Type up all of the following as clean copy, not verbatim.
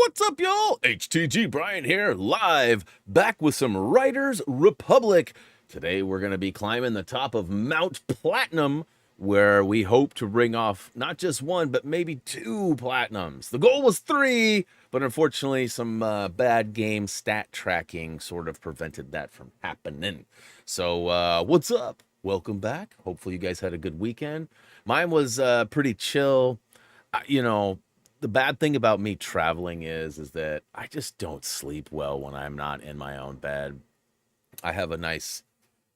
What's up, y'all? HTG Brian here, live, back with some Riders Republic. Today we're going to be climbing the top of Mount Platinum, where we hope to bring off not just one, but maybe 2 platinums. The goal was 3, but unfortunately some bad game stat tracking sort of prevented that from happening. So what's up? Welcome back. Hopefully you guys had a good weekend. Mine was pretty chill. The bad thing about me traveling is that I just don't sleep well when I'm not in my own bed. I have a nice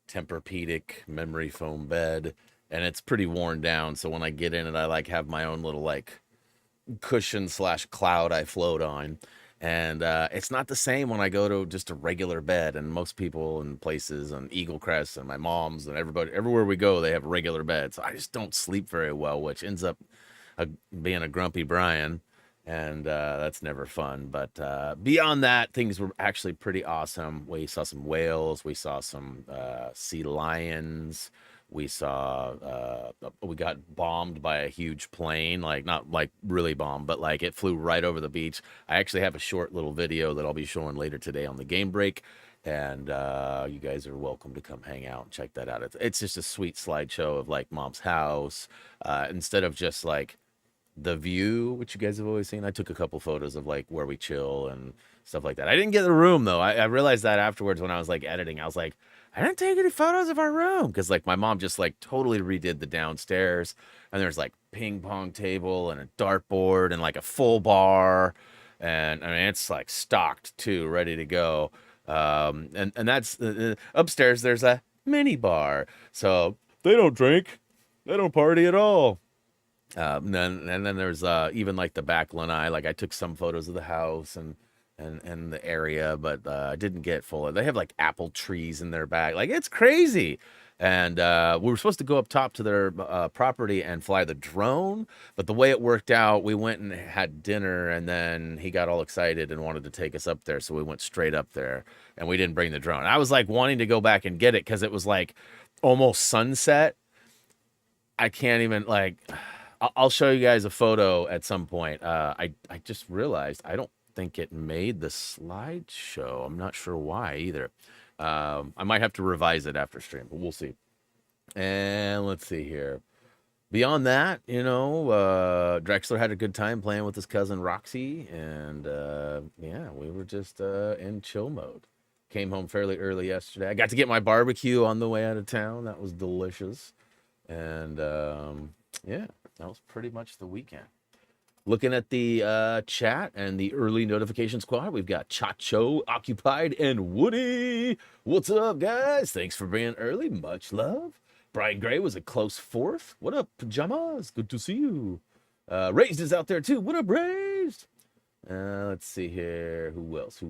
Tempur-Pedic memory foam bed, and it's pretty worn down. So when I get in it, I have my own little cushion / cloud I float on. And it's not the same when I go to just a regular bed. And most people in places on Eagle Crest and my mom's and everybody, everywhere we go, they have regular beds. So I just don't sleep very well, which ends up being a grumpy Brian, and that's never fun. But beyond that, things were actually pretty awesome. We saw some whales, we saw some sea lions, we got bombed by a huge plane, not really bombed, but it flew right over the beach. I actually have a short little video that I'll be showing later today on the game break, and you guys are welcome to come hang out and check that out. It's just a sweet slideshow of Mom's house, instead of just the view, which you guys have always seen. I took a couple photos of where we chill and stuff like that. I didn't get the room though. I realized that afterwards when I was editing. I was like, I didn't take any photos of our room, because my mom just totally redid the downstairs, and there's ping pong table and a dartboard and a full bar, and I mean it's stocked too, ready to go. And that's upstairs. There's a mini bar, so they don't drink, they don't party at all. And then there's even the back lanai. I took some photos of the house and the area, but I didn't get full. They have apple trees in their back. It's crazy. And we were supposed to go up top to their property and fly the drone, but the way it worked out, we went and had dinner, and then he got all excited and wanted to take us up there, so we went straight up there, and we didn't bring the drone. I was wanting to go back and get it because it was almost sunset. I can't even I'll show you guys a photo at some point. I just realized I don't think it made the slideshow. I'm not sure why either. I might have to revise it after stream, but we'll see. And let's see here. Beyond that, Drexler had a good time playing with his cousin Roxy, and yeah, we were just in chill mode. Came home fairly early yesterday. I got to get my barbecue on the way out of town. That was delicious. And yeah, that was pretty much the weekend. Looking at the chat and the early notification squad, we've got Chacho, Occupied, and Woody. What's up, guys? Thanks for being early. Much love. Brian Gray was a close 4th. What up, Pajamas? Good to see you. Raised is out there, too. What up, Raised? Let's see here. Who else?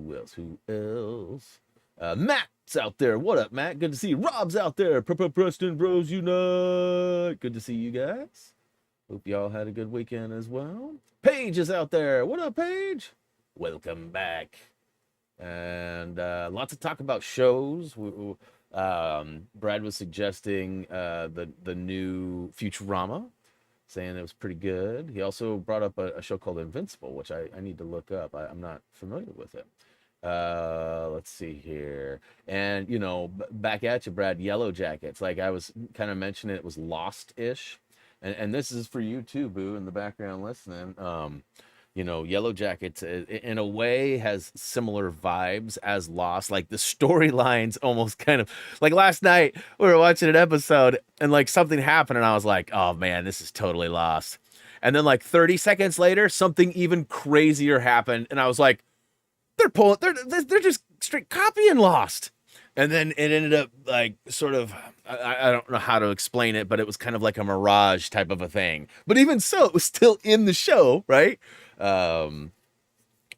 Matt's out there. What up, Matt? Good to see you. Rob's out there. Preston Bros Unite. Good to see you guys. Hope y'all had a good weekend as well. Paige is out there. What up, Paige? Welcome back. And lots of talk about shows. Brad was suggesting the new Futurama, saying it was pretty good. He also brought up a show called Invincible, which I need to look up. I'm not familiar with it. Let's see here. And, back at you, Brad, Yellow Jackets. I was kind of mentioning, it was Lost-ish. And this is for you too, Boo, in the background listening. Yellow Jackets, in a way, has similar vibes as Lost. The storylines almost kind of... last night, we were watching an episode, and, something happened, and I was like, oh, man, this is totally Lost. And then, 30 seconds later, something even crazier happened, and I was like, they're just straight copying Lost. And then it ended up sort of, I don't know how to explain it, but it was kind of like a mirage type of a thing. But even so, it was still in the show, right?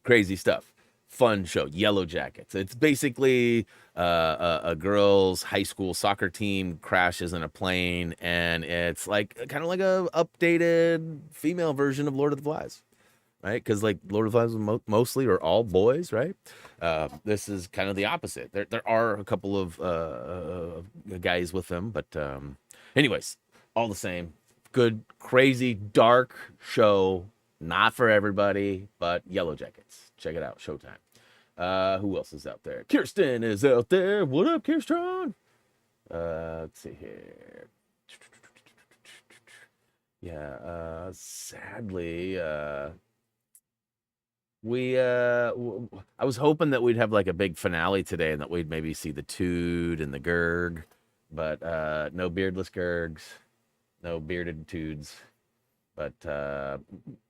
Crazy stuff. Fun show. Yellow Jackets. It's basically a girls' high school soccer team crashes in a plane, and it's kind of like a updated female version of Lord of the Flies. Right, because Lord of the Flies was mostly or all boys, right? This is kind of the opposite. There are a couple of guys with them, but anyways, all the same, good, crazy, dark show. Not for everybody, but Yellow Jackets. Check it out. Showtime. Who else is out there? Kirsten is out there. What up, Kirsten? Let's see here. Yeah, sadly, I was hoping that we'd have like a big finale today and that we'd maybe see the Tood and the Gurg, but no beardless Gurgs, no bearded Toods. But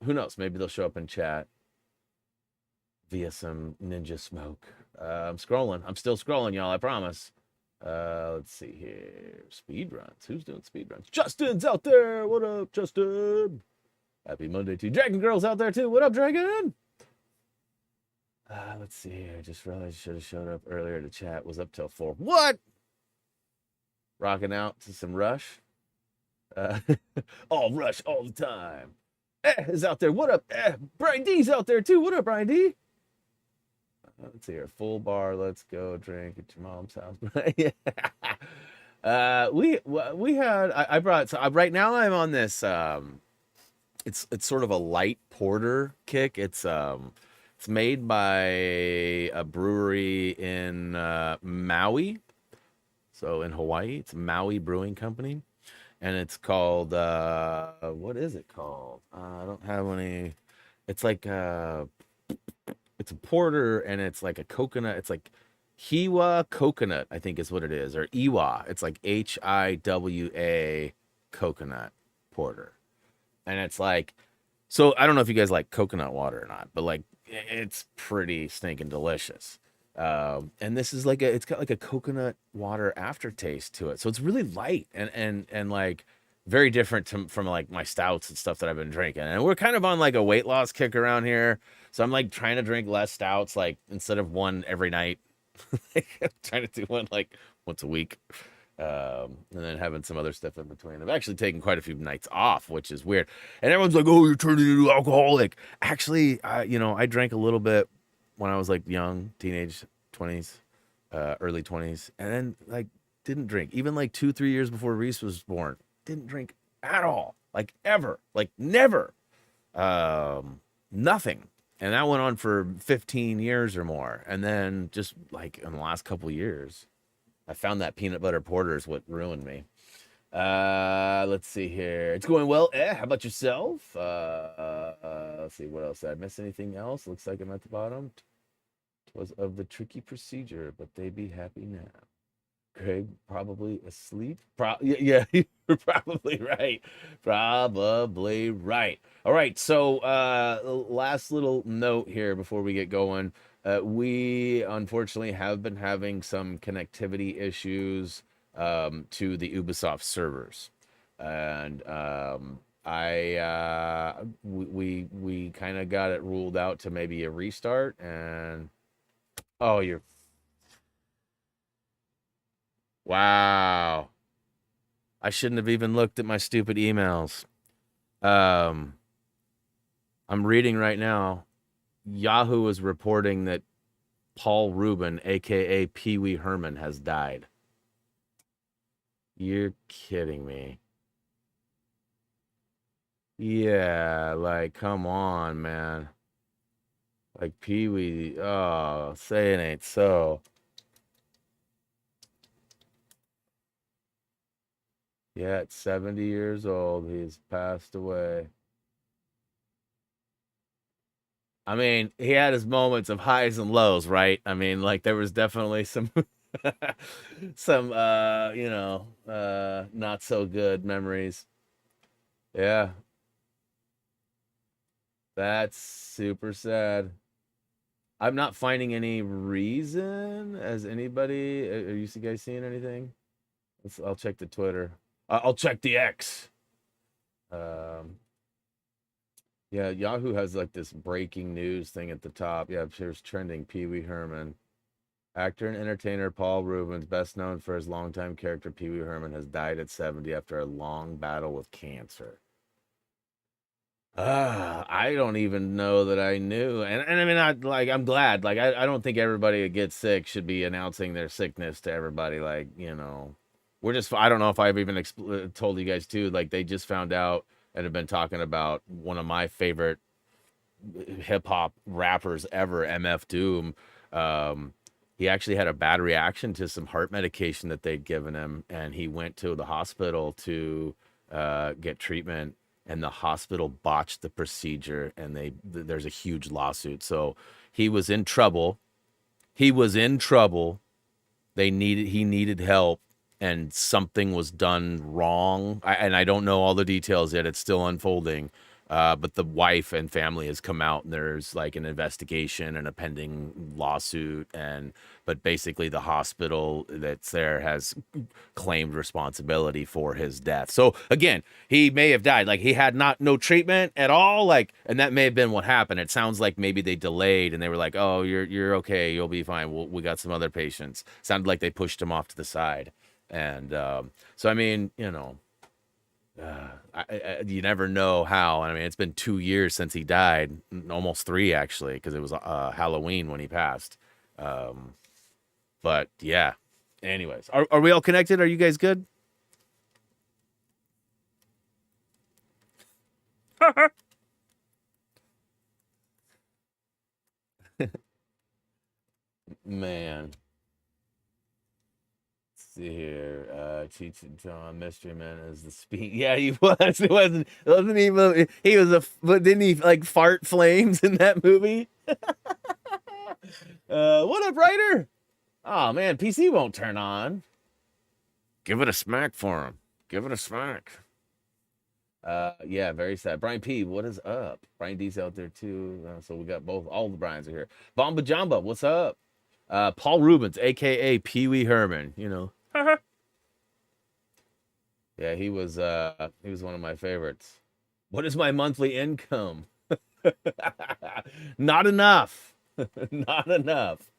who knows? Maybe they'll show up in chat via some ninja smoke. I'm scrolling. I'm still scrolling, y'all. I promise. Let's see here. Speed runs. Who's doing speed runs? Justin's out there. What up, Justin? Happy Monday to you. Dragon Girl's out there too. What up, Dragon? Let's see here. I just realized I should have showed up earlier to chat. Was up till 4. What? Rocking out to some Rush. All Rush all the time. Is out there. What up? Brian D's out there too. What up, Brian D? Let's see here. Full bar. Let's go drink at your mom's house. Yeah. We had. I brought. So right now I'm on this. It's sort of a light porter kick. It's made by a brewery in Maui, so in Hawaii. It's Maui Brewing Company, and it's called what is it called? I don't have any. It's like it's a porter, and it's like a coconut. It's like Hiwa coconut, I think is what it is, or Iwa. It's like HIWA coconut porter, and it's like. So I don't know if you guys like coconut water or not, but like it's pretty stinking delicious. And this is like it's got like a coconut water aftertaste to it. So it's really light and like very different from like my stouts and stuff that I've been drinking. And we're kind of on like a weight loss kick around here. So I'm like trying to drink less stouts, like instead of one every night, I'm trying to do one like once a week. And then having some other stuff in between. I've actually taken quite a few nights off, which is weird. And everyone's like, "Oh, you're turning into alcoholic." Actually, I drank a little bit when I was like young, teenage, 20s, early 20s, and then like didn't drink. Even like 2-3 years before Reese was born, didn't drink at all, like ever, like never, nothing. And that went on for 15 years or more. And then just like in the last couple years. I found that peanut butter porter is what ruined me. Let's see here. It's going well. How about yourself? Let's see. What else? Did I miss anything else? Looks like I'm at the bottom. Was of the tricky procedure, but they be happy now. Craig probably asleep. Yeah, you're probably right. Probably right. All right. So last little note here before we get going. We unfortunately have been having some connectivity issues to the Ubisoft servers, and we kind of got it ruled out to maybe a restart. And wow, I shouldn't have even looked at my stupid emails. I'm reading right now. Yahoo is reporting that Paul Reubens, aka Pee Wee Herman, has died. You're kidding me. Yeah, like, come on, man. Like, Pee Wee, oh, say it ain't so. Yeah, at 70 years old, he's passed away. I mean, he had his moments of highs and lows, right? I mean, like there was definitely some some not so good memories. Yeah. That's super sad. I'm not finding any reason as anybody. Are you guys seeing anything? I'll check the Twitter. I'll check the X. Yeah, Yahoo has like this breaking news thing at the top. Yeah, here's trending. Pee Wee Herman. Actor and entertainer Paul Reubens, best known for his longtime character Pee Wee Herman, has died at 70 after a long battle with cancer. I don't even know that I knew. And I mean, I'm glad. Like, I don't think everybody that gets sick should be announcing their sickness to everybody. Like, we're just, I don't know if I've even told you guys too. Like, they just found out and have been talking about one of my favorite hip hop rappers ever, MF Doom. He actually had a bad reaction to some heart medication that they'd given him, and he went to the hospital to get treatment, and the hospital botched the procedure, and there's a huge lawsuit. So he was in trouble. He was in trouble. He needed help, and something was done wrong. And I don't know all the details yet. It's still unfolding. But the wife and family has come out, and there's like an investigation and a pending lawsuit. But basically the hospital that's there has claimed responsibility for his death. So again, he may have died. Like, he had no treatment at all. Like, and that may have been what happened. It sounds like maybe they delayed and they were like, oh, you're okay. You'll be fine. We got some other patients. Sounded like they pushed him off to the side. And so, I mean, you know, you never know how. I mean, it's been 2 years since he died, almost 3 actually, because it was Halloween when he passed. But yeah. Anyways, are we all connected? Are you guys good? Man. See here, Cheech and John, Mystery Man is the speed. Yeah, he was. It wasn't even. He was but didn't he like fart flames in that movie? What up, writer? Oh man, PC won't turn on. Give it a smack for him. Give it a smack. Yeah, very sad. Brian P, what is up? Brian D's out there too. So we got all the Brians are here. Bomba Jamba, what's up? Paul Reubens, aka Pee Wee Herman, you know. Yeah, he was one of my favorites. What is my monthly income? Not enough. Not enough.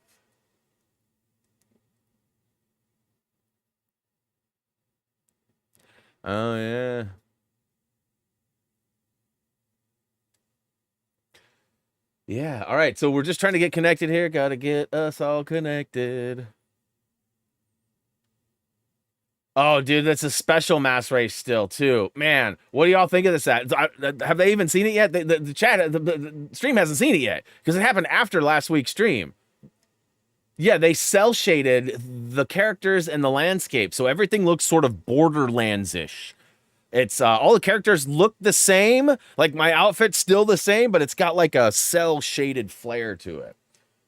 Oh yeah. Yeah. All right. So we're just trying to get connected here. Got to get us all connected. Oh, dude, that's a special mass race still, too. Man, what do y'all think of this? Have they even seen it yet? The chat, the stream hasn't seen it yet because it happened after last week's stream. Yeah, they cell shaded the characters and the landscape, so everything looks sort of Borderlands-ish. It's all the characters look the same. Like, my outfit's still the same, but it's got like a cell shaded flair to it.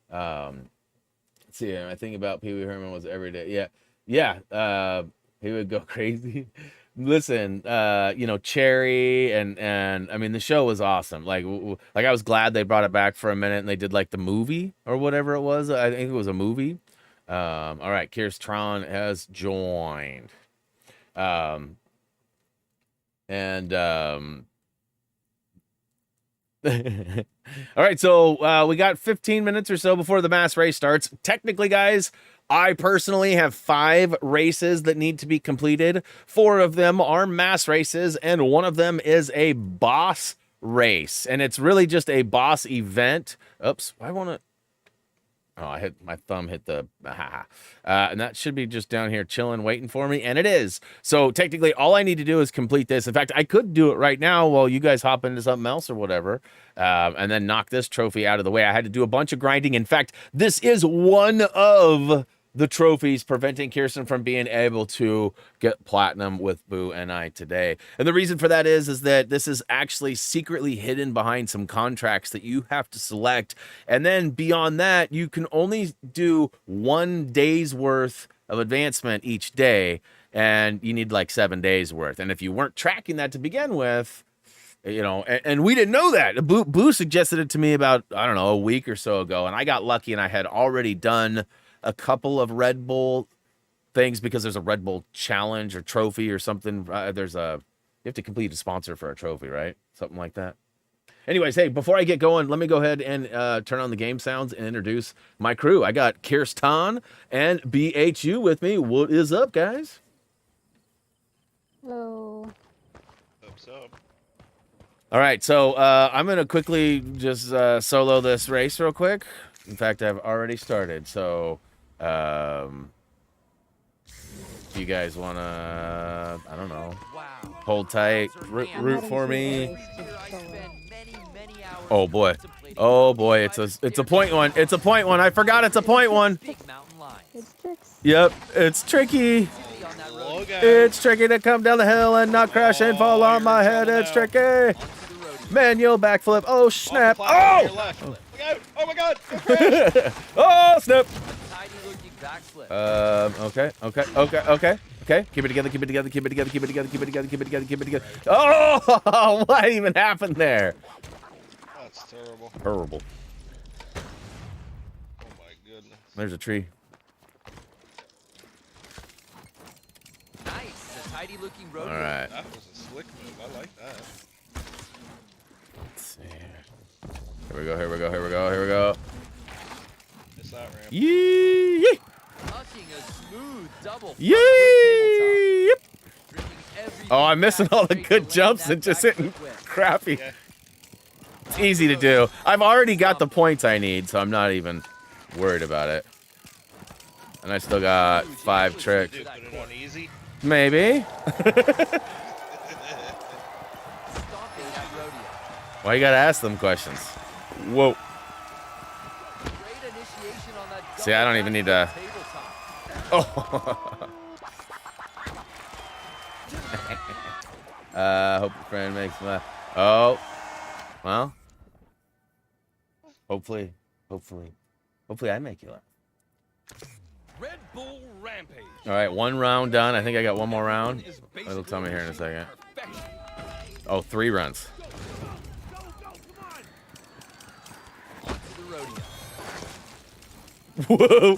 Let's see. My thing about Pee Wee Herman was every day. Yeah. He would go crazy. Listen, you know, Cherry and I mean, the show was awesome. Like I was glad they brought it back for a minute and they did like the movie or whatever it was. I think it was a movie. All right, Kirstron has joined. All right, so we got 15 minutes or so before the mass race starts. Technically, guys, I personally have 5 races that need to be completed. 4 of them are mass races, and 1 of them is a boss race. And it's really just a boss event. Oops, why won't it? Oh, my thumb hit the, and that should be just down here chilling, waiting for me, and it is. So technically, all I need to do is complete this. In fact, I could do it right now while you guys hop into something else or whatever, and then knock this trophy out of the way. I had to do a bunch of grinding. In fact, this is one of the trophies preventing Kirsten from being able to get platinum with Boo and I today. And the reason for that is that this is actually secretly hidden behind some contracts that you have to select. And then beyond that, you can only do 1 day's worth of advancement each day. And you need like 7 days worth. And if you weren't tracking that to begin with, you know, and we didn't know that. Boo suggested it to me about, I don't know, a week or so ago. And I got lucky and I had already done a couple of Red Bull things because there's a Red Bull challenge or trophy or something. You have to complete a sponsor for a trophy, right? Something like that. Anyways, hey, before I get going, let me go ahead and turn on the game sounds and introduce my crew. I got Kirsten and BHU with me. What is up, guys? Hello. What's up? All right, so I'm going to quickly just solo this race real quick. In fact, I've already started, so if you guys want to, I don't know, hold tight, root for me. Oh boy. Oh boy, it's a point one. It's a point one. I forgot it's a point one. It's tricks. Yep, it's tricky. It's tricky to come down the hill and not crash and fall on my head. It's tricky. Manual backflip. Oh snap. Oh! Oh my god! Oh snap. Okay. Keep it together. Oh, what even happened there? That's terrible. Terrible. Oh my goodness. There's a tree. Nice, a tidy looking road. All right. That was a slick move. I like that. Let's see. Here we go. It's that ramp. Yee! Tucking a smooth double. Yee! Oh, I'm missing all the good jumps and just hitting crappy. Yeah. It's easy to do. I've already got the points I need, so I'm not even worried about it. And I still got 5 tricks. Dude, put it on easy. Maybe. Why you gotta ask them questions? Whoa. See, I don't even need to. Oh. Hope your friend makes me laugh. Oh. Well. Hopefully I make you laugh. Red Bull Rampage. All right, 1 round done. I think I got 1 more round. It'll tell me here in a second. Oh, 3 runs. Whoa!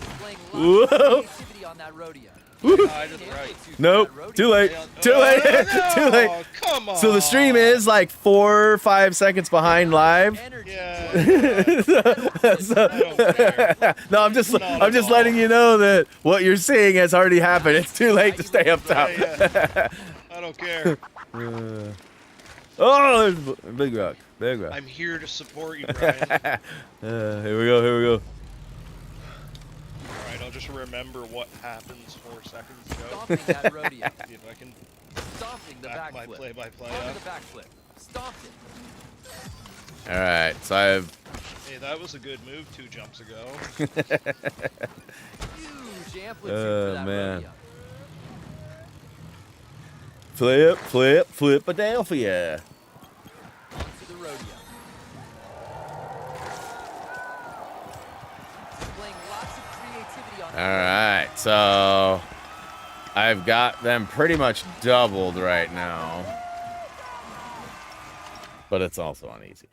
Whoa! Nope. Too late. Too late. Too late. Come on. So the stream is like 4 or 5 seconds behind live. Yeah. No, I'm just letting you know that what you're seeing has already happened. It's too late to stay up top. Yeah. I don't care. Oh, there's big rock. Big rock. I'm here to support you, Brian. Here we go. Alright, I'll just remember what happens 4 seconds ago. Stomping that rodeo. See if I can Stomping the back my backflip. play-by-play Onto up. the backflip. Stomped it. All right, so I've. Hey, that was a good move 2 jumps ago. Huge amplitude for that man. rodeo. Flip, Philadelphia. Onto the rodeo. Displaying lots of creativity on All right, so I've got them pretty much doubled right now, but it's also on easy.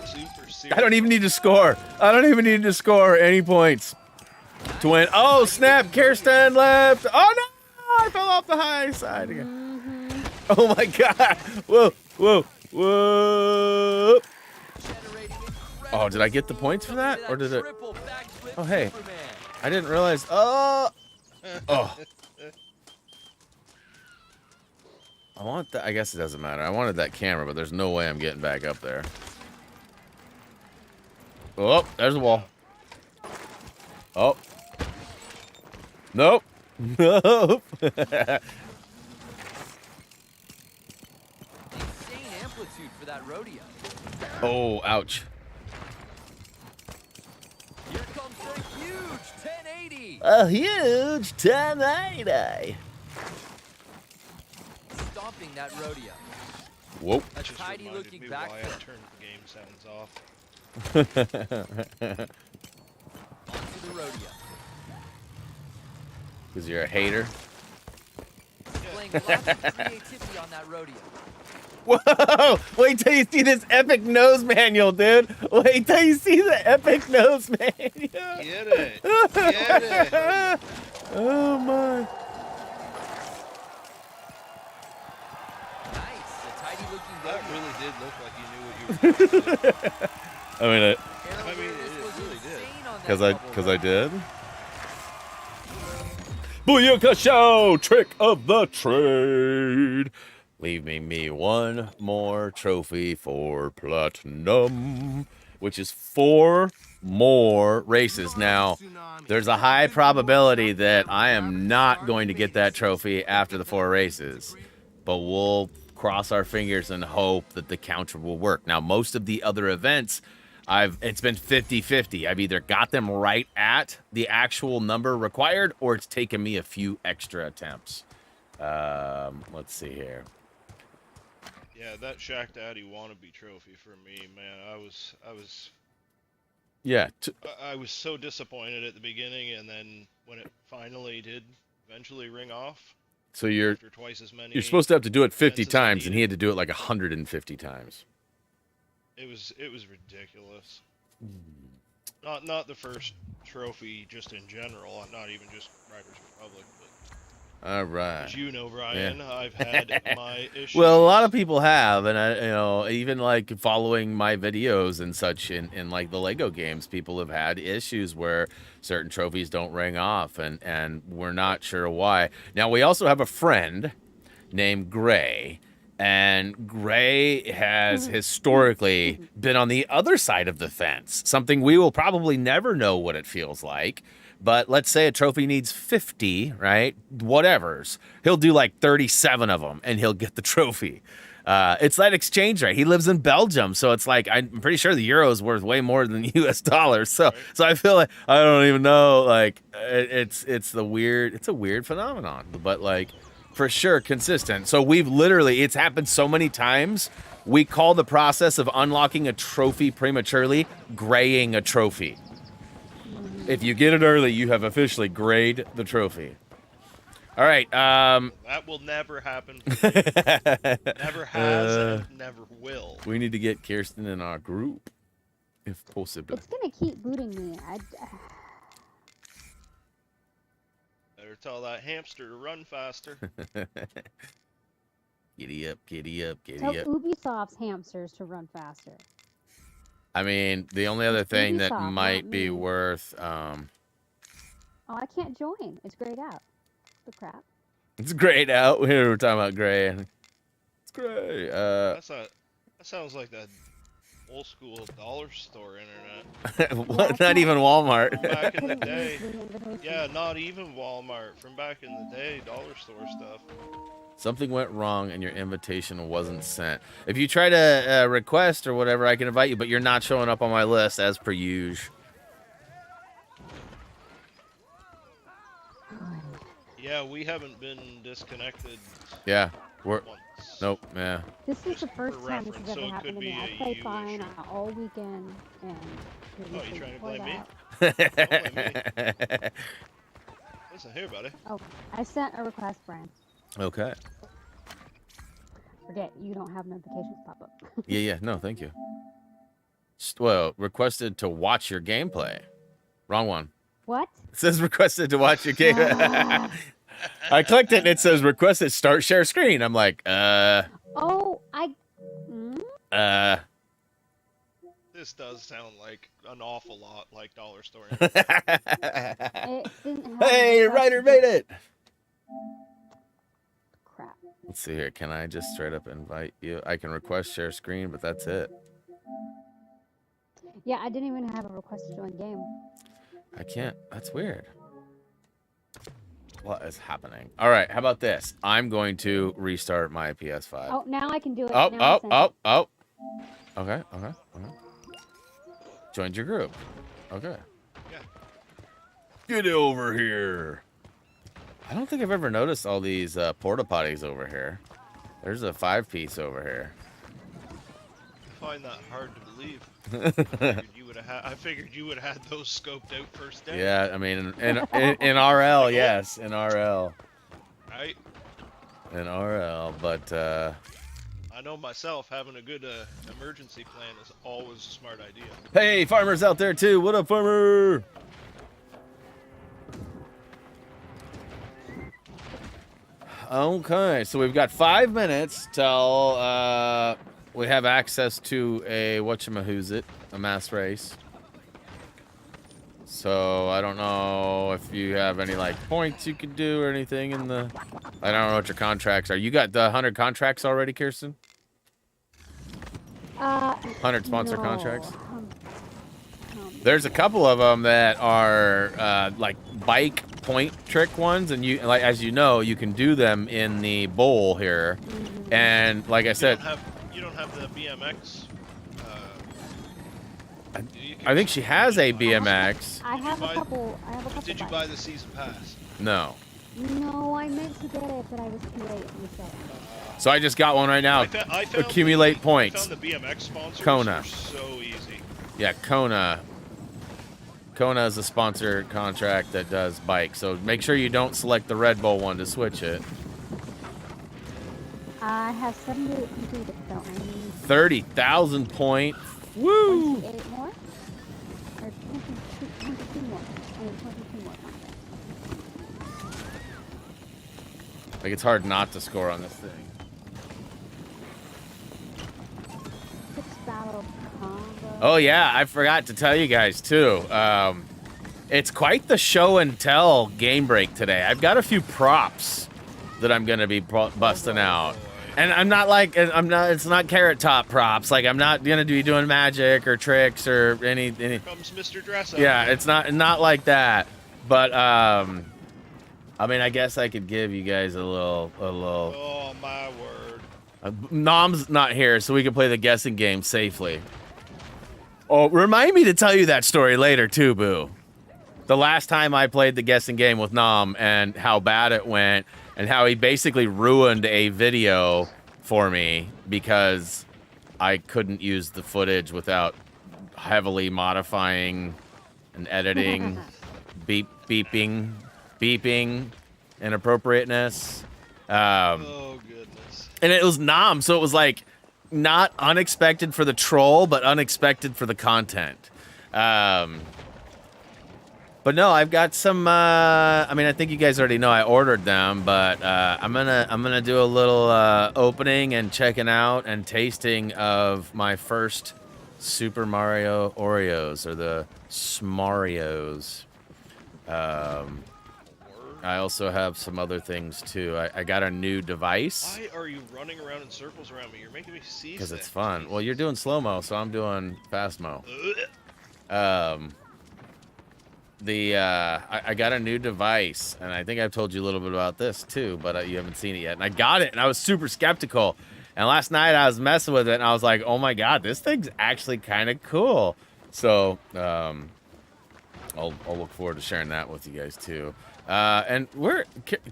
Super serious. I don't even need to score. I don't even need to score any points to win. Oh, snap. Kirsten left. Oh, no. I fell off the high side again. Oh, my God. Whoa. Oh, did I get the points for that? Or did it? Oh, hey. I didn't realize. Oh. I want that. I guess it doesn't matter. I wanted that camera, but there's no way I'm getting back up there. Oh, there's a wall. Oh. Nope. Nope. Insane amplitude for that rodeo. Oh, ouch. Here comes the huge 1080. A huge 1080. Stomping that rodeo. Whoa. A Just tidy reminded looking me why I backflip. turned the game sounds off. Onto the rodeo. Because you're a hater. Displaying lots of creativity on that rodeo. Whoa! Wait till you see this epic nose manual, dude. Wait till you see the epic nose manual. Get it. Get it. Oh, my. Nice, a tidy looking That rodeo. really did look like you knew what you were doing. I mean, I mean, it really did. because I did. Booyaka Show! Trick of the trade! Leaving me 1 more trophy for platinum, which is 4 more races. Now, there's a high probability that I am not going to get that trophy after the 4 races, but we'll cross our fingers and hope that the counter will work. Now, most of the other events, it's been 50-50. I've either got them right at the actual number required, or it's taken me a few extra attempts. Let's see here. Yeah, that Shack Daddy wannabe trophy for me, man. I was Yeah. I was so disappointed at the beginning, and then when it finally did eventually ring off, So you're after twice as many, supposed to have to do it 50 events as I times, and he needed, had to do it like 150 times. it was ridiculous. Not the first trophy, just in general. Not even just Riders Republic, but All right. as you know, Brian, I've had my issues. Well, a lot of people have, and even like following my videos and such in like the Lego games, people have had issues where certain trophies don't ring off, and we're not sure why. Now, we also have a friend named Gray, and Gray has historically been on the other side of the fence, something we will probably never know what it feels like. But let's say a trophy needs 50, right? Whatever's. He'll do like 37 of them, and he'll get the trophy. It's that exchange rate. He lives in Belgium, so it's like I'm pretty sure the euro is worth way more than the U.S. dollars. So I feel like I don't even know. Like it's a weird phenomenon, but like for sure consistent. So it's happened so many times. We call the process of unlocking a trophy prematurely graying a trophy. If you get it early, you have officially grayed the trophy. All right. That will never happen. Never has and never will. We need to get Kirsten in our group, if possible. It's gonna keep booting me. Better tell that hamster to run faster. Giddy up, giddy up, giddy Tell up. Ubisoft's hamsters to run faster. I mean, the only other thing that Ubisoft, might not be me. worth, Oh, I can't join. It's grayed out. The crap. it's grayed out. We're talking about gray. It's gray. That sounds like that old school dollar store internet. What? Not even Walmart. Back in the Couldn't day. use the invitation. Yeah, not even Walmart. From back in the day, dollar store stuff. Something went wrong and your invitation wasn't sent. If you try to request or whatever, I can invite you, but you're not showing up on my list as per usual. Yeah, we haven't been disconnected Yeah. We're once. nope. Yeah. This is the Just first for time this reference, has so ever it happened could to me. be I a play you fine issue. all weekend, and Oh, you trying to blame me? that. Listen here, buddy. Oh, I sent a request, Brian. Okay. Forget you don't have notifications pop up. Yeah. No, thank you. Well, requested to watch your gameplay. Wrong one. What? It says requested to watch your game. Ah. I clicked it and it says requested start share screen. I'm like, Oh, This does sound like an awful lot like dollar store. It didn't have Hey, a your writer request. made it. Crap. Let's see here. Can I just straight up invite you? I can request share screen, but that's it. Yeah, I didn't even have a request to join game. I can't. That's weird. What is happening? All right. How about this? I'm going to restart my PS5. Oh, now I can do it. Oh, Now I sent it. Okay. Joined your group. Okay. Yeah. Get over here. I don't think I've ever noticed all these porta potties over here. There's a 5-piece over here. I find that hard to believe. I figured you would have had those scoped out first day. Yeah, I mean, in RL, yes, in RL. Right? In RL, but I know myself, having a good emergency plan is always a smart idea. hey, farmers out there too. What up, farmer? Okay, so we've got 5 minutes till we have access to a a mass race. So I don't know if you have any like points you could do or anything in the. I don't know what your contracts are. You got the 100 contracts already, Kirsten? 100 sponsor no. contracts. There's a couple of them that are like bike point trick ones, and you like as you know, you can do them in the bowl here. And like I said, you don't have the BMX. I think she has a BMX. I have a couple. Did you buy the season pass? No. No, I meant to get it, but I was too late. So I just got one right now. I found Accumulate points. I found the BMX sponsors. Kona. Are so easy. Yeah, Kona. Kona is a sponsored contract that does bike. So make sure you don't select the Red Bull one to switch it. I have 78 completed, so I need 30,000 points. Woo! 28 more? Or 22 more. I need 22 more content. Like, it's hard not to score on this thing. 6 battle combo. Oh, yeah, I forgot to tell you guys, too. It's quite the show and tell game break today. I've got a few props that I'm going to be busting out. And I'm not like, it's not Carrot Top props. Like, I'm not going to be doing magic or tricks or any. Comes Mr. Dress Up. Yeah, it's not like that. But, I mean, I guess I could give you guys a little. Oh, my word. Nom's not here, so we can play the guessing game safely. Oh, remind me to tell you that story later, too, Boo. The last time I played the guessing game with Nom and how bad it went. And how he basically ruined a video for me because I couldn't use the footage without heavily modifying and editing, beeping, inappropriateness. Oh, goodness. And it was Nom, so it was like not unexpected for the troll, but unexpected for the content. But no, I've got some. I mean, I think you guys already know I ordered them, but I'm gonna do a little opening and checking out and tasting of my first Super Mario Oreos or the Smarios. I also have some other things too. I got a new device. Why are you running around in circles around me? You're making me seasick. Because it's fun. Well, you're doing slow-mo, so I'm doing fast-mo. I got a new device, and I think I've told you a little bit about this too, but you haven't seen it yet. And I got it, and I was super skeptical. And last night I was messing with it, and I was like, "Oh my god, this thing's actually kind of cool." So I'll look forward to sharing that with you guys too. And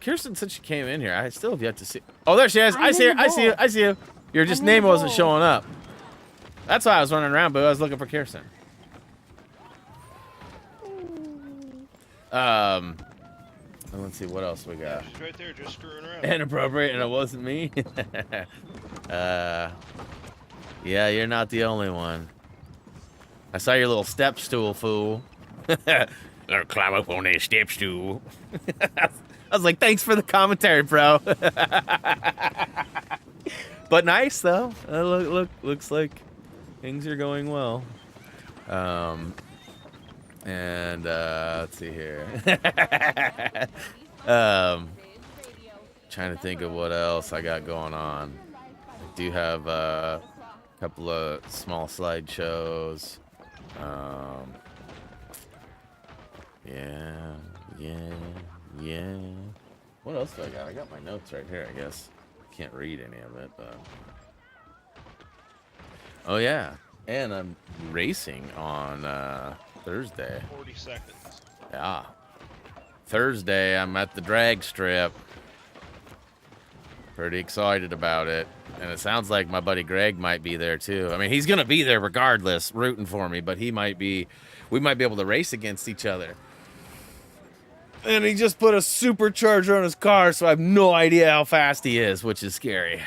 Kirsten said she came in here. I still have yet to see. Oh, there she is. I see her. I see you. I see you. Your just name wasn't showing up. That's why I was running around, but I was looking for Kirsten. Let's see what else we got. Yeah, she's right there, just screwing around. Inappropriate, and it wasn't me. Yeah, you're not the only one. I saw your little step stool, fool. I'll climb up on that step stool. I was like, thanks for the commentary, bro. But nice though. Looks like things are going well. And let's see here. Trying to think of what else I got going on. I do have a couple of small slideshows. Yeah. What else do I got? I got my notes right here, I guess. Can't read any of it, but. Oh, yeah. And I'm racing on Thursday. 40 seconds. Yeah. Thursday, I'm at the drag strip. Pretty excited about it. And it sounds like my buddy Greg might be there too. I mean, he's going to be there regardless, rooting for me, but we might be able to race against each other. And he just put a supercharger on his car, so I have no idea how fast he is, which is scary.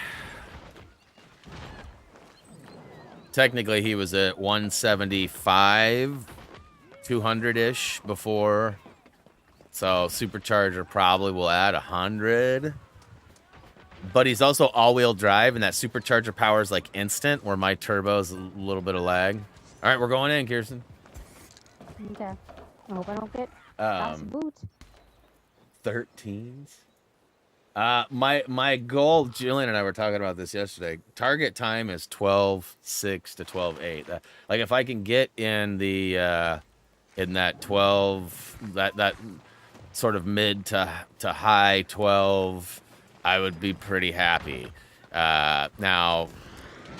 Technically, he was at 175, 200-ish before. So supercharger probably will add 100. But he's also all-wheel drive, and that supercharger power is like instant, where my turbo's a little bit of lag. All right, we're going in, Kirsten. Okay. I hope I don't get fast boot. 13s. My goal, Jillian and I were talking about this yesterday. Target time is 12:6 to 12:8. Like if I can get in the in that 12 that sort of mid to high 12, I would be pretty happy. Now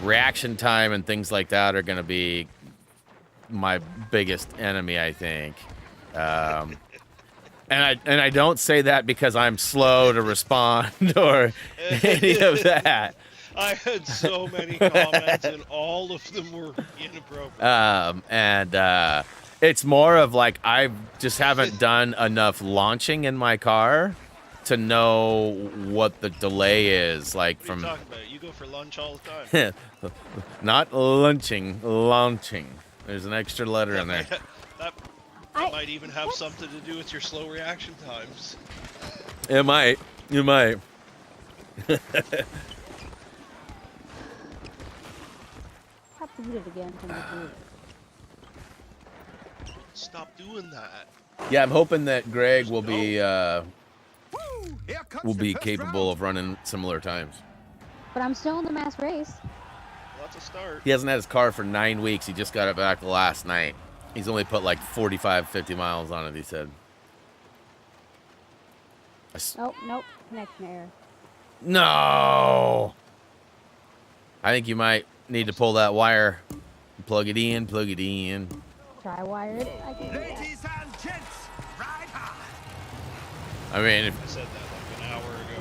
reaction time and things like that are going to be my biggest enemy, I think. And I don't say that because I'm slow to respond or any of that. I had so many comments, and all of them were inappropriate. It's more of like I just haven't done enough launching in my car to know what the delay is. Like What are from you talking about? You go for lunch all the time. not lunching, launching. There's an extra letter in there. That might even have something to do with your slow reaction times. It might. You might. Have to hit it again to make it. Stop doing that. Yeah, I'm hoping that Greg will be Woo! Here comes will the be first capable round. of running similar times. But I'm still in the mass race. Well, that's a start. He hasn't had his car for 9 weeks. He just got it back last night. He's only put like 45, 50 miles on it, he said. Oh, nope. Connection error. No! I think you might need to pull that wire. Plug it in, plug it in. Try wired. I can do that. Ladies and gents, ride high. I mean, I said that like an hour ago.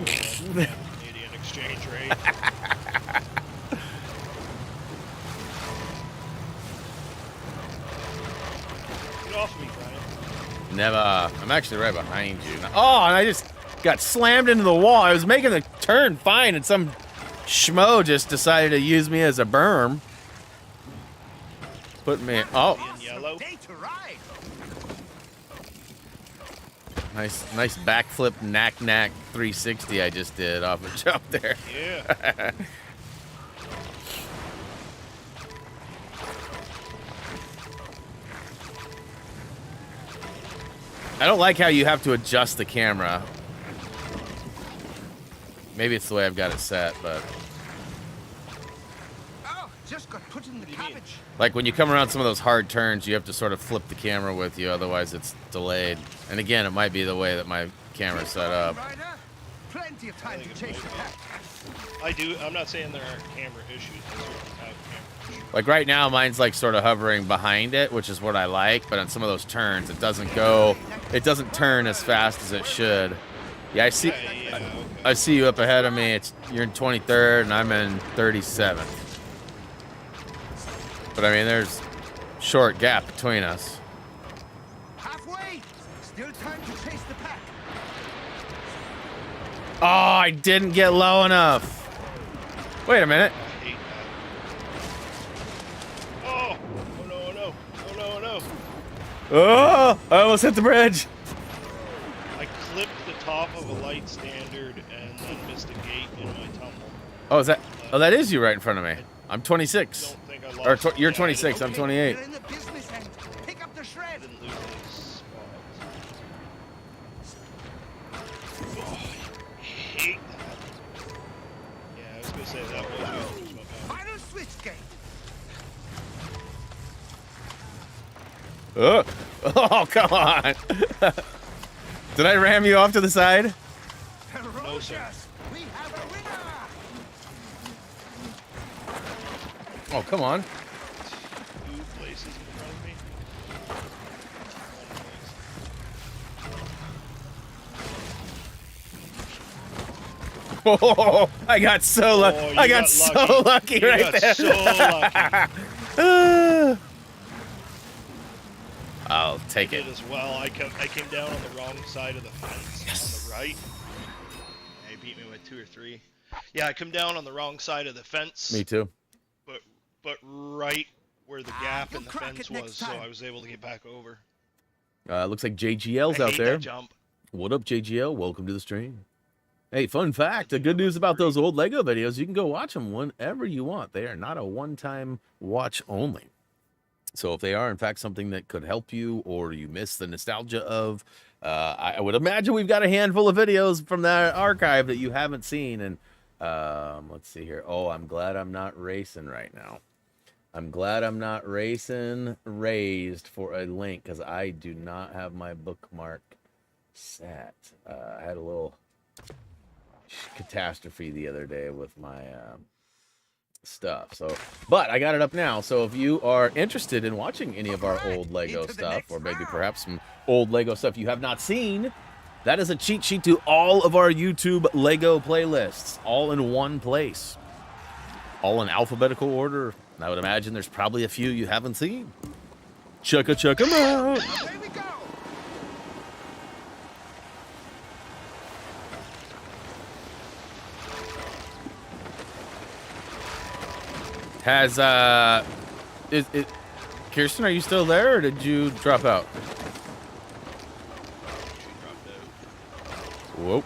About Canadian exchange rate. Get off me, Brian. never. I'm actually right behind you. Oh, and I just got slammed into the wall. I was making the turn fine, and some schmo just decided to use me as a berm. Put me. Oh, In yellow. Day to ride. nice backflip knack 360 I just did off a jump there. Yeah. I don't like how you have to adjust the camera. Maybe it's the way I've got it set, but Oh, just got put in the cabbage. like when you come around some of those hard turns, you have to sort of flip the camera with you, otherwise it's delayed. And again, it might be the way that my camera's set up. Rider, plenty of time to think it chase the might pack. I'm not saying there aren't camera issues. I certainly have camera issues. Like right now, mine's like sort of hovering behind it, which is what I like. But on some of those turns, it doesn't turn as fast as it should. Yeah, I see. Yeah, okay. I see you up ahead of me. You're in 23rd, and I'm in 37th. But I mean, there's short gap between us. Halfway. Still time to chase the pack. Oh, I didn't get low enough. Wait a minute. I hate that. Oh! Oh no, oh no. Oh no, oh no. Oh, I almost hit the bridge. I clipped the top of a light standard and then missed a gate in my tumble. Oh, that is you right in front of me. I'm 26. Don't think I Or lost. you're yeah, 26. I'm I 28. You're in the business end. Pick up the shred. didn't lose any spots. Oh, I hate that. Yeah, I was gonna say that was yours, my bad. Final switch gate. Oh, come on. Did I ram you off to the side? Ferocious. We have a winner. Oh, come on. 2 places in front of me. Oh, I got so lucky. Oh, you I got got so lucky. lucky You right got there. so lucky. I'll take Did it. as well. I came down on the wrong side of the fence on the right. Yeah, he beat me by 2 or 3. Yeah, I come down on the wrong side of the fence. Me too. But right where the gap you'll in the crack fence it next was, so time. I was able to get back over. Looks like JGL's I out hate there. that jump. What up, JGL? Welcome to the stream. Hey, fun fact, the good news about those old Lego videos, you can go watch them whenever you want. They are not a one-time watch only. So if they are, in fact, something that could help you or you miss the nostalgia of, I would imagine we've got a handful of videos from that archive that you haven't seen. And let's see here. Oh, I'm glad I'm not racing right now. I'm glad I'm not raised for a link because I do not have my bookmark set. I had a little catastrophe the other day with my stuff. So, but I got it up now. So if you are interested in watching any of our old Lego stuff, or maybe perhaps some old Lego stuff you have not seen, that is a cheat sheet to all of our YouTube Lego playlists, all in one place, all in alphabetical order. I would imagine there's probably a few you haven't seen. Check them out. Away we go. Has Kirsten, are you still there, or did you drop out? Whoa.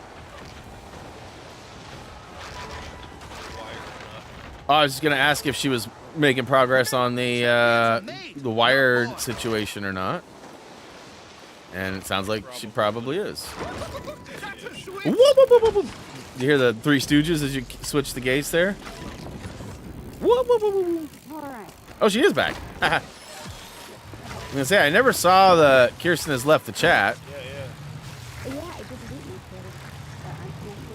I was just gonna ask if she was making progress on the wired situation or not, and it sounds like she probably is. Whoop, whoop, whoop, whoop, whoop. You hear the Three Stooges as you switch the gates there? Whoop, whoop, whoop, whoop. All right. Oh, she is back. I'm gonna say I never saw the Kirsten has left the chat. Yeah, yeah. Yeah, it just beat me. I'm connected.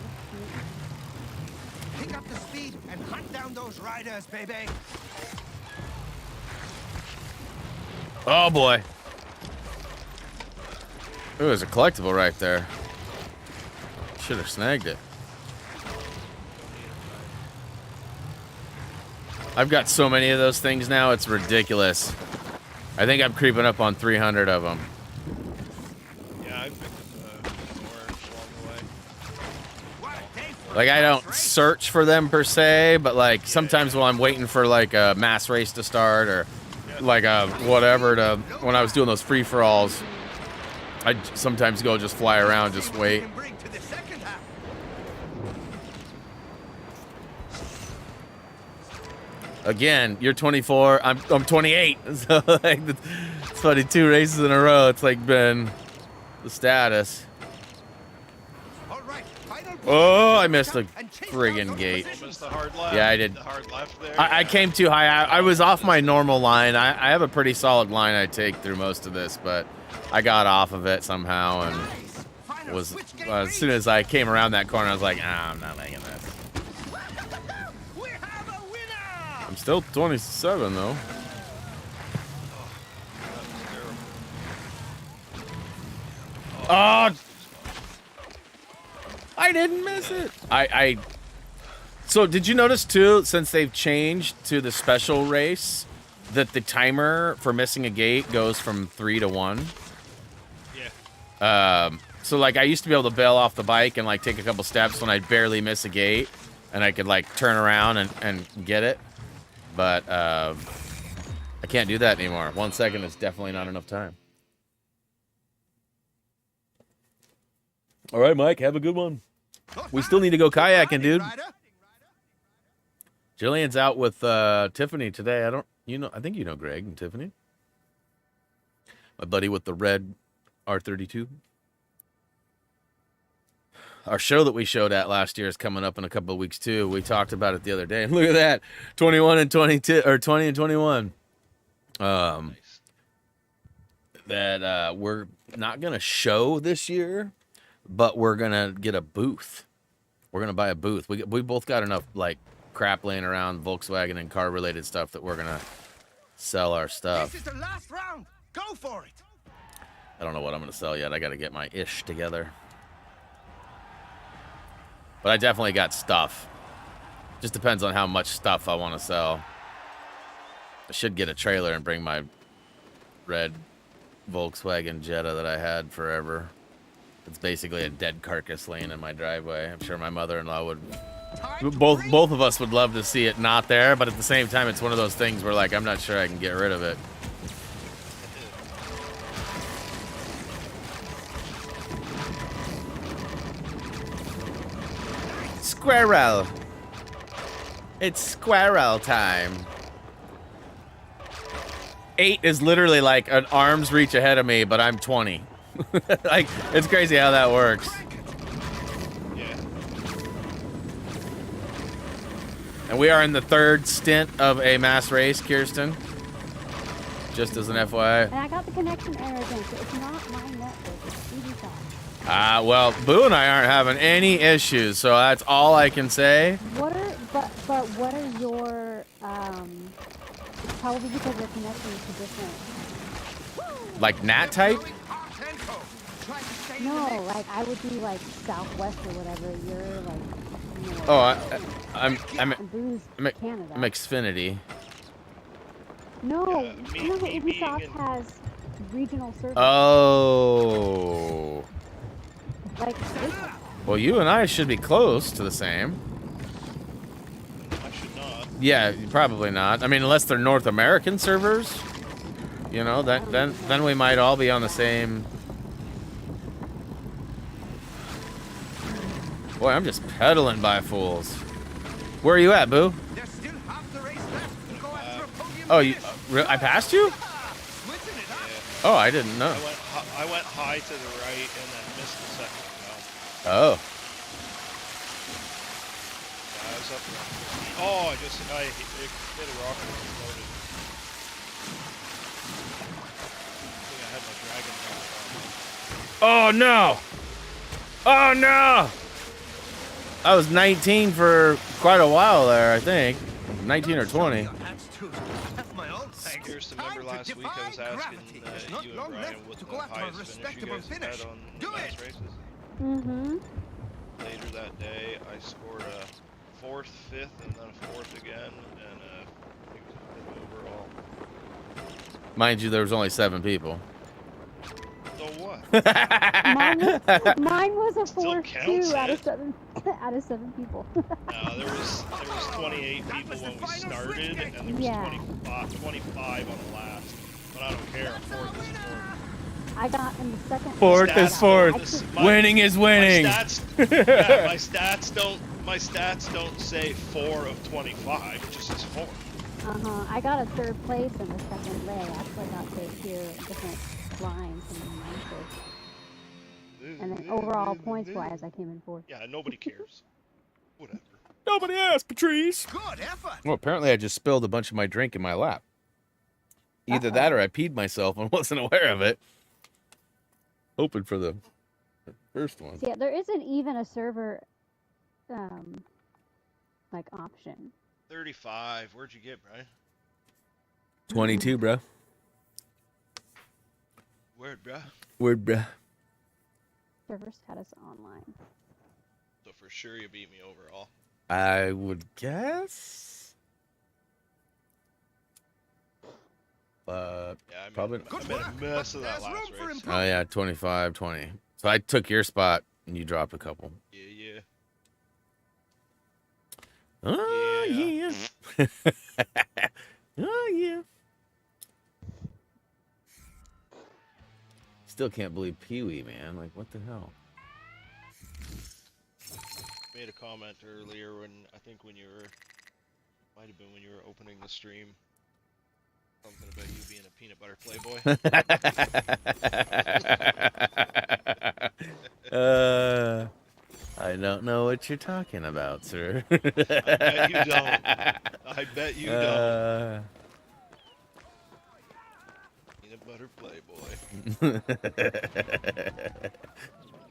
Pick up the speed and hunt down those riders, baby. Oh boy. Ooh, there's a collectible right there. Should have snagged it. I've got so many of those things now, it's ridiculous. I think I'm creeping up on 300 of them. Yeah, I picked up orange along the way. What a day for Like, I don't race. search for them per se, but like sometimes while I'm waiting for like a mass race to start or like a whatever to, when I was doing those free-for-alls, I'd sometimes go just fly around, just wait. Can bring to the second half. Again, you're 24, I'm 28, so like it's funny, 2 races in a row. It's like been the status. All right, final Oh, I missed a and chase friggin' down those gate. positions. The hard left. Yeah, I did. The hard left there. I came too high. I was off my normal line. I have a pretty solid line I take through most of this, but I got off of it somehow and Nice. Final was switch gate as soon as I came around that corner, I was like, I'm not making this. We have a winner. I'm still 27 though. Oh, I didn't miss it. So did you notice too, since they've changed to the special race, that the timer for missing a gate goes from 3 to 1? Yeah. So like I used to be able to bail off the bike and like take a couple steps when I'd barely miss a gate, and I could like turn around and get it. But I can't do that anymore. 1 second is definitely not enough time. All right, Mike, have a good one. We still need to go kayaking, dude. Jillian's out with Tiffany today. I think you know Greg and Tiffany. My buddy with the red R32. Our show that we showed at last year is coming up in a couple of weeks too. We talked about it the other day. And look at that. 21 and 22 or 20 and 21. Nice. That we're not going to show this year, but we're going to get a booth. We're going to buy a booth. We both got enough like crap laying around, Volkswagen and car related stuff, that we're going to sell our stuff. This is the last round. Go for it. I don't know what I'm going to sell yet. I got to get my ish together. But I definitely got stuff. Just depends on how much stuff I want to sell. I should get a trailer and bring my red Volkswagen Jetta that I had forever. It's basically a dead carcass laying in my driveway. I'm sure my mother-in-law would... Both of us would love to see it not there, but at the same time, it's one of those things where, like, I'm not sure I can get rid of it. Squirrel! It's squirrel time. 8 is literally like an arm's reach ahead of me, but I'm 20. Like, it's crazy how that works. Yeah. And we are in the 3rd stint of a mass race, Kirsten. Just as an FYI. And I got the connection error again, so it's not my network. It's Ubisoft. Well, Boo and I aren't having any issues, so that's all I can say. What are what are your it's probably because they're connecting to different. Like NAT type? No, like I would be like Southwest or whatever. You're like. North. Oh, I'm And Boo's Canada. I'm Xfinity. No, me- no, me being Ubisoft in- has regional service. Oh. Like, Well, you and I should be close to the same. I should not. Yeah, probably not. I mean, unless they're North American servers. You know, then we might all be on the same. Boy, I'm just pedaling by fools. Where are you at, Boo? There's still half the race left to go after a podium Oh, you? finish. I passed you? Switching it up. Yeah. Oh, I didn't know. I went high to the right and then missed the second round. Oh. Yeah, I was up around 50. Oh, I hit a rock and exploded. I think I had my dragon back on. Oh no! Oh no! I was 19 for quite a while there, I think. 19 or 20. That's true. That's my own thanks. Here's remember Time to last week I was defy asking gravity. There's not you and long Brian left what to the go after a highest finish you respectable guys finish. had on Do mass it. races. mm-hmm. Later that day, I scored a 4th, 5th, and then a 4th again, and I think it was a 5th overall. Mind you, there was only 7 people. So what? Mine was a Still 4-2 out counts, of 7 out of 7 people. No, there was 28 That people was the when we final started, switch and there was Yeah. 25 on the last. But I don't care. 4th is 4th. I got in the second. Fourth Stats is fourth. don't- Winning is winning. My stats don't say 4 of 25. It just says 4. I got a 3rd place in the second leg. Actually, got to hear different lines from the ninth. And then overall points wise, I came in 4th. Yeah, nobody cares. Whatever. Nobody asked, Patrice. Good effort. Well, apparently I just spilled a bunch of my drink in my lap. Either that or I peed myself and wasn't aware of it. Hoping for the first one. So yeah, there isn't even a server, like option. 35. Where'd you get, Brian? 22, bro. Word, bruh. Word, bro. Server status online. So for sure you beat me overall. I would guess. But Yeah, I made, Probably I Good made work, a mess of but that there's last room for race. improvement. oh yeah, 25, 20. So I took your spot and you dropped a couple. Yeah. Oh yeah. Oh yeah. Still can't believe Pee-wee, man. Like, what the hell? Made a comment earlier when might have been when you were opening the stream. Something about you being a peanut butter playboy. I don't know what you're talking about, sir. I bet you don't. I bet you don't. Peanut butter playboy.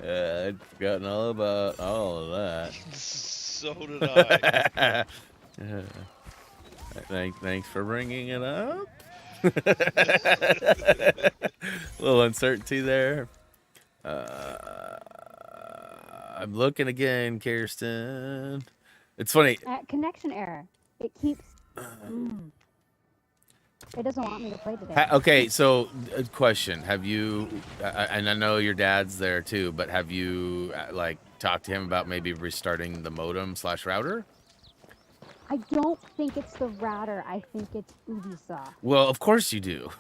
I'd forgotten all about all of that. So did I. Thanks for bringing it up. Little uncertainty there. I'm looking again, Kirsten. It's funny. Connection error. It keeps. It doesn't want me to play today. Okay, so question: have you? And I know your dad's there too, but have you like talked to him about maybe restarting the modem/router? I don't think it's the router. I think it's Ubisoft. Well, of course you do,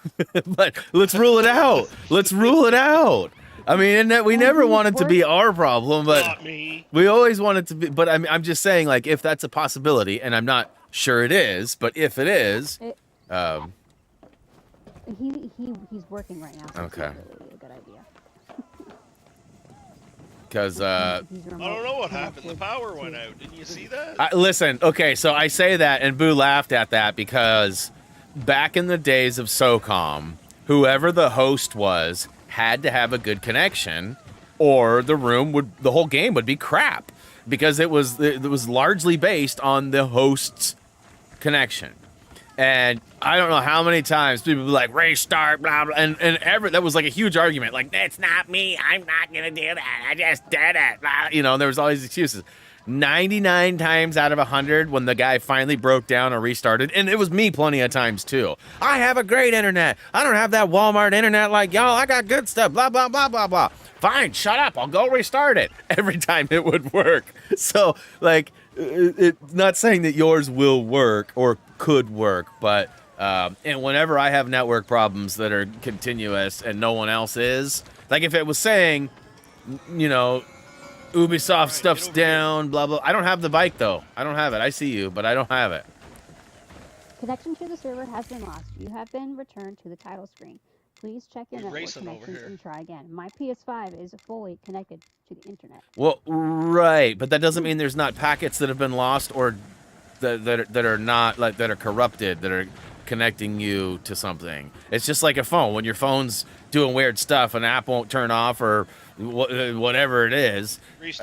but let's rule it out. Let's rule it out. I mean, we never want it to be our problem, but Not me. we always want it to be. But I'm just saying, like, if that's a possibility, and I'm not sure it is, but if it is, It he's working right now. So Okay. It's not really a good idea. Because He's I remote don't know what happened. The connected power to- went out. Didn't you see that? listen, okay, so I say that, and Boo laughed at that because back in the days of SOCOM, whoever the host was had to have a good connection, or the whole game would be crap because it was largely based on the host's connection. And I don't know how many times people be like, restart, blah, blah, and that was like a huge argument. Like, that's not me. I'm not going to do that. I just did it. Blah. You know, there was all these excuses. 99 times out of 100 when the guy finally broke down or restarted, and it was me plenty of times too. I have a great internet. I don't have that Walmart internet like y'all. I got good stuff, blah, blah, blah, blah, blah. Fine, shut up. I'll go restart it. Every time it would work. So, like, it's not saying that yours will work or could work, but and whenever I have network problems that are continuous and no one else is, like if it was saying, you know, Ubisoft stuff's down, blah, blah. I don't have the bike, though. I don't have it. I see you, but I don't have it. Connection to the server has been lost. You have been returned to the title screen. Please check your You're network racing over connections here. and try again. My PS5 is fully connected to the internet. Well, right, but that doesn't mean there's not packets that have been lost or that are not, like, that are corrupted, that are connecting you to something. It's just like a phone. When your phone's doing weird stuff, an app won't turn off or whatever it is,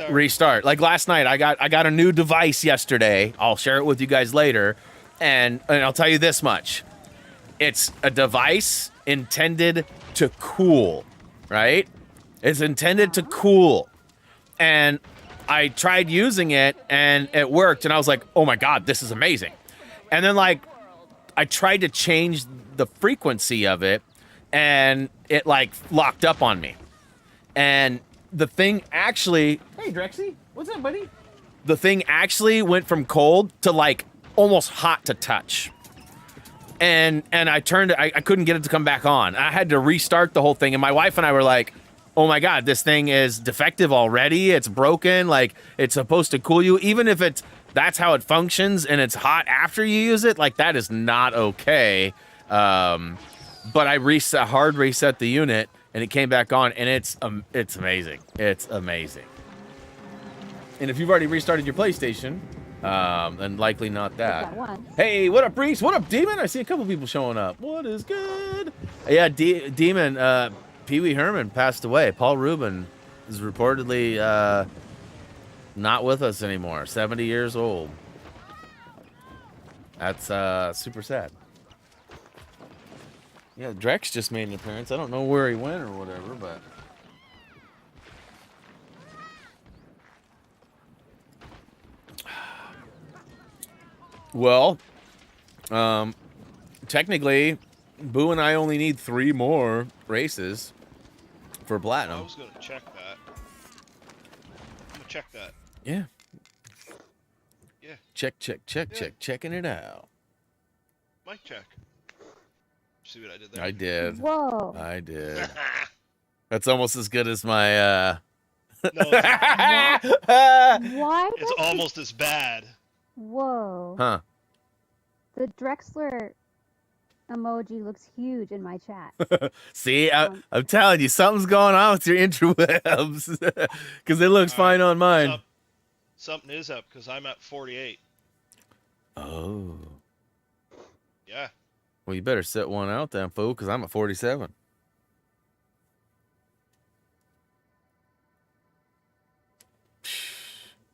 restart. Like last night, I got a new device yesterday. I'll share it with you guys later, and I'll tell you this much: it's a device intended to cool, right? It's intended to cool, and I tried using it, and it worked, and I was like, oh my god, this is amazing. And then like I tried to change the frequency of it, and it like locked up on me. And the thing actually... Hey, Drexy. What's up, buddy? The thing actually went from cold to, like, almost hot to touch. And I turned it... I couldn't get it to come back on. I had to restart the whole thing. And my wife and I were like, oh, my God, this thing is defective already. It's broken. Like, it's supposed to cool you. Even if that's how it functions and it's hot after you use it, like, that is not okay. But I hard reset the unit, and it came back on, and it's amazing. It's amazing. And if you've already restarted your PlayStation, then likely not that. Hey, what up, Reese? What up, Demon? I see a couple people showing up. What is good? Yeah, Demon, Pee Wee Herman passed away. Paul Reubens is reportedly not with us anymore. 70 years old. That's super sad. Yeah, Drex just made an appearance. I don't know where he went or whatever, but... Well, technically, Boo and I only need 3 more races for Platinum. I was going to check that. I'm going to check that. Yeah. Yeah. Check, checking it out. Mic check. See what I did there? I did. Whoa. I did. That's almost as good as my, No, Why? it's almost as bad. Whoa. Huh. The Drexler emoji looks huge in my chat. See, I'm telling you, something's going on with your interwebs. Because it looks fine on mine. Something is up, because I'm at 48. Oh. Yeah. Well, you better set one out then, fool, because I'm at 47.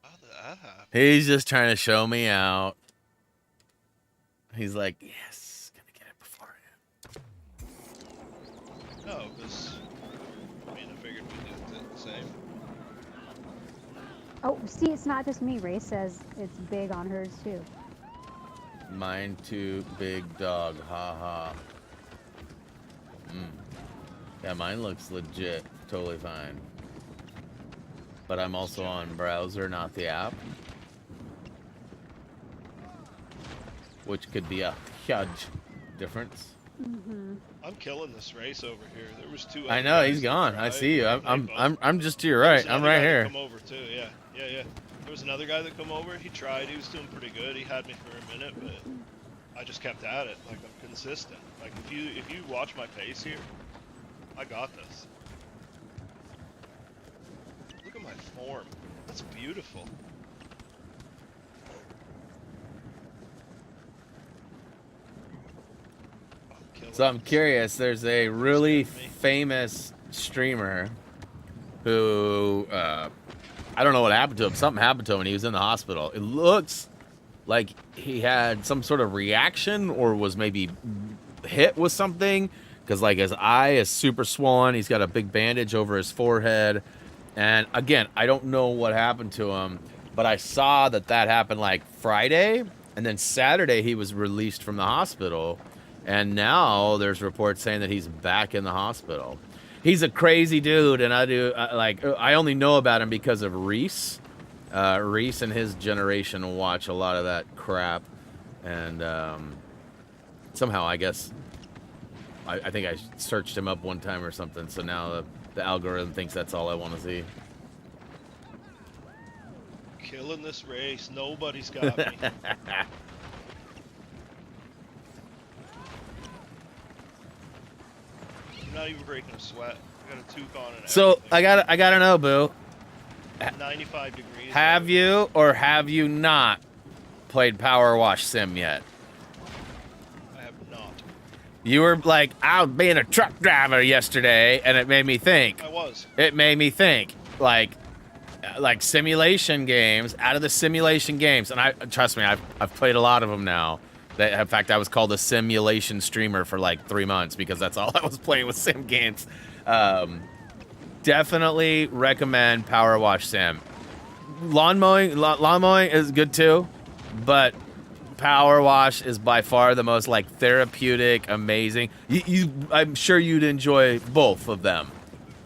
How did that happen? He's just trying to show me out. He's like, yes, gonna get it beforehand. No, because I figured we'd do the same. Oh, see, it's not just me. Ray says it's big on hers too. Mine too, big dog, haha. Yeah, mine looks legit, totally fine. But I'm also on browser, not the app. Which could be a huge difference. I'm killing this race over here. There was 2. I know he's gone. I see you. I'm just to your right. I'm right here. Come over too. Yeah. There was another guy that come over. He tried. He was doing pretty good. He had me for a minute, but I just kept at it. Like, I'm consistent. Like, if you watch my pace here, I got this. Look at my form. That's beautiful. Oh, So I'm curious. There's a really famous streamer who I don't know what happened to him. Something happened to him, and he was in the hospital. It looks like he had some sort of reaction, or was maybe hit with something, because like his eye is super swollen. He's got a big bandage over his forehead, and again, I don't know what happened to him, but I saw that happened like Friday, and then Saturday he was released from the hospital, and now there's reports saying that he's back in the hospital. He's a crazy dude, and I only know about him because of Reese. Reese and his generation watch a lot of that crap, and somehow I guess I think I searched him up one time or something. So now the algorithm thinks that's all I want to see. Killing this race. Nobody's got me. I'm not even breaking a sweat. I got a toque on and So everything. I gotta know, Boo. 95 degrees. Have you or have you not played Power Wash Sim yet? I have not. You were like, I was being a truck driver yesterday, and it made me think. I was. It made me think, like simulation games, out of the simulation games, and trust me, I've played a lot of them now. In fact, I was called a simulation streamer for like 3 months because that's all I was playing with sim games. Definitely recommend Power Wash Sim. Lawn mowing is good too, but Power Wash is by far the most like therapeutic, amazing. I'm sure you'd enjoy both of them.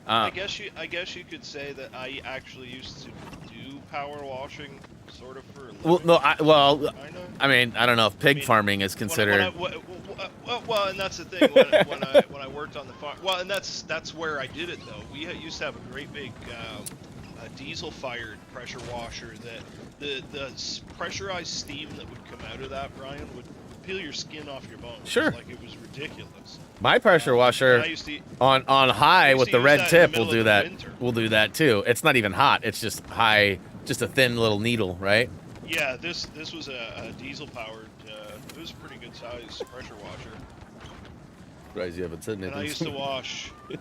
I guess you could say that I actually used to do power washing, sort of for a living. I mean, I don't know if pig farming is considered. Well, and that's the thing. When I worked on the farm, well, and that's where I did it though. We used to have a great big diesel-fired pressure washer that the pressurized steam that would come out of that, Brian, would peel your skin off your bones. Sure. Like it was ridiculous. My pressure washer on high with the red tip will do that. We'll do that too. It's not even hot. It's just high, just a thin little needle, right? Yeah, this was a diesel powered. It was a pretty good size pressure washer. Surprised you haven't said anything. And I used to wash. You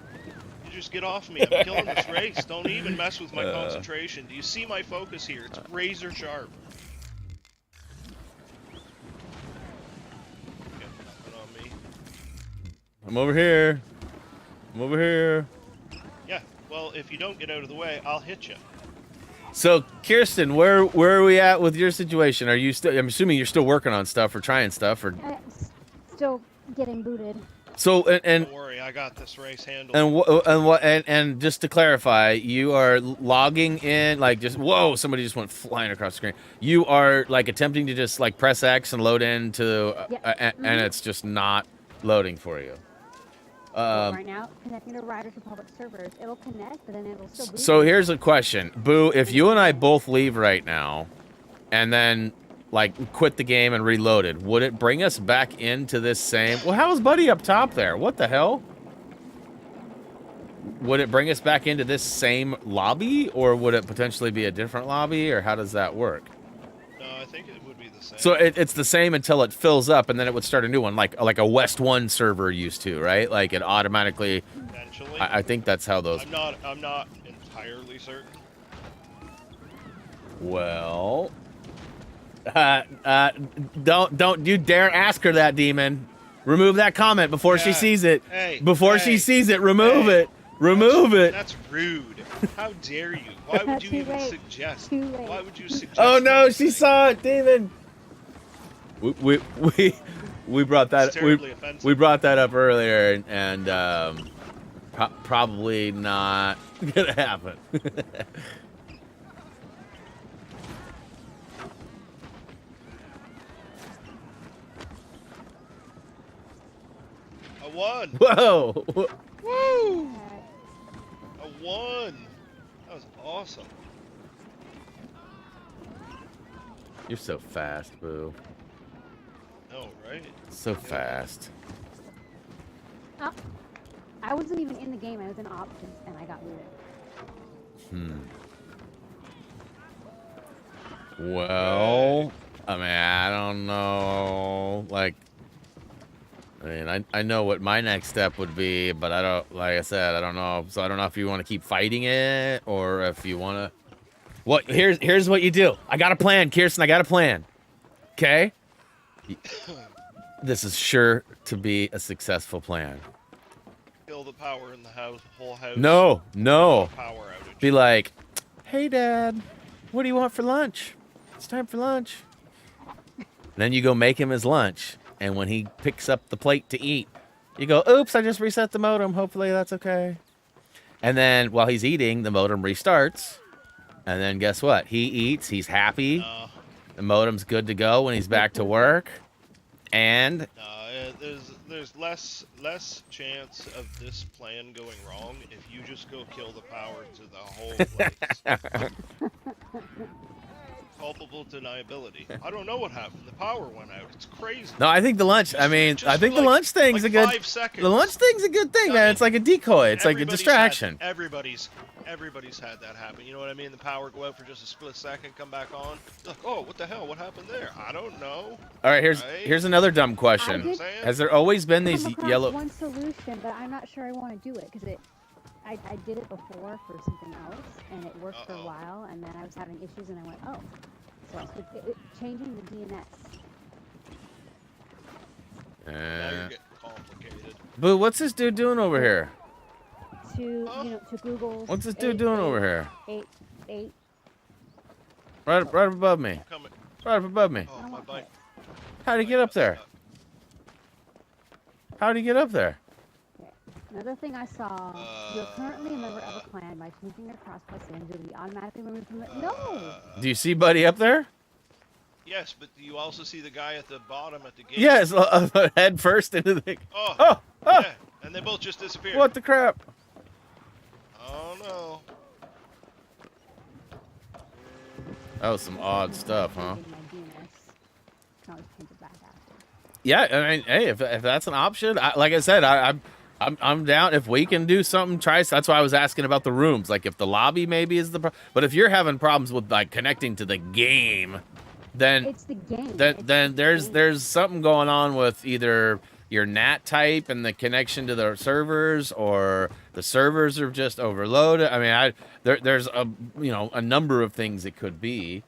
just get off me. I'm killing this race. Don't even mess with my concentration. Do you see my focus here? It's razor sharp. Get nothing on me. I'm over here. I'm over here. Yeah. Well, if you don't get out of the way, I'll hit you. So, Kirsten, where are we at with your situation? Are you still? I'm assuming you're still working on stuff or trying stuff, or Still getting booted. so. And Don't worry, I got this race handled. and just to clarify, you are logging in like just whoa, somebody just went flying across the screen. You are like attempting to just like press X and load into, and it's just not loading for you. Right now, connecting to Riders Republic servers. It'll connect, but then it'll still boot. So here's a question, Boo. If you and I both leave right now, and then like quit the game and reload it, would it bring us back into this same? Well, how's Buddy up top there? What the hell? Would it bring us back into this same lobby, or would it potentially be a different lobby, or how does that work? No, I think it would be the same. So it's the same until it fills up, and then it would start a new one, like a West 1 server used to, right? Like it automatically. Eventually. I think that's how those. I'm not entirely certain. Well, don't you dare ask her that, demon. Remove that comment before she sees it. Hey, before she sees it, remove it. Remove it. That's rude. How dare you? Why would you Too even late. suggest? Too late. Why would you suggest? Oh no, such a she thing? saw it, demon. We brought that It's terribly offensive. we brought that up earlier, and probably not gonna happen. I won. Whoa! Woo! I won. That was awesome. You're so fast, Boo. know, right? So fast. Oh, I wasn't even in the game. I was in options, and I got looted. Well, I mean, I don't know. Like, I mean, I know what my next step would be, but I don't, like I said, I don't know. So I don't know if you want to keep fighting it or if you want to. What? Here's what you do. I got a plan, Kirsten. I got a plan. Okay? This is sure to be a successful plan. Kill the power in the house, whole house. No, no. Power outage. Be like, hey, Dad, what do you want for lunch? It's time for lunch. Then you go make him his lunch, and when he picks up the plate to eat, you go, oops, I just reset the modem. Hopefully that's okay. And then while he's eating, the modem restarts. And then guess what? He eats, he's happy. The modem's good to go when he's back to work. And there's less chance of this plan going wrong if you just go kill the power to the whole place. Culpable deniability. I don't know what happened. The power went out. It's crazy. no, I think the lunch. I mean, I think the like- lunch thing's like a good. 5 seconds. The lunch thing's a good thing, man. It's like a decoy. It's like a distraction. Everybody's had that happen. You know what I mean? The power go out for just a split second, come back on. Like, oh, what the hell? What happened there? I don't know. All right, Right? here's another dumb question. did- Has there always been these Come across yellow? one solution, but I'm not sure I want to do it because I did it before for something else, and it worked for a while, and then I was having issues, and I went, oh. So changing the DNS. Now you're getting complicated. Boo, what's this dude doing over here? To Google. What's this dude doing over here? 8. Right above me. Coming. Right up above me. Oh, my bike. How'd he get up there? How'd he get up there? Another thing I saw, you're currently a member of a clan. By choosing your crossplay stand, you'll be automatically removed from the... No! Do you see Buddy up there? Yes, but do you also see the guy at the bottom at the gate? Yes, head first into the thing. Oh, yeah, and they both just disappeared. What the crap? Oh, no. That was some odd stuff, huh? Changing my DNS. Can always change it back after. Yeah, I mean, hey, if that's an option, like I said, I'm down. If we can do something, that's why I was asking about the rooms. Like if the lobby maybe is but if you're having problems with like connecting to the game, then It's the game. then there's something going on with either your NAT type and the connection to the servers, or the servers are just overloaded. I mean, there's a number of things it could be.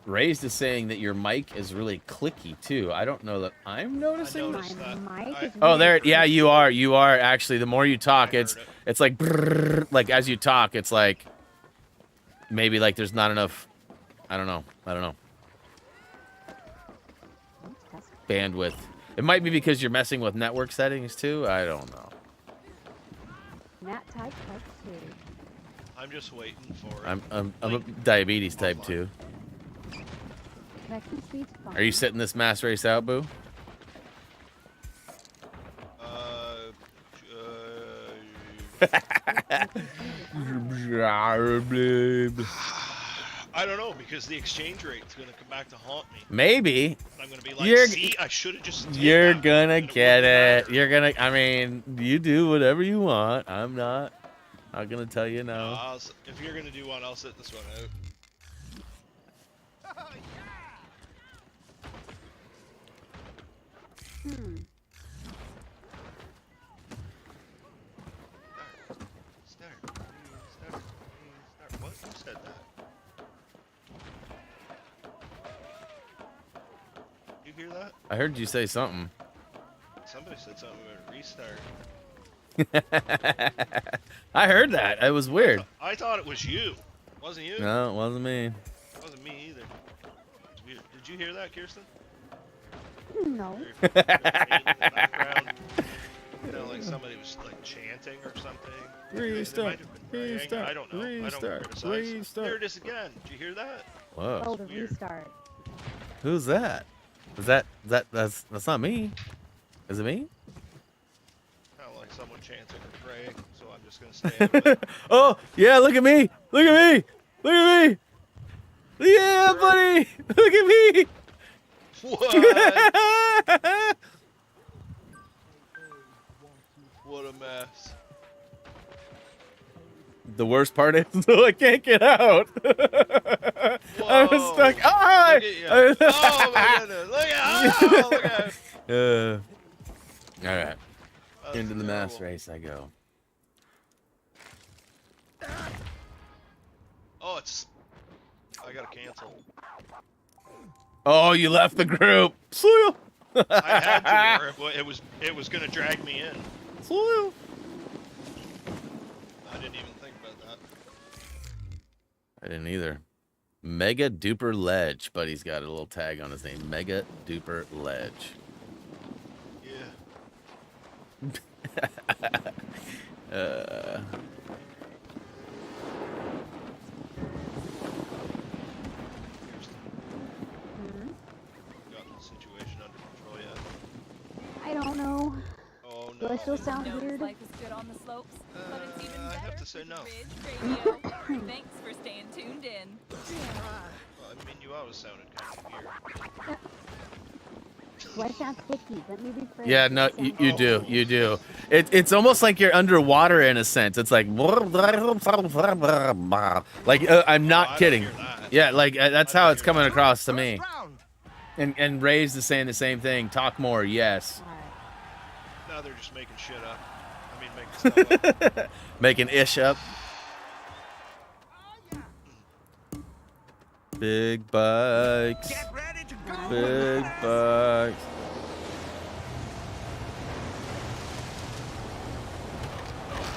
Raised is saying that your mic is really clicky too. I don't know that I'm noticing. noticed that. My mic is Oh, there. really Yeah, you creepy. are. You are actually. The more you talk, I it's heard it's like brrr, like as you talk, it's like maybe like there's not enough. I don't know. Bandwidth. It might be because you're messing with network settings too. I don't know. Nat type 2. I'm just waiting for it. I'm a diabetes type 2. Connection speed's fine. Are you sitting this mass race out, Boo? I don't know, because the exchange rate's gonna come back to haunt me. Maybe. I'm gonna be like, You're- see, I should have just. did You're that. gonna And get wouldn't it. matter. You're gonna. I mean, you do whatever you want. I'm not gonna tell you no. If you're gonna do one, I'll sit this one out. Start. What? Who said that? You hear that? I heard you say something. Somebody said something about a restart. I heard that. It was weird. I thought it was you. Wasn't you? No, it wasn't me. It wasn't me either. It's weird. Did you hear that, Kirsten? No. In the background. Sounded like somebody was like chanting or something. Restart, They might have been praying. restart, I don't know. I restart, don't criticize. restart. Here it is again. Did you hear that? Whoa. Oh, the weird. restart. Who's that? That's not me. Is it me? Kind of like someone chanting or praying. So I'm just gonna stay out of it. Oh, yeah, look at me. Look at me. Look at me. Yeah, buddy. Look at me. What? What a mess. The worst part is I can't get out. I was stuck. Oh, Look at you. Oh my goodness. Look at all right. That's Into the mass terrible. race I go. Oh, it's. I gotta cancel. Oh, you left the group. Soil. I had to, or it was gonna drag me in. Soil. I didn't even think about that. I didn't either. Mega Duper Ledge. Buddy's got a little tag on his name. Mega Duper Ledge. Yeah. Got the situation under control yet? I don't know. Oh Do no. I still sound Knows weird? life is good on the slopes, but it's even I better have to say no. with radio. Thanks for staying tuned in. Well, I mean, you always sounded kind of weird. Do I sound clicky? Let me rephrase. Yeah, Do no, I sound you do. You do. It's almost like you're underwater in a sense. It's like, like I'm not I don't kidding. hear that. Yeah, like that's I how don't it's hear coming that. across to me. First round. And Ray's is saying the same thing. Talk more, yes. All right. Now they're just making shit up. I mean, making stuff up. Making ish up. Big bikes. Get ready to go. Big bikes.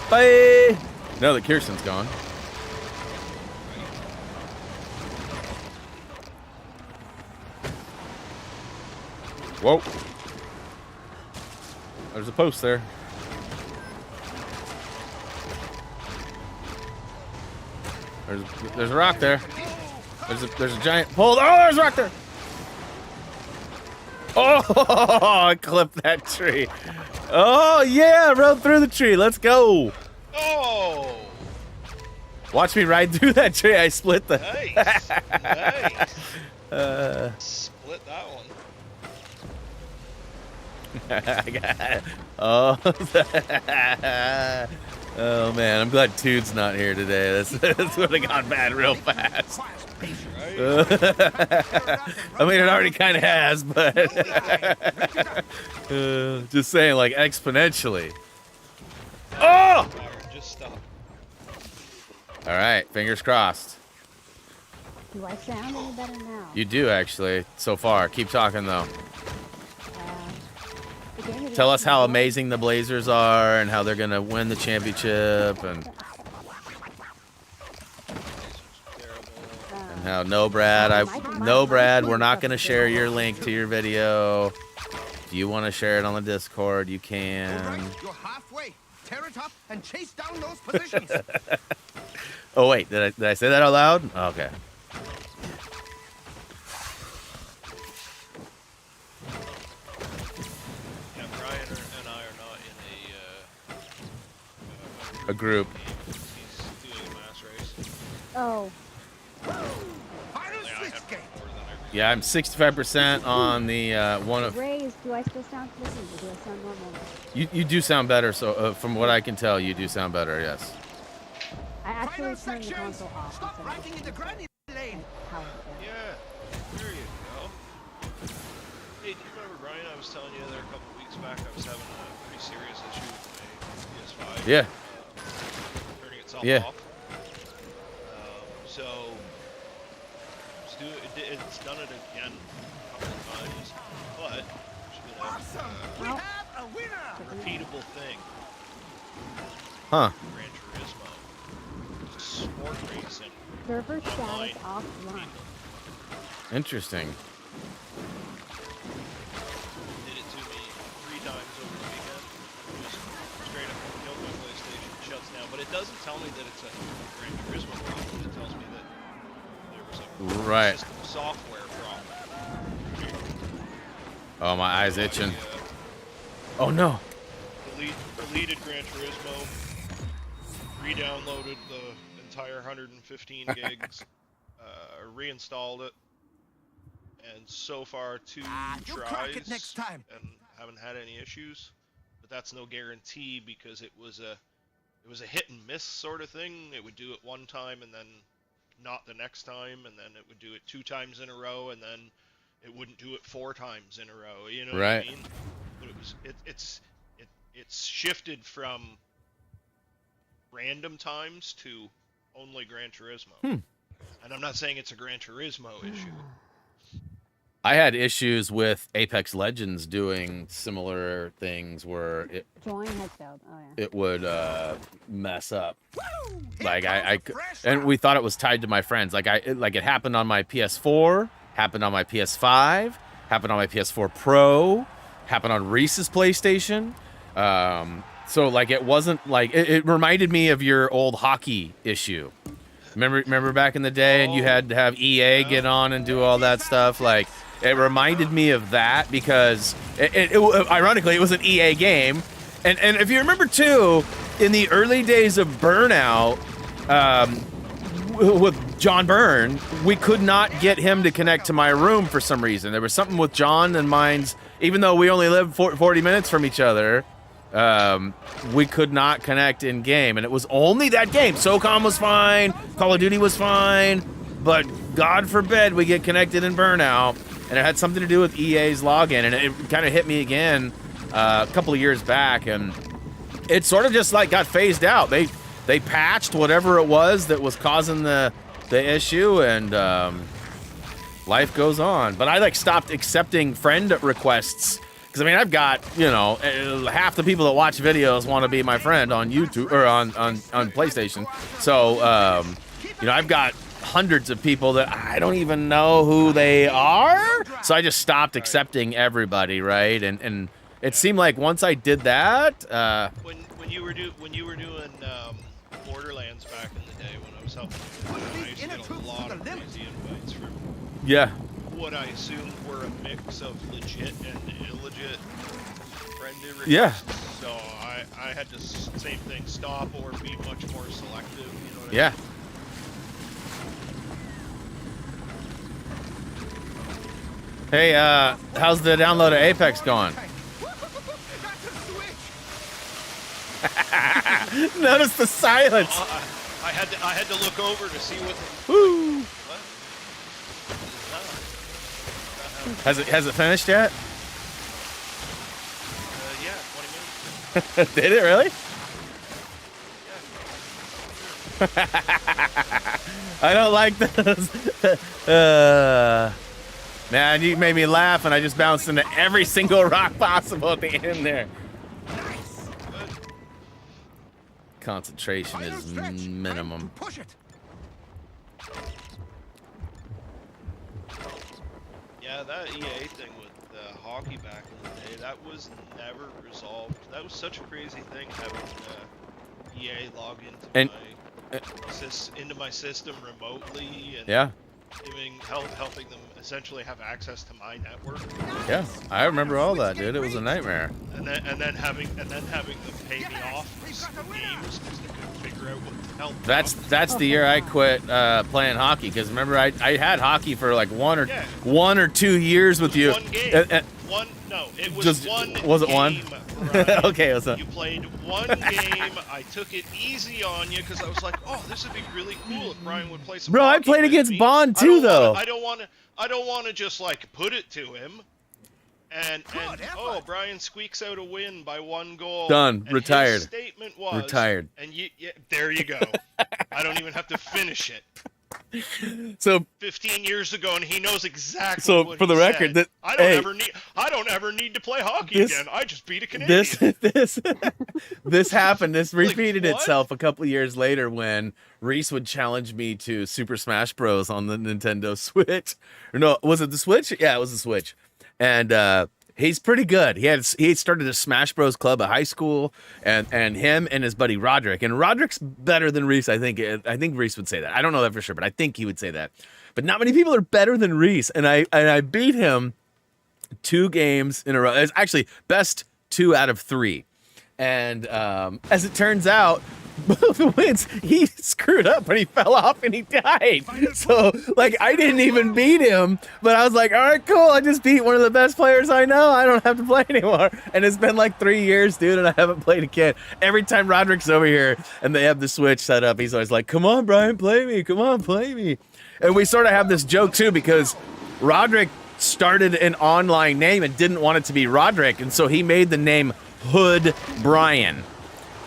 Bye. Now that Kirsten's gone. Whoa. There's a post there. There's a rock there. There's a giant pole. Oh, there's a rock there. Oh, I clipped that tree. Oh yeah, rode through the tree. Let's go. Oh! Watch me ride through that tree. I split the. Nice! Nice! Split that one. Oh. Oh man, I'm glad Tood's not here today. This would have gone bad real fast. Right? I mean, it already kind of has, but just saying, like exponentially. Oh! Fire, just stop. All right, fingers crossed. Do I sound any better now? You do actually, so far. Keep talking though. The game is Tell us how actually good. amazing the Blazers are and how they're gonna win the championship and Terrible. how no Brad, we're not gonna share your link to your video. If you want to share it on the Discord, you All can. right, you're halfway. Tear it up and chase down those positions. Oh wait, did I say that out loud? Okay. Yeah, Brian and I are not in A group. He's doing a mass race. Oh, Final Yeah, I switch have game. more than every. Yeah, I'm 65% on the one of. Rays, do I still sound clicky or do I sound normal? You do sound better. So from what I can tell, you do sound better. Yes. I actually Final turned the sections. console off. Stop instead of writing in the granny lane. how it is. Yeah, there you go. Hey, do you remember, Brian? I was telling you there a couple weeks back I was having a pretty serious issue with my PS5. Yeah. Turning itself Yeah. off. So, it's done it again a couple of times, but it's been Awesome. We Well- have a winner. repeatable thing. Huh. Gran Turismo. Sport racing. Server status offline. Interesting. Did it to me 3 times over the weekend. Just straight up killed my PlayStation, shuts down. But it doesn't tell me that it's a Gran Turismo problem. It tells me that there was a Right. system software problem. Oh, my eyes itching. I, Oh no. deleted Gran Turismo, re-downloaded the entire 115 gigs, reinstalled it, and so far 2 You'll crack it tries next time. and haven't had any issues. But that's no guarantee because it was a hit and miss sort of thing. It would do it one time and then not the next time, and then it would do it 2 times in a row, and then it wouldn't do it 4 times in a row. You know what I mean? But it's shifted from random times to only Gran Turismo. And I'm not saying it's a Gran Turismo issue. I had issues with Apex Legends doing similar things where Join has failed. Oh yeah. it would mess up. Like Here comes a fresh and we thought it was tied to my friends. Like it happened on my PS4, happened on my PS5, happened on my PS4 Pro, happened on Reese's PlayStation. So like it wasn't like it reminded me of your old hockey issue. Remember back in the day, and you had to have EA get on and do all that stuff. Like it reminded me of that because ironically it was an EA game, and if you remember too, in the early days of Burnout, with John Byrne, we could not get him to connect to my room for some reason. There was something with John and mine's, even though we only lived 40 minutes from each other. We could not connect in game, and it was only that game. SOCOM was fine, Call of Duty was fine, but God forbid we get connected in Burnout, and it had something to do with EA's login, and it kind of hit me again a couple of years back, and it sort of just like got phased out. They patched whatever it was that was causing the issue, and life goes on. But I like stopped accepting friend requests. Because, I mean, I've got, half the people that watch videos want to be my friend on YouTube or on PlayStation. So, I've got hundreds of people that I don't even know who they are. So I just stopped accepting everybody, right? And it seemed like once I did that, when you were doing Borderlands back in the day when I was helping, I used to get a lot of crazy invites from what I assumed were a mix of legit and illegit friendly requests. Yeah. So I had to same thing, stop or be much more selective. You know what yeah. Hey, how's the download of Apex going? Notice the silence. I had to look over to see what. Woo. What? Has it finished yet? Yeah, 20 minutes. Did it really? I don't like those. Man, you made me laugh, and I just bounced into every single rock possible at the end there. Concentration is minimum. Push it. Yeah, that EA thing with hockey back in the day, that was never resolved. That was such a crazy thing, having EA log into my system remotely and helping them essentially have access to my network. Yeah, I remember all that, dude. It was a nightmare. And then having them pay me off for games because they couldn't figure out what the hell. That's the year I quit playing hockey, because remember I had hockey for like one or 2 years with you. One game. It was just, one. Was it game, one? Ryan. Okay, it was a... You played one game. I took it easy on you because I was like, oh, this would be really cool if Brian would play some. Bro, I hockey played with against me. Bond too, though. I don't want to just like put it to him. And Brian squeaks out a win by 1 goal. Done. And Retired. His statement was Retired. And there you go. I don't even have to finish it. So 15 years ago, and he knows exactly. So what for the he record, said. I hey, don't ever need to play hockey again. I just beat a Canadian. This happened. This repeated Like, what? itself a couple years later when Reese would challenge me to Super Smash Bros on the Nintendo Switch. Or no, was it the Switch? Yeah, it was the Switch. And he's pretty good. He had started a Smash Bros club at high school, and him and his buddy Roderick. And Roderick's better than Reese, I think. I think Reese would say that. I don't know that for sure, but I think he would say that. But not many people are better than Reese, and I beat him 2 games in a row. It's actually best 2 out of 3. And as it turns out, both wins, he screwed up and he fell off and he died. So, like, I didn't even beat him, but I was like, all right, cool. I just beat one of the best players I know. I don't have to play anymore. And it's been like 3 years, dude, and I haven't played again. Every time Roderick's over here and they have the Switch set up, he's always like, come on, Brian, play me. Come on, play me. And we sort of have this joke, too, because Roderick started an online name and didn't want it to be Roderick, and so he made the name Hood Brian.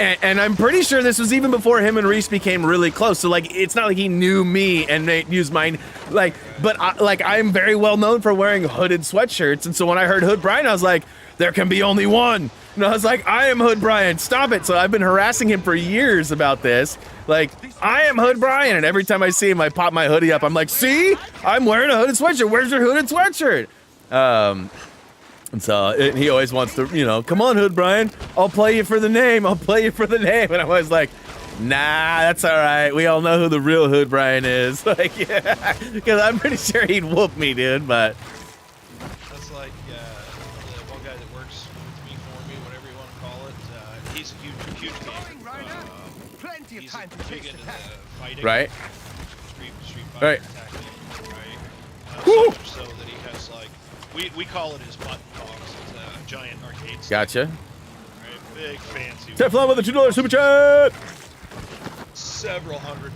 And I'm pretty sure this was even before him and Reese became really close. So, like, it's not like he knew me and they used mine. Like, but I'm very well known for wearing hooded sweatshirts. And so when I heard Hood Brian, I was like, there can be only one. And I was like, I am Hood Brian. Stop it. So I've been harassing him for years about this. Like, I am Hood Brian. And every time I see him, I pop my hoodie up. I'm like, see, I'm wearing a hooded sweatshirt. Where's your hooded sweatshirt? And so he always wants to, you know, come on, Hood Brian, I'll play you for the name. I'll play you for the name. And I'm always like, nah, that's all right. We all know who the real Hood Brian is. Like, yeah, because I'm pretty sure he'd whoop me, dude. But That's like the one guy that works with me, for me, whatever you want to call it. He's a huge gamer. Plenty of He's time to big chase into the cat. the fighting. right, Street fighting. Right. Tactics, right? Woo! So much so that he has like, we call it his button box. It's a giant arcade stick, gotcha. right? Big fancy. Teflon with a $2 super chat. Several $100s,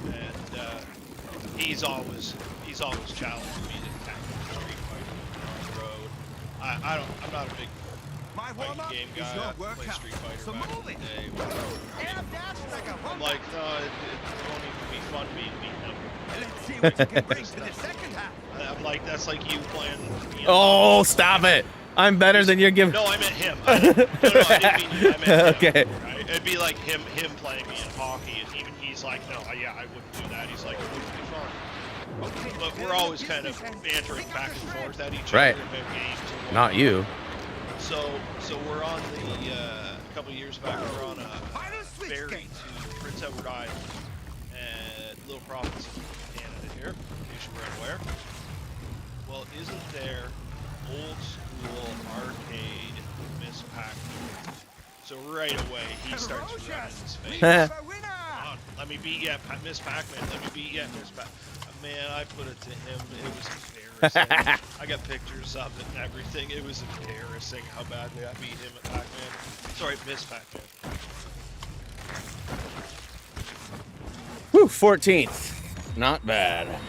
and he's always challenged me to tackle Street Fighter on the road. I'm not a big My warm-up fighting game is guy. your I play workout. Street Fighter So back move in it. the day. Air dash like a I'm rumba. like, no, it won't even be fun being beaten up. Let's see what you can bring to the second half. I'm like, that's like you playing. You know, Oh, stop it. I'm better than you're giving. No, I meant him. No, I didn't mean you. I meant him. Okay. Right? It'd be like him playing me in hockey, and even he's like, no, yeah, I wouldn't do that. He's like, it wouldn't be fun. Okay, But we're always kind of bantering back and forth at each Right. other about games. And Not whatnot. you. So we're on the a couple years back. We're on a Final switch ferry game. to Prince Edward Island, and little province in Canada here, in case you were unaware. Well, isn't there old school arcade Miss Pac-Man? So right away he starts running his face. The winner. Come on, let me beat you at Miss Pac-Man. Let me beat you at Miss Pac. Man, I put it to him. It was embarrassing. I got pictures of it and everything. It was embarrassing how badly I beat him at Pac-Man. Sorry, Miss Pac-Man. Whew, 14th. Not bad.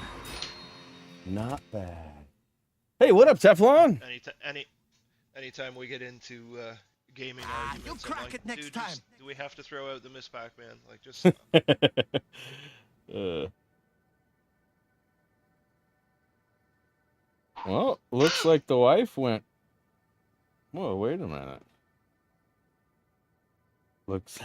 Not bad. Hey, what up, Teflon? Anytime we get into gaming arguments, you'll I'm crack like, it next dude, time. do we have to throw out the Miss Pac-Man? Like, just Well, looks like the wife went. Whoa, wait a minute. Looks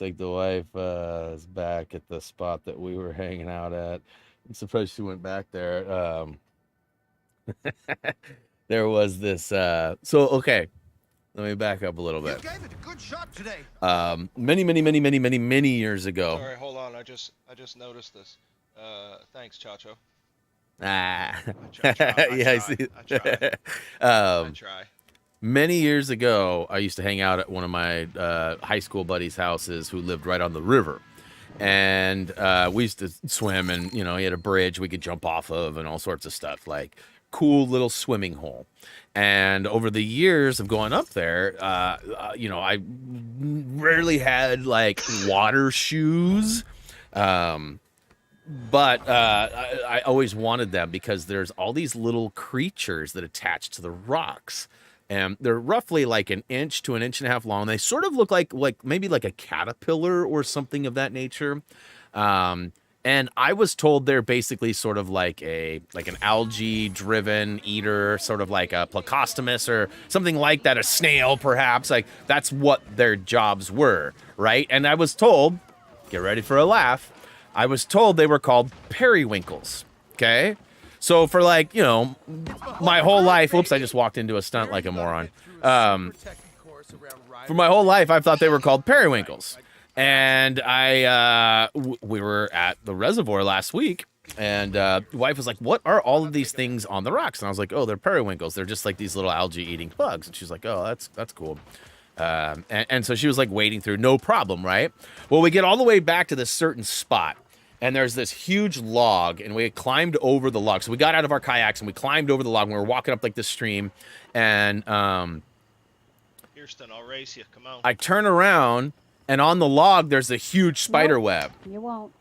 like the wife is back at the spot that we were hanging out at. I'm surprised she went back there. There was this. So okay, let me back up a little You bit. gave it a good shot today. Many years ago. Sorry, hold on. I just noticed this. Thanks, Chacho. Ah, I try. yeah, I see. I try. Many years ago, I used to hang out at one of my high school buddies' houses who lived right on the river. And we used to swim, and, you know, he had a bridge we could jump off of and all sorts of stuff, like cool little swimming hole. And over the years of going up there, you know, I rarely had, like, water shoes. But I always wanted them because there's all these little creatures that attach to the rocks. And they're roughly like an inch to an inch and a half long. They sort of look like maybe like a caterpillar or something of that nature. And I was told they're basically sort of like an algae-driven eater, sort of like a Plecostomus or something like that, a snail perhaps. Like that's what their jobs were, right? And I was told, get ready for a laugh, I was told they were called periwinkles, okay? So for like, you know, my whole life, whoops, I just walked into a stunt like a moron. For my whole life, I thought they were called periwinkles. And we were at the reservoir last week, and wife was like, what are all of these things on the rocks? And I was like, oh, they're periwinkles. They're just like these little algae-eating bugs. And she's like, oh, that's cool. And so she was like wading through, no problem, right? Well, we get all the way back to this certain spot, and there's this huge log, and we had climbed over the log. So we got out of our kayaks and we climbed over the log, and we were walking up like this stream, and Kirsten, I'll race you. Come on. I turn around, and on the log there's a huge spider Nope. web. You won't.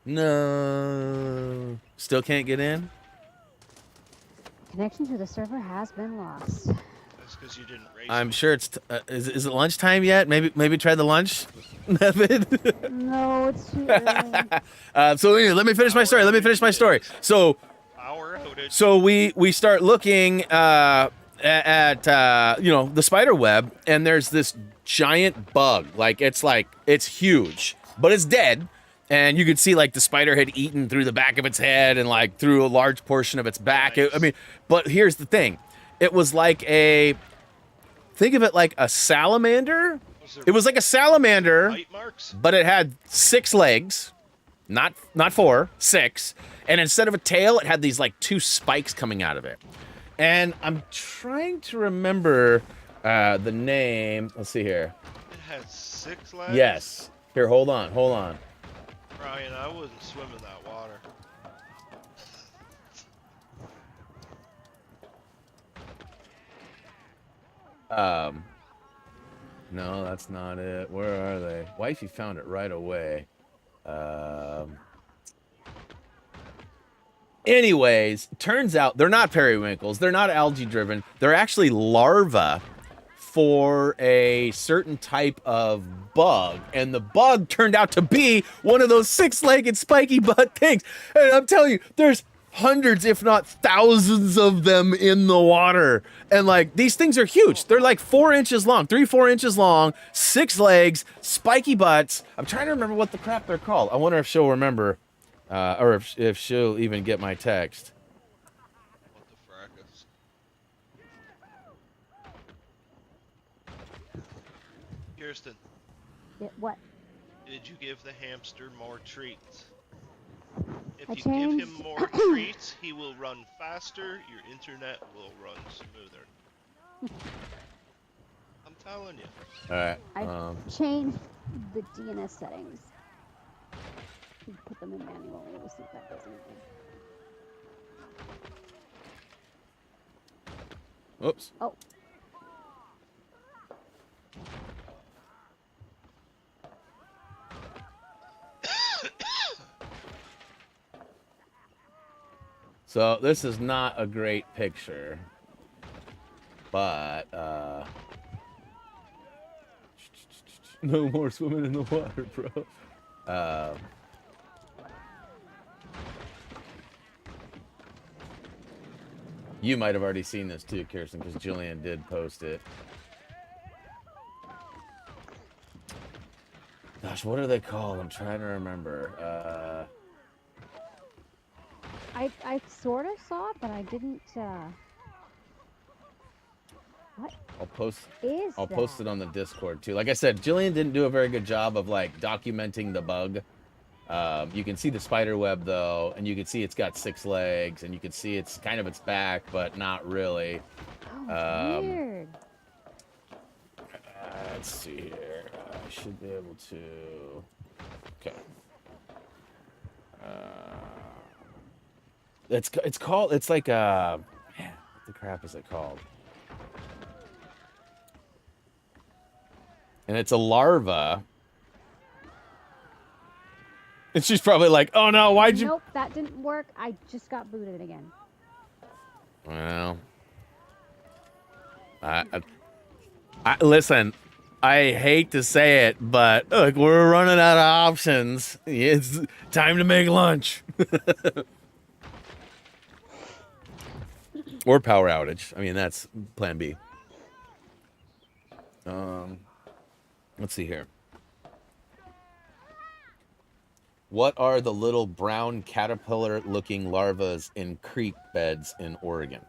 No, still can't get in. Connection to the server has been lost. That's because you didn't race. I'm sure it's is it lunchtime yet? Maybe try the lunch method. No, it's too early. So anyway, let me finish my story. So Power outage. So we start looking at you know, the spider web, and there's this giant bug. It's huge, but it's dead, and you could see like the spider had eaten through the back of its head and like through a large portion of its back. Nice. I mean, but here's the thing, it was like think of it like a salamander. It was like a salamander, Bite marks? but it had 6 legs, not 4, 6. And instead of a tail, it had these like 2 spikes coming out of it. And I'm trying to remember the name. Let's see here. It had 6 legs? Yes. Here, hold on. Brian, I wouldn't swim in that water. No, that's not it. Where are they? Wifey found it right away. Anyways, turns out they're not periwinkles. They're not algae driven. They're actually larvae for a certain type of bug. And the bug turned out to be one of those 6-legged spiky butt things. And I'm telling you, there's hundreds, if not thousands of them in the water. And like, these things are huge. They're like 4 inches long, 3-4 inches long, 6 legs, spiky butts. I'm trying to remember what the crap they're called. I wonder if she'll remember. Or if she'll even get my text. What the fracas? Kirsten, What? did you give the hamster more treats? If I you give him changed- more treats, he will run faster, your internet will run smoother. I'm telling you. All right. I've changed the DNS settings. You put them in manual and we'll see if that does anything. Oops. Oh. So this is not a great picture, but no more swimming in the water, bro. You might have already seen this too, Kirsten, because Jillian did post it. Gosh, what are they called? I'm trying to remember. I sort of saw it, but I didn't. What I'll post is it on the Discord too. Like I said, Jillian didn't do a very good job of like documenting the bug. You can see the spider web though, and you can see it's got 6 legs, and you can see it's kind of its back, but not really. Oh, weird. Let's see here. I should be able to. Okay. It's called. It's like man, what the crap is it called? And it's a larva. And she's probably like, "Oh no, why'd you?" Nope, that didn't work. I just got booted again. Well, I listen. I hate to say it, but look, we're running out of options. It's time to make lunch. Or power outage. I mean, that's plan B. Let's see here. What are the little brown caterpillar-looking larvas in creek beds in Oregon?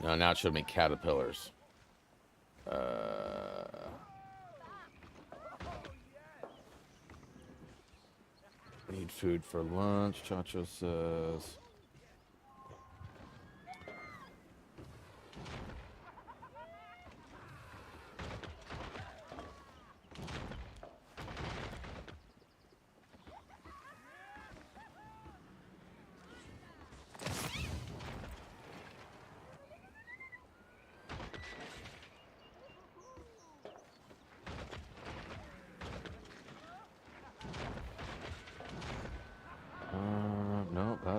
No, now it showed me caterpillars. Need food for lunch, Chacho says.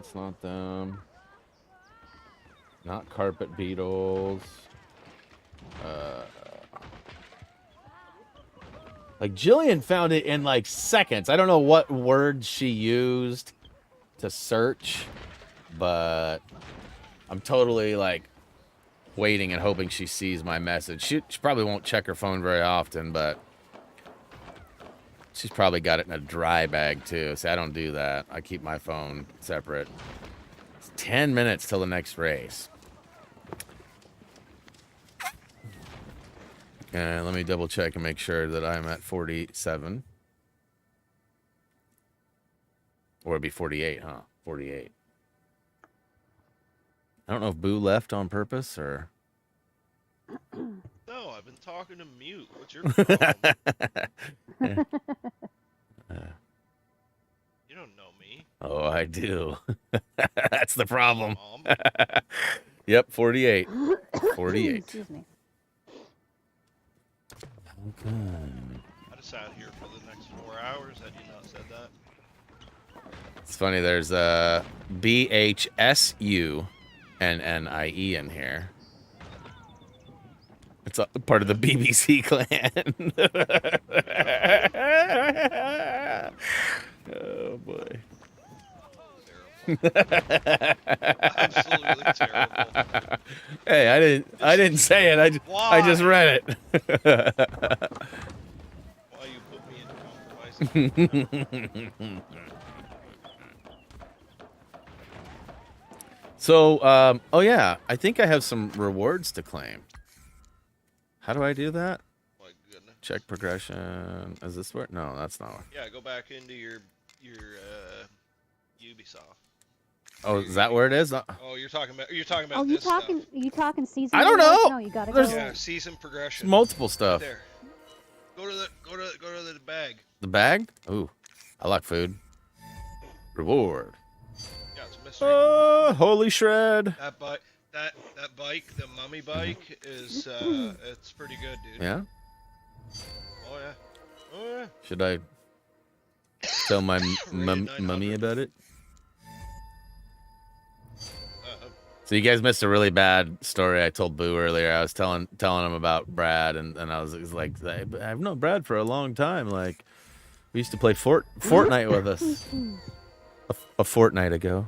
that's not them. Not carpet beetles. Like Jillian found it in like seconds. I don't know what word she used to search, but I'm totally like waiting and hoping she sees my message. She probably won't check her phone very often, but she's probably got it in a dry bag too. See, I don't do that. I keep my phone separate. It's 10 minutes till the next race. And let me double check and make sure that I'm at 47. Or it'd be 48, huh? 48. I don't know if Boo left on purpose or... No, I've been talking to mute. What's your problem? You don't know me. Oh, I do. That's the problem. Mom. Yep, 48. 48. Excuse me. Okay. I just sat here for the next 4 hours. Had you not said that? It's funny, there's a BHSUNNIE in here. It's a part of the BBC clan. Oh boy. Terrible. Absolutely terrible. Hey, I didn't say it. I just read it. Why you put me into compromise? So, oh yeah, I think I have some rewards to claim. How do I do that? My goodness. Check progression. Is this where? No, that's not. Yeah, go back into your Ubisoft. Oh, is that where it is? Oh, you're talking about Oh, this stuff. you talking season? I don't rewards? know. No, you gotta There's- go. Yeah, season progression. Multiple stuff. There. Go to the bag. The bag? Ooh, I like food. Reward. Yeah, it's a mystery. Holy shred. That bike, the mummy bike, is it's pretty good, dude. Yeah. Oh yeah. Oh yeah. Should I tell my Rated 900. mummy about it? Uh, So you guys missed a really bad story I told Boo earlier. I was telling him about Brad, and I was like, I've known Brad for a long time. Like, we used to play Fortnite with us a fortnight ago.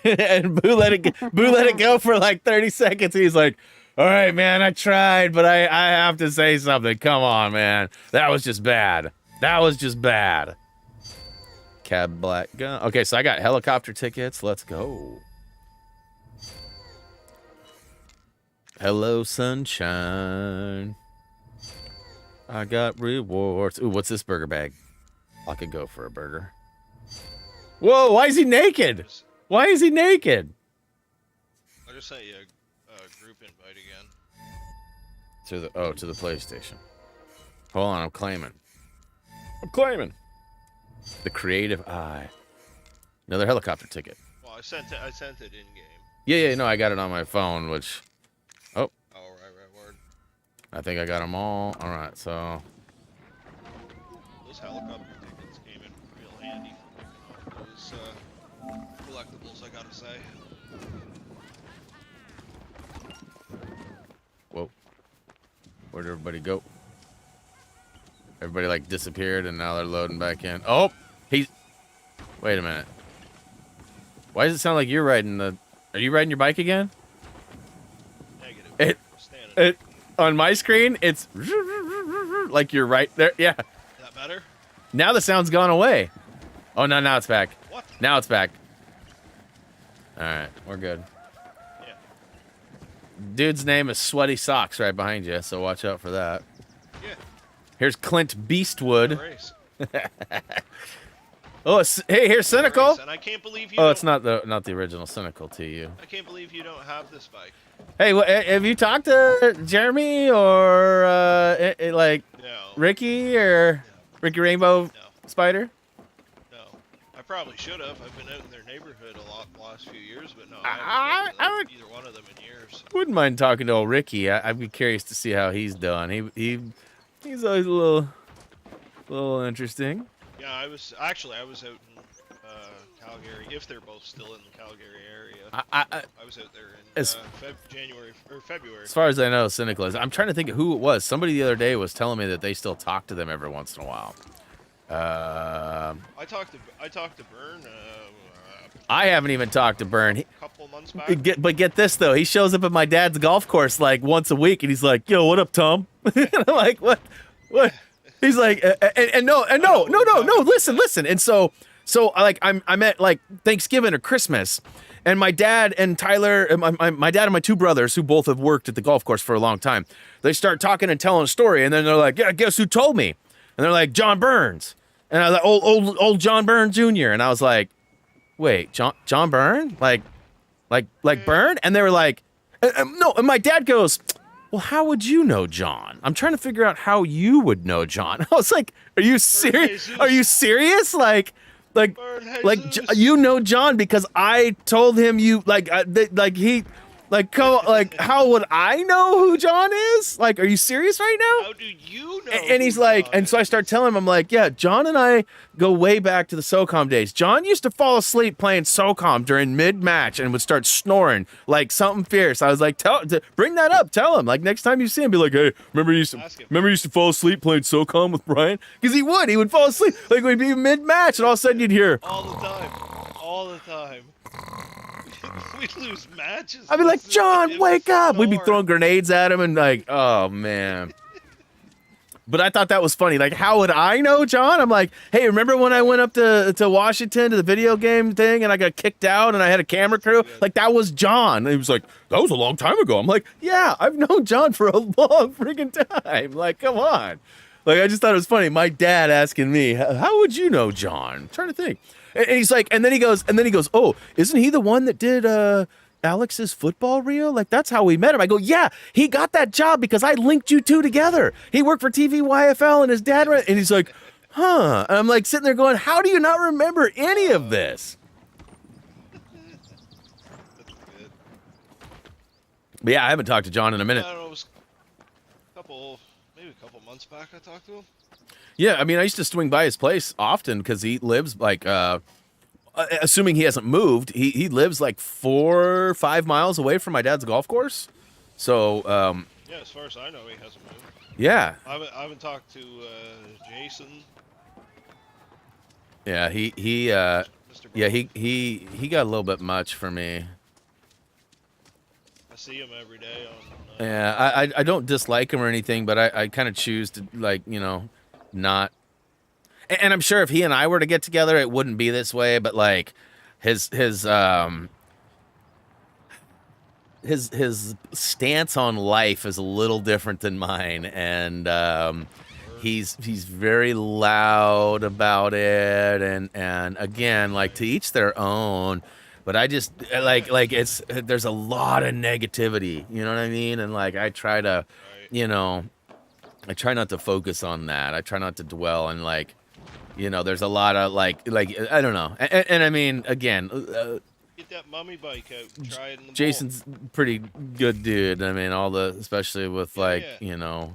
And Boo let it go for like 30 seconds. He's like, all right, man, I tried, but I have to say something. Come on, man. That was just bad. That was just bad. Cab black gun. Okay, so I got helicopter tickets. Let's go. Hello, sunshine. I got rewards. Ooh, what's this burger bag? I could go for a burger. Whoa, why is he naked? Why is he naked? I just sent you a group invite again. To the PlayStation. Hold on, I'm claiming. The creative eye. Another helicopter ticket. Well, I sent it in game. Yeah, no, I got it on my phone, which... Oh, Oh, right, word. I think I got them all. All right, so... Those helicopter tickets came in real handy for picking up those collectibles, I gotta say. Whoa. Where'd everybody go? Everybody, like, disappeared, and now they're loading back in. Oh! He's... Wait a minute. Why does it sound like you're riding the... Are you riding your bike again? Negative. It on my screen, it's... Like you're right there. Yeah. Is that better? Now the sound's gone away. Oh, no, now it's back. What? Now it's back. All right, we're good. Yeah. Dude's name is Sweaty Socks right behind you, so watch out for that. Yeah. Here's Clint Beastwood. Race. Oh, hey, here's Cynical. Race, and I can't believe you. Oh, it's not the original Cynical to you. I can't believe you don't have this bike. Hey, have you talked to Jeremy or like No. Ricky or Ricky Rainbow No. Spider? No. I probably should have. I've been out in their neighborhood a lot the last few years, but no, I I haven't would- spoken to either one of them in years. Wouldn't mind talking to old Ricky. I'd be curious to see how he's done. He's always a little interesting. Yeah, I was out in Calgary, if they're both still in the Calgary area. I was out there in as- January or February. As far as I know, Cynical is. I'm trying to think of who it was. Somebody the other day was telling me that they still talk to them every once in a while. I talked to Byrne. I haven't even talked to Byrne. A couple months back. But get this though, he shows up at my dad's golf course like once a week, and he's like, "Yo, what up, Tom?" And I'm like, "What? What?" He's like, no. Listen. And so like I'm at like Thanksgiving or Christmas, and my dad and Tyler, my dad and my two brothers, who both have worked at the golf course for a long time, they start talking and telling a story, and then they're like, "Yeah, guess who told me?" And they're like, "John Burns," and I was like, "Old John Burns Jr." And I was like, "Wait, John Byrne? Like Byrne?" And they were like, "No." And my dad goes, "Well, how would you know John? I'm trying to figure out how you would know John." I was like, "Are you serious? Are you serious? Like, you know John because I told him you how would I know who John is? Like, are you serious right now?" How do you know? And he's like, and so I start telling him, I'm like, "Yeah, John and I go way back to the SOCOM days. John used to fall asleep playing SOCOM during mid-match and would start snoring like something fierce." I was like, bring that up. Tell him. Like, next time you see him, be like, "Hey, remember you used to fall asleep playing SOCOM with Brian?" Because he would fall asleep. Like, we'd be mid-match, and all of a sudden you'd hear, all the time. We'd lose matches. I'd be like, "John, wake up!" We'd be throwing grenades at him and like, oh man. But I thought that was funny. Like, how would I know John? I'm like, "Hey, remember when I went up to Washington to the video game thing and I got kicked out and I had a camera crew? Like, that was John." And he was like, "That was a long time ago." I'm like, "Yeah, I've known John for a long freaking time." Like, come on. Like, I just thought it was funny. My dad asking me, "How would you know John?" I'm trying to think. And he's like, and then he goes, "Oh, isn't he the one that did Alex's football reel? Like, that's how we met him." I go, "Yeah, he got that job because I linked you two together. He worked for TVYFL and his dad." And he's like, "Huh?" And I'm like sitting there going, "How do you not remember any of this?" But yeah, I haven't talked to John in a minute. I don't know, it was maybe a couple months back I talked to him. Yeah, I mean, I used to swing by his place often because he lives like, assuming he hasn't moved, he lives like 4 or 5 miles away from my dad's golf course. So, yeah, as far as I know, he hasn't moved. Yeah. I haven't talked to Jason. Yeah, he got a little bit much for me. I see him every day on. Yeah, I don't dislike him or anything, but I kind of choose to, like, not. And I'm sure if he and I were to get together, it wouldn't be this way. But like, his stance on life is a little different than mine, and he's very loud about it. And again, like, to each their own. But I just like there's a lot of negativity, you know what I mean? And like, I try to, I try not to focus on that. I try not to dwell on, like, there's a lot of like I don't know. And I mean, again, get that mummy bike out and try it in the Jason's pretty good dude. I mean, especially with like, and I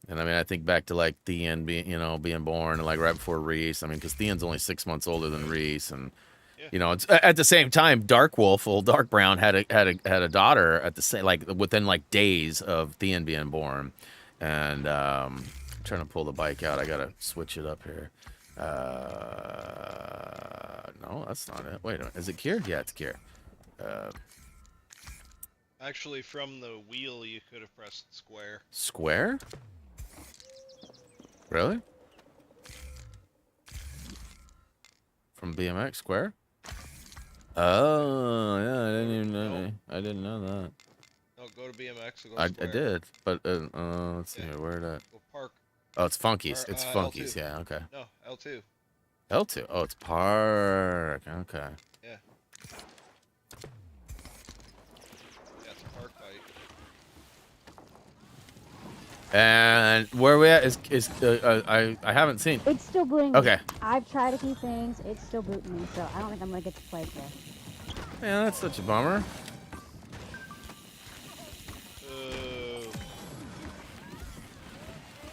mean, I think back to like Thean being born and like right before Reese. I mean, because Thean's only 6 months older than Reese, and it's at the same time, Dark Wolf, old Dark Brown, had a daughter at the same, like, within like days of Thean being born. And I'm trying to pull the bike out. I gotta switch it up here. No, that's not it. Wait a minute. Is it Kier? Yeah, it's Kier. Actually, from the wheel, you could have pressed square. Square? Really? From BMX Square? Oh, yeah, I didn't know that. No, go to BMX and go I square. did, but let's see here, where that? Go park. Oh, it's Funkies. It's Funkies. L2. Yeah, okay. No, L2. L2. Oh, it's Park. Okay. Yeah. Yeah, it's a park bike. And where we at is I haven't seen. It's still booting Okay. me. I've tried a few things. It's still booting me, so I don't think I'm going to get to play today. Yeah, that's such a bummer.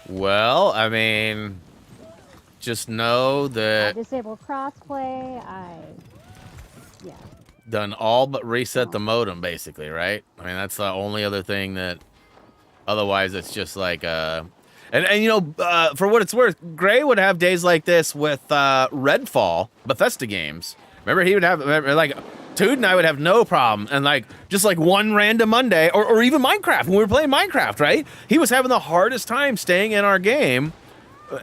Well, I mean, just know I that disabled crossplay. Yeah. done all but reset the modem, basically, right? I mean, that's the only other thing that. Otherwise, it's just like and you know, for what it's worth, Gray would have days like this with Redfall, Bethesda games. Remember, he would have like Toad and I would have no problem, and like just like one random Monday, or even Minecraft when we were playing Minecraft, right? He was having the hardest time staying in our game,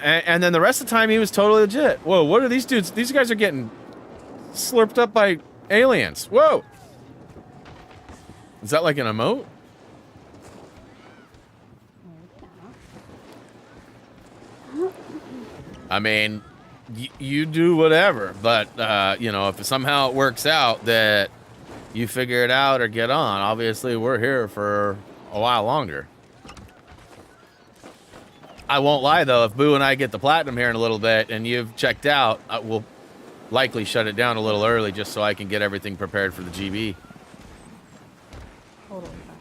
and then the rest of the time he was totally legit. Whoa, what are these dudes? These guys are getting slurped up by aliens. Whoa, is that like an emote? I mean, you do whatever, but, you know, if somehow it works out that you figure it out or get on, obviously we're here for a while longer. I won't lie, though, if Boo and I get the platinum here in a little bit and you've checked out, we'll likely shut it down a little early just so I can get everything prepared for the GB. Totally fine.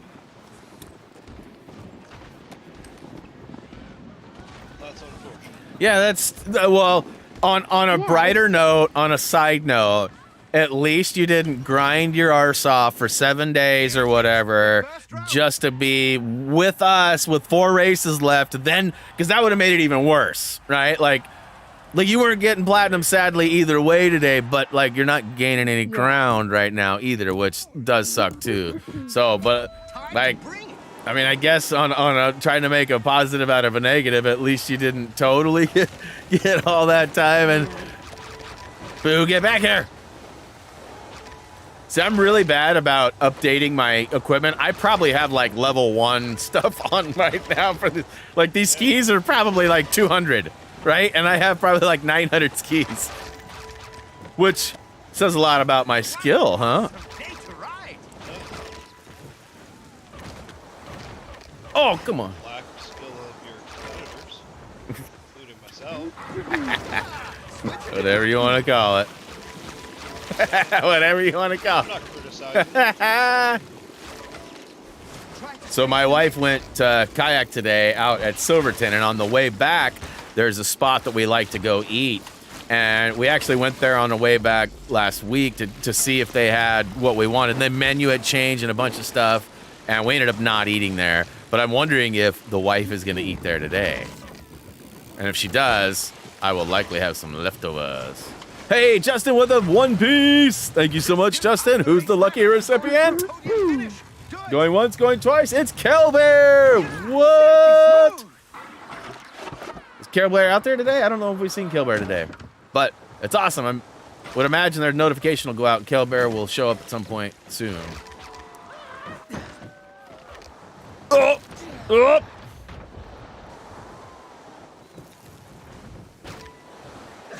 That's unfortunate. Yeah, that's, well, on a brighter note, on a side note, at least you didn't grind your arse off for 7 days or whatever just to be with us with 4 races left, then, because that would have made it even worse, right? Like you weren't getting platinum, sadly, either way today, but like you're not gaining any ground right now either, which does suck too. So, but like, I mean, I guess on a, trying to make a positive out of a negative, at least you didn't totally get all that time. And Boo, get back here. See, I'm really bad about updating my equipment. I probably have like level 1 stuff on right now for this. Like these skis are probably like 200, right? And I have probably like 900 skis, which says a lot about my skill, huh? Oh, come on. Lack of skill of your competitors, including myself. Whatever you want to call it. Whatever you want to call I'm it. not criticizing. So my wife went kayak today out at Silverton, and on the way back, there's a spot that we like to go eat. And we actually went there on the way back last week to see if they had what we wanted. And the menu had changed and a bunch of stuff, and we ended up not eating there. But I'm wondering if the wife is going to eat there today. And if she does, I will likely have some leftovers. Hey, Justin with a 1 piece. Thank you so much, Justin. Who's the lucky recipient? Going once, going twice. It's Kelbear. What? Is Kelbear out there today? I don't know if we've seen Kelbear today, but it's awesome. I would imagine their notification will go out and Kelbear will show up at some point soon. Oh! Oh!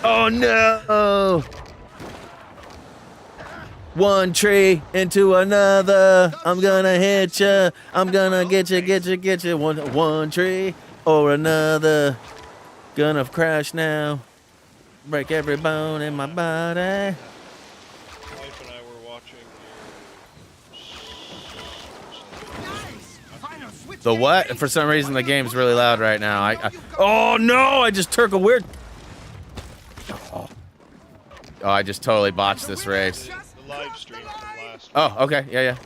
Oh no! One tree into another. I'm gonna hit ya. I'm gonna get ya. One tree or another. Gonna crash now. Break every bone in my body. Wife and I were watching The what? For some reason, the game's really loud right now. Oh no! I just took a weird. Oh, I just totally botched this race. the live stream from last week. Oh, okay. Yeah.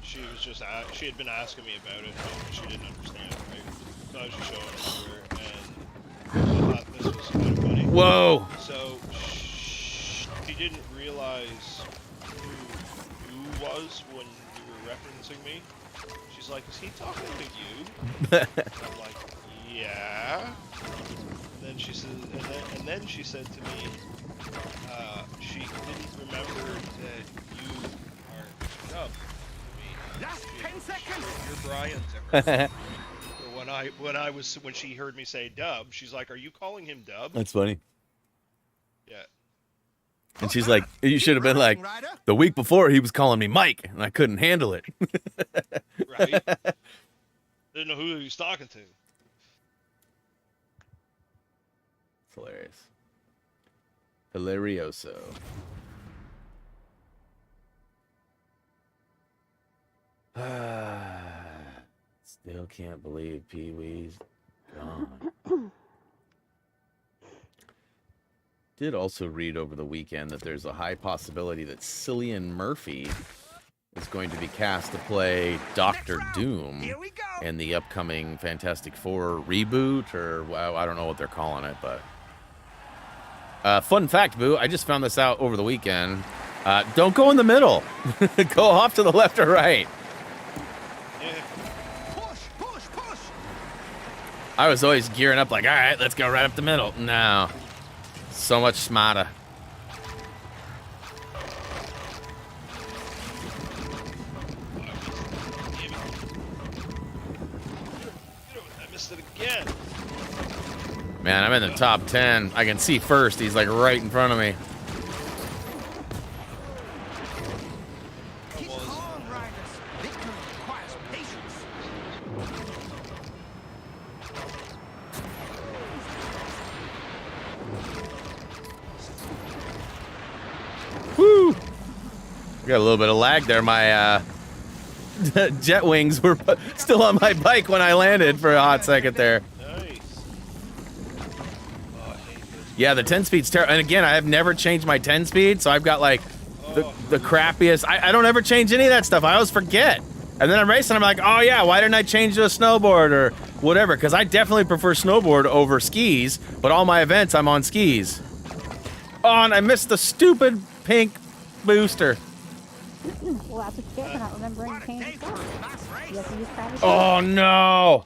She was just she had been asking me about it, and she didn't understand, right? So I was just showing it to her, and I thought this was kind of funny. Whoa. So she didn't realize who was when you were referencing me. She's like, "Is he talking to you?" I'm like, "Yeah." And then she said, and then she said to me, she didn't remember that you are Dub. Last 10 seconds. You're Brian Ticker. When she heard me say Dub, she's like, "Are you calling him Dub?" That's funny. Yeah. And she's like, you should have been like, the week before he was calling me Mike, and I couldn't handle it. Right. Didn't know who he was talking to. It's hilarious. Hilarioso. Still can't believe Pee-wee's gone. did also read over the weekend that there's a high possibility that Cillian Murphy is going to be cast to play Doctor Doom Here we go. in the upcoming Fantastic Four reboot, or well, I don't know what they're calling it, but fun fact, Boo, I just found this out over the weekend. Don't go in the middle. Go off to the left or right. Yeah. Push, push, push. I was always gearing up like, all right, let's go right up the middle. No. So much smarter. I missed it again. Man, I'm in the top 10. I can see first. He's like right in front of me. Keep calm, riders. Victory requires patience. Woo! Got a little bit of lag there. My jet wings were still on my bike when I landed for a hot second there. Nice. Oh, I hate this. Yeah, the 10 speed's terrible. And again, I have never changed my 10 speed, so I've got like the crappiest. I don't ever change any of that stuff. I always forget. And then I'm racing, I'm like, oh yeah, why didn't I change to a snowboard or whatever? Because I definitely prefer snowboard over skis, but all my events, I'm on skis. Oh, and I missed the stupid pink booster. Well, that's what you get for not remembering to change the stuff. You have to use crappy Oh no!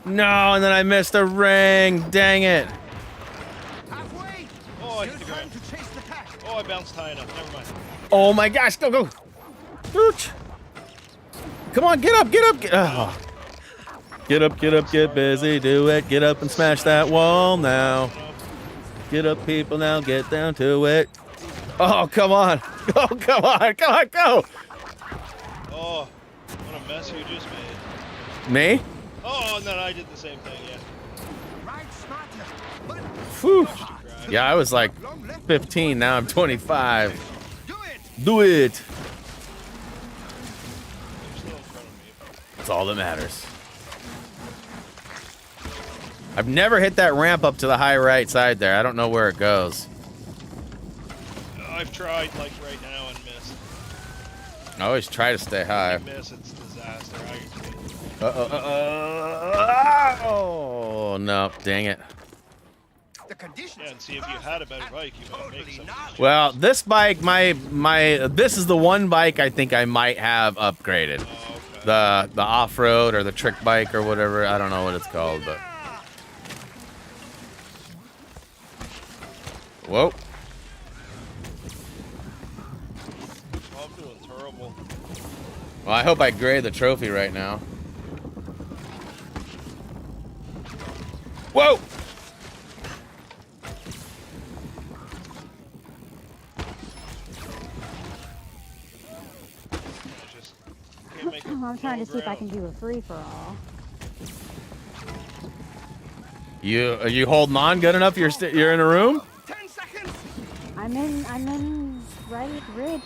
No, and then I missed a ring. Dang it. Halfway. Oh, I hit Still the time ground. to chase the pack. Oh, I bounced high enough. Never mind. Oh my gosh, go, go. Ooch. Come on, get up, get up. Oh. Get up, get busy, do it. Get up and smash that wall now. Get up, people, now get down to it. Oh, come on. Oh, come on, go. Oh, what a mess you just made. Me? Oh, and then I did the same thing, yeah. Ride smarter. But Whew. Crashed. Yeah, I was like long left. 15, now I'm 25. Do it. Do it. You're still in front of me. That's all that matters. I've never hit that ramp up to the high right side there. I don't know where it goes. I've tried, like, right now and missed. I always try to stay high. Miss, it's disaster. Oh, no. Dang it. The conditions. Yeah, and see, if you had a better bike, you might make Totally something. not. Well, this bike, this is the one bike I think I might have upgraded. Oh, okay. The off-road or the trick bike or whatever. I don't know what it's called, but. Whoa. Oh, I'm doing terrible. Well, I hope I grade the trophy right now. Whoa! I just can't make it I'm trying to no see if I ground. can do a free-for-all. Are you holding on good enough? You're in a room? 10 seconds. I'm in right at the ridge,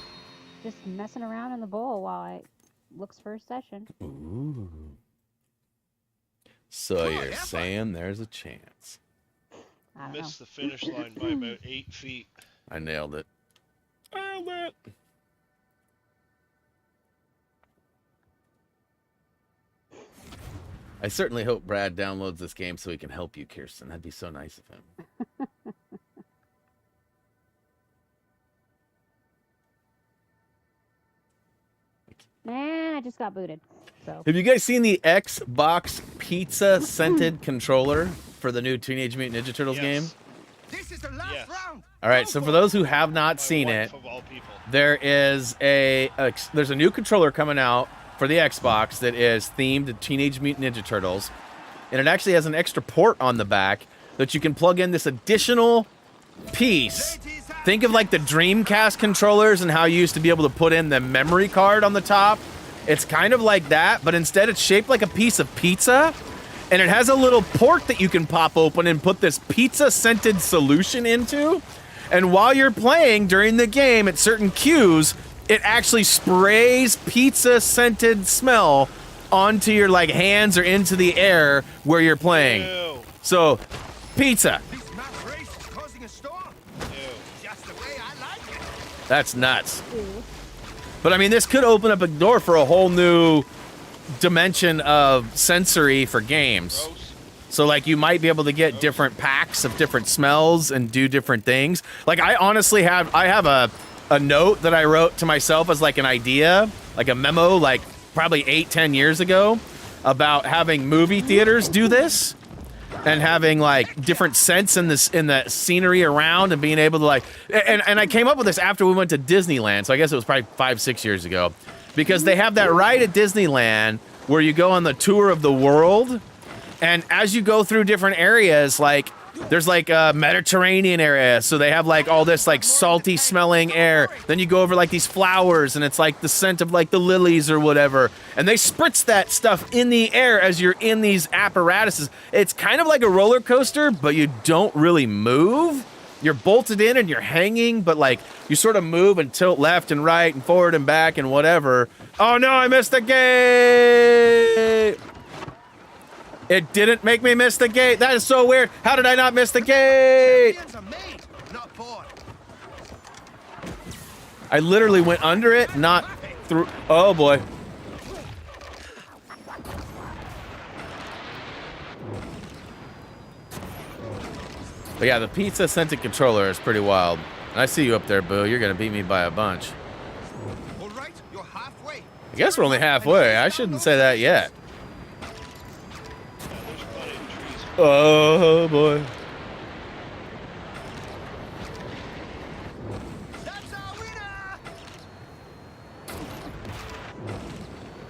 just messing around in the bowl while it looks for a session. Ooh. So you're saying there's a chance. I don't know. Missed the finish line by about 8 feet. I nailed it. Nailed it. I certainly hope Brad downloads this game so he can help you, Kirsten. That'd be so nice of him. Man, I just got booted. So Have you guys seen the Xbox pizza scented controller for the new Teenage Mutant Ninja Turtles Yes. game? This is the last Yes. round. All right, so for those who have not My seen it, wife of all people. there is there's a new controller coming out for the Xbox that is themed to Teenage Mutant Ninja Turtles, and it actually has an extra port on the back that you can plug in this additional piece. Think of like the Dreamcast controllers and how you used to be able to put in the memory card on the top. It's kind of like that, but instead it's shaped like a piece of pizza, and it has a little port that you can pop open and put this pizza scented solution into. And while you're playing during the game at certain cues, it actually sprays pizza scented smell onto your like hands or into the air where you're playing. Ew. So, pizza. This map race is causing a storm. Ew. That's nuts. Ew. But I mean, this could open up a door for a whole new dimension of sensory for games. Gross. So like you might be able to get different packs of different smells and do different things. Like I honestly have a note that I wrote to myself as like an idea, like a memo, like probably 8-10 years ago, about having movie theaters do this and having like different scents in the scenery around and being able to like and I came up with this after we went to Disneyland, so I guess it was probably 5-6 years ago, because they have that ride at Disneyland where you go on the tour of the world, and as you go through different areas, like there's like a Mediterranean area, so they have like all this like salty smelling air. Then you go over like these flowers and it's like the scent of like the lilies or whatever. And they spritz that stuff in the air as you're in these apparatuses. It's kind of like a roller coaster, but you don't really move. You're bolted in and you're hanging, but like you sort of move and tilt left and right and forward and back and whatever. Oh no, I missed the gate! It didn't make me miss the gate. That is so weird. How did I not miss the gate? Champions are made, not born. I literally went under it, not through. Oh boy. But yeah, the pizza-scented controller is pretty wild. I see you up there, Boo. You're gonna beat me by a bunch. All right, you're halfway. I guess we're only halfway. I shouldn't say that yet. Oh boy. That's our winner.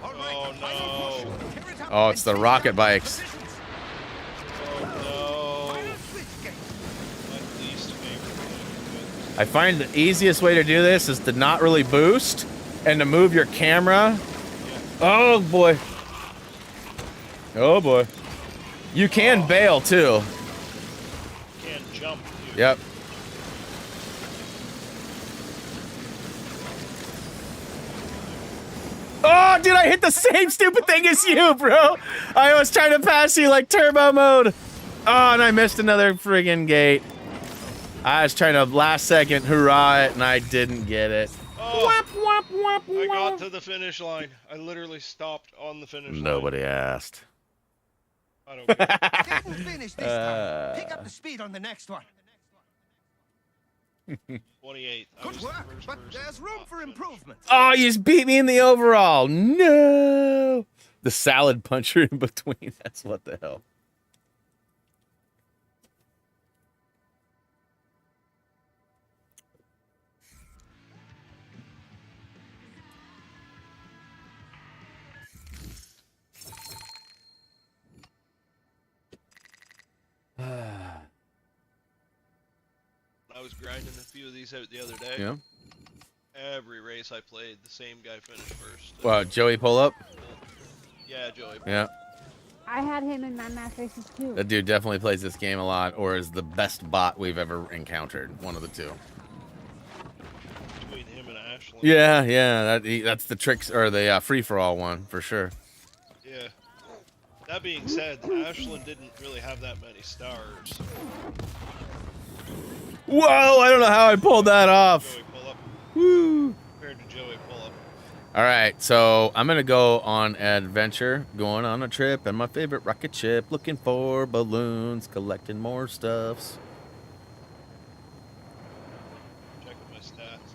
All right, Oh, final push. no. Tear it up Oh, it's the and rocket bikes. positions. Oh Final switch gate. no. My least favorite thing. I find the easiest way to do this is to not really boost and to move your camera. Oh boy. Oh boy. You can bail too. Can't jump, dude. Yep. Oh, dude, I hit the same stupid thing as you, bro. I was trying to pass you like turbo mode. Oh, and I missed another friggin' gate. I was trying to last second hurrah it, and I didn't get it. Oh, Whap, whap, whap, I got whap. to the finish line. I literally stopped on the finish line. Nobody asked. I don't care. Didn't finish this time. Pick up the speed on the next one. 28. I was Good the work, first but person there's room not for finished. improvement. Oh, you just beat me in the overall. No. The salad puncher in between. That's what the hell. I was grinding a few of these out the other day. Yeah. Every race I played, the same guy finished first. Well, Joey pull up. Yeah, Joey. Yeah. I had him in my math races too. That dude definitely plays this game a lot, or is the best bot we've ever encountered. One of the two. Between him and Ashley. Yeah, yeah. That's the tricks or the free for all one for sure. Yeah. That being said, Ashland didn't really have that many stars. Whoa! I don't know how I pulled that off. Joey pull up Woo! compared to Joey pull up. All right, so I'm gonna go on adventure, going on a trip, and my favorite rocket ship, looking for balloons, collecting more stuffs. Checking my stats.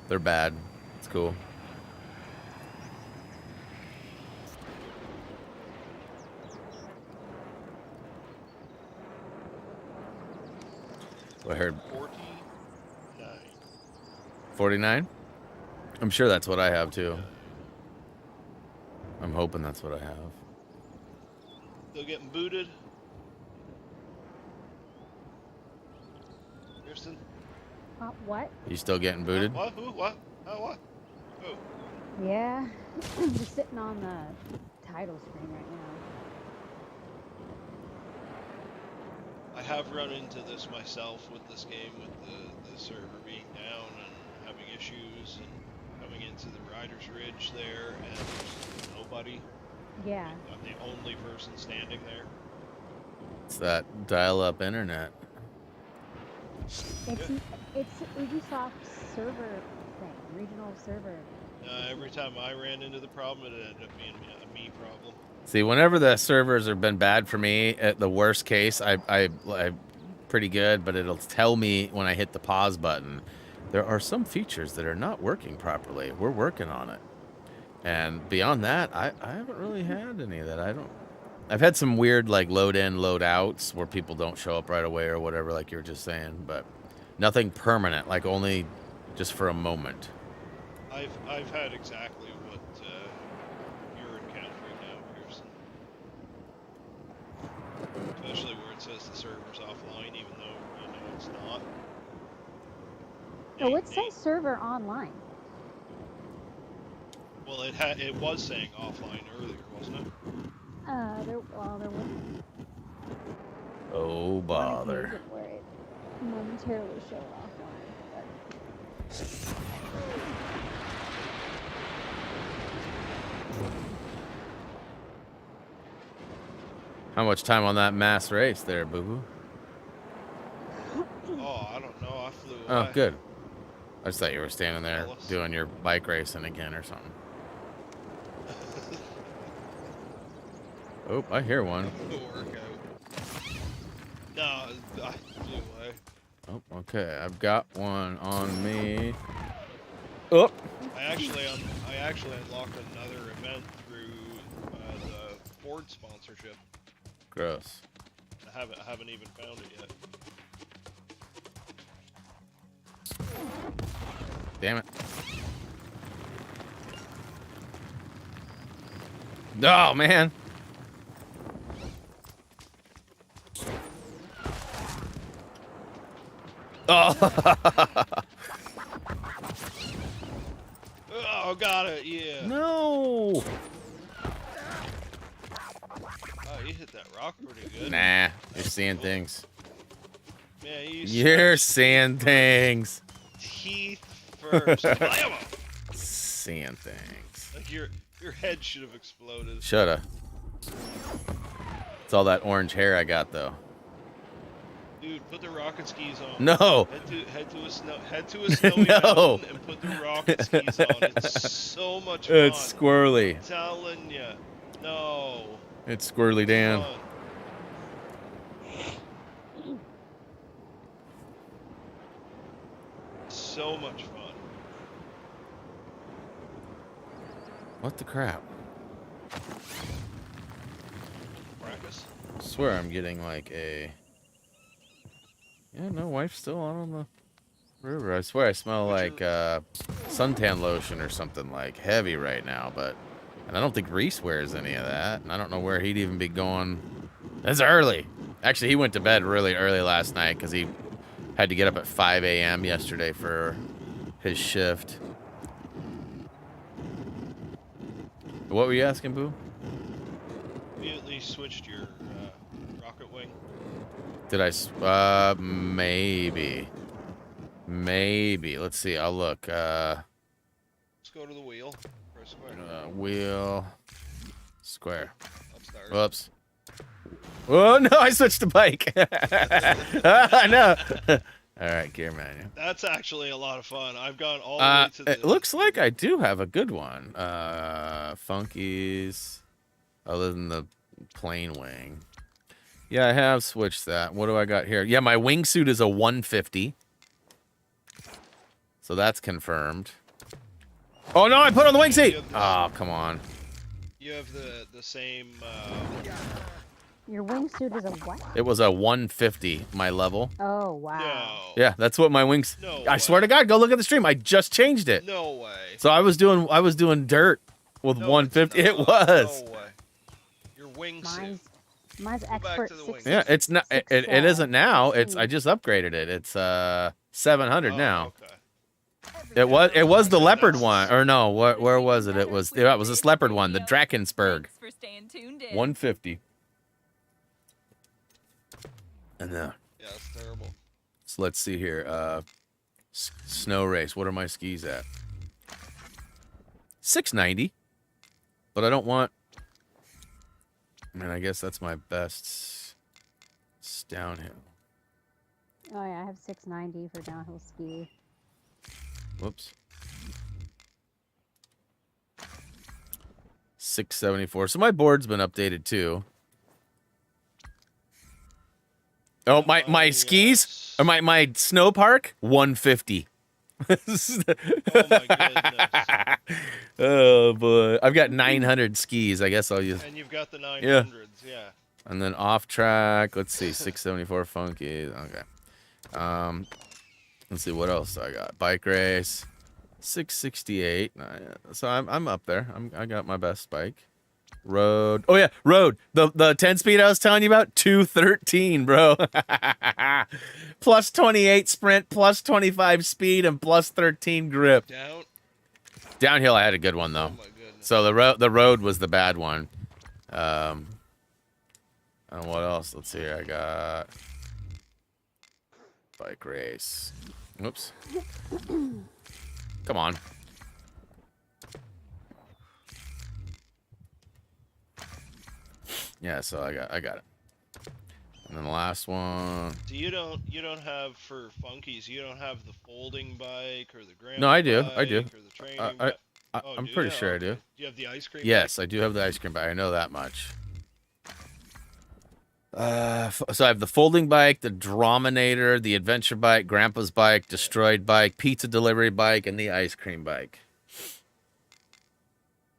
They're bad. It's cool. I heard 49. 49. I'm sure that's what I have too. I'm hoping that's what I have. Still getting booted. Kirsten? What? You still getting booted? What? Who? What? Oh, what? Who? Yeah. I'm just sitting on the title screen right now. I have run into this myself with this game, with the server being down and having issues, and coming into the Riders Ridge there, and there's nobody. Yeah. I'm the only person standing there. It's that dial-up internet. It's Ubisoft's server thing, regional server. Every time I ran into the problem, it ended up being a me problem. See, whenever the servers have been bad for me, at the worst case, I'm pretty good, but it'll tell me when I hit the pause button, there are some features that are not working properly. We're working on it. And beyond that, I haven't really had any of that. I've had some weird, like, load in, load outs where people don't show up right away or whatever, like you were just saying, but nothing permanent, like only just for a moment. I've had exactly what you're encountering now, Pearson. Especially where it says the server's offline, even though you know it's not. Oh, it says server online. Well, it was saying offline earlier, wasn't it? There wasn't Oh, one bother. occasion where it momentarily showed offline. How much time on that mass race there, boo-boo? Oh, I don't know. I flew away. Oh, good. I just thought you were standing there Jealous. doing your bike racing again or something. Oh, I hear one. The workout. No, I flew away. Oh, okay. I've got one on me. Oh. I actually unlocked another event through the Ford sponsorship. Gross. I haven't even found it yet. Damn it. Oh, man. Oh. Oh, got it. Yeah. No. Oh, you hit that rock pretty good. Nah, you're seeing things. Yeah, You're seeing things. Teeth first. Blammo! Seeing things. Like your head should have exploded. Shoulda. It's all that orange hair I got, though. Dude, put the rocket skis on. No. Head to a snowy No. mountain and put the rocket skis on. It's so much fun. It's squirrely. I'm telling ya. No. It's squirrely, Dan. Fun. So much fun. What the crap? Practice. I swear I'm getting like a... Yeah, no, wife's still out on the river. I swear I smell like suntan lotion or something like heavy right now, but... And I don't think Reese wears any of that, and I don't know where he'd even be going. That's early. Actually, he went to bed really early last night because he had to get up at 5 a.m. yesterday for his shift. What were you asking, Boo? Have you at least switched your rocket wing? Did I? Maybe. Maybe. Let's see. I'll look. Let's go to the wheel. Press square. Wheel. Square. Upstairs. Whoops. Oh, no, I switched to bike. No. All right, gear menu. That's actually a lot of fun. I've gone all the way to the... It looks like I do have a good one. Funkies, other than the plain wing. Yeah, I have switched that. What do I got here? Yeah, my wingsuit is a 150. So that's confirmed. Oh, no, I put on the wingsuit. Oh, come on. You have the same... Your wingsuit is a what? It was a 150, my level. Oh, wow. No. Yeah, that's what my wings... No I swear to God, go look at the stream. I just changed it. No way. So I was doing dirt with No, 150. it's It not. was. No way. Your wingsuit. Mine's back expert to the 6. wing. Yeah, it's not. It isn't now. It's I just upgraded it. It's 700 now. Okay. It was the leopard one, or no? Where was it? It was this leopard one, the Drakensberg. Thanks for staying tuned in. 150. And Yeah, that's terrible. so let's see here. Snow race. What are my skis at? 690. But I don't want. I mean, I guess that's my best. It's downhill. Oh yeah, I have 690 for downhill ski. Whoops. 674. So my board's been updated too. Oh, my skis or my snow park 150. Oh my goodness. Oh boy, I've got 900 skis. I guess I'll use. And you've got the 900s, yeah. And then off track. Let's see, 674 funky. Okay. Let's see what else I got. Bike race, 668. So I'm up there. I got my best bike. Road. Oh yeah, road. The 10 speed I was telling you about, 213, bro. Plus 28 sprint, plus 25 speed, and plus 13 grip. Downhill, I had a good one though. Oh my goodness. So the road was the bad one. And what else? Let's see here. I got bike race. Whoops. Come on. Yeah, so I got it. And then the last one. So you don't have for funkies. You don't have the folding bike or the grand. No, I do. Bike I do. Or the training bike? I'm pretty sure I do. Do you have the ice cream? Yes, I do have the ice cream bike. I know that much. So I have the folding bike, the Drominator, the adventure bike, Grandpa's bike, destroyed bike, pizza delivery bike, and the ice cream bike.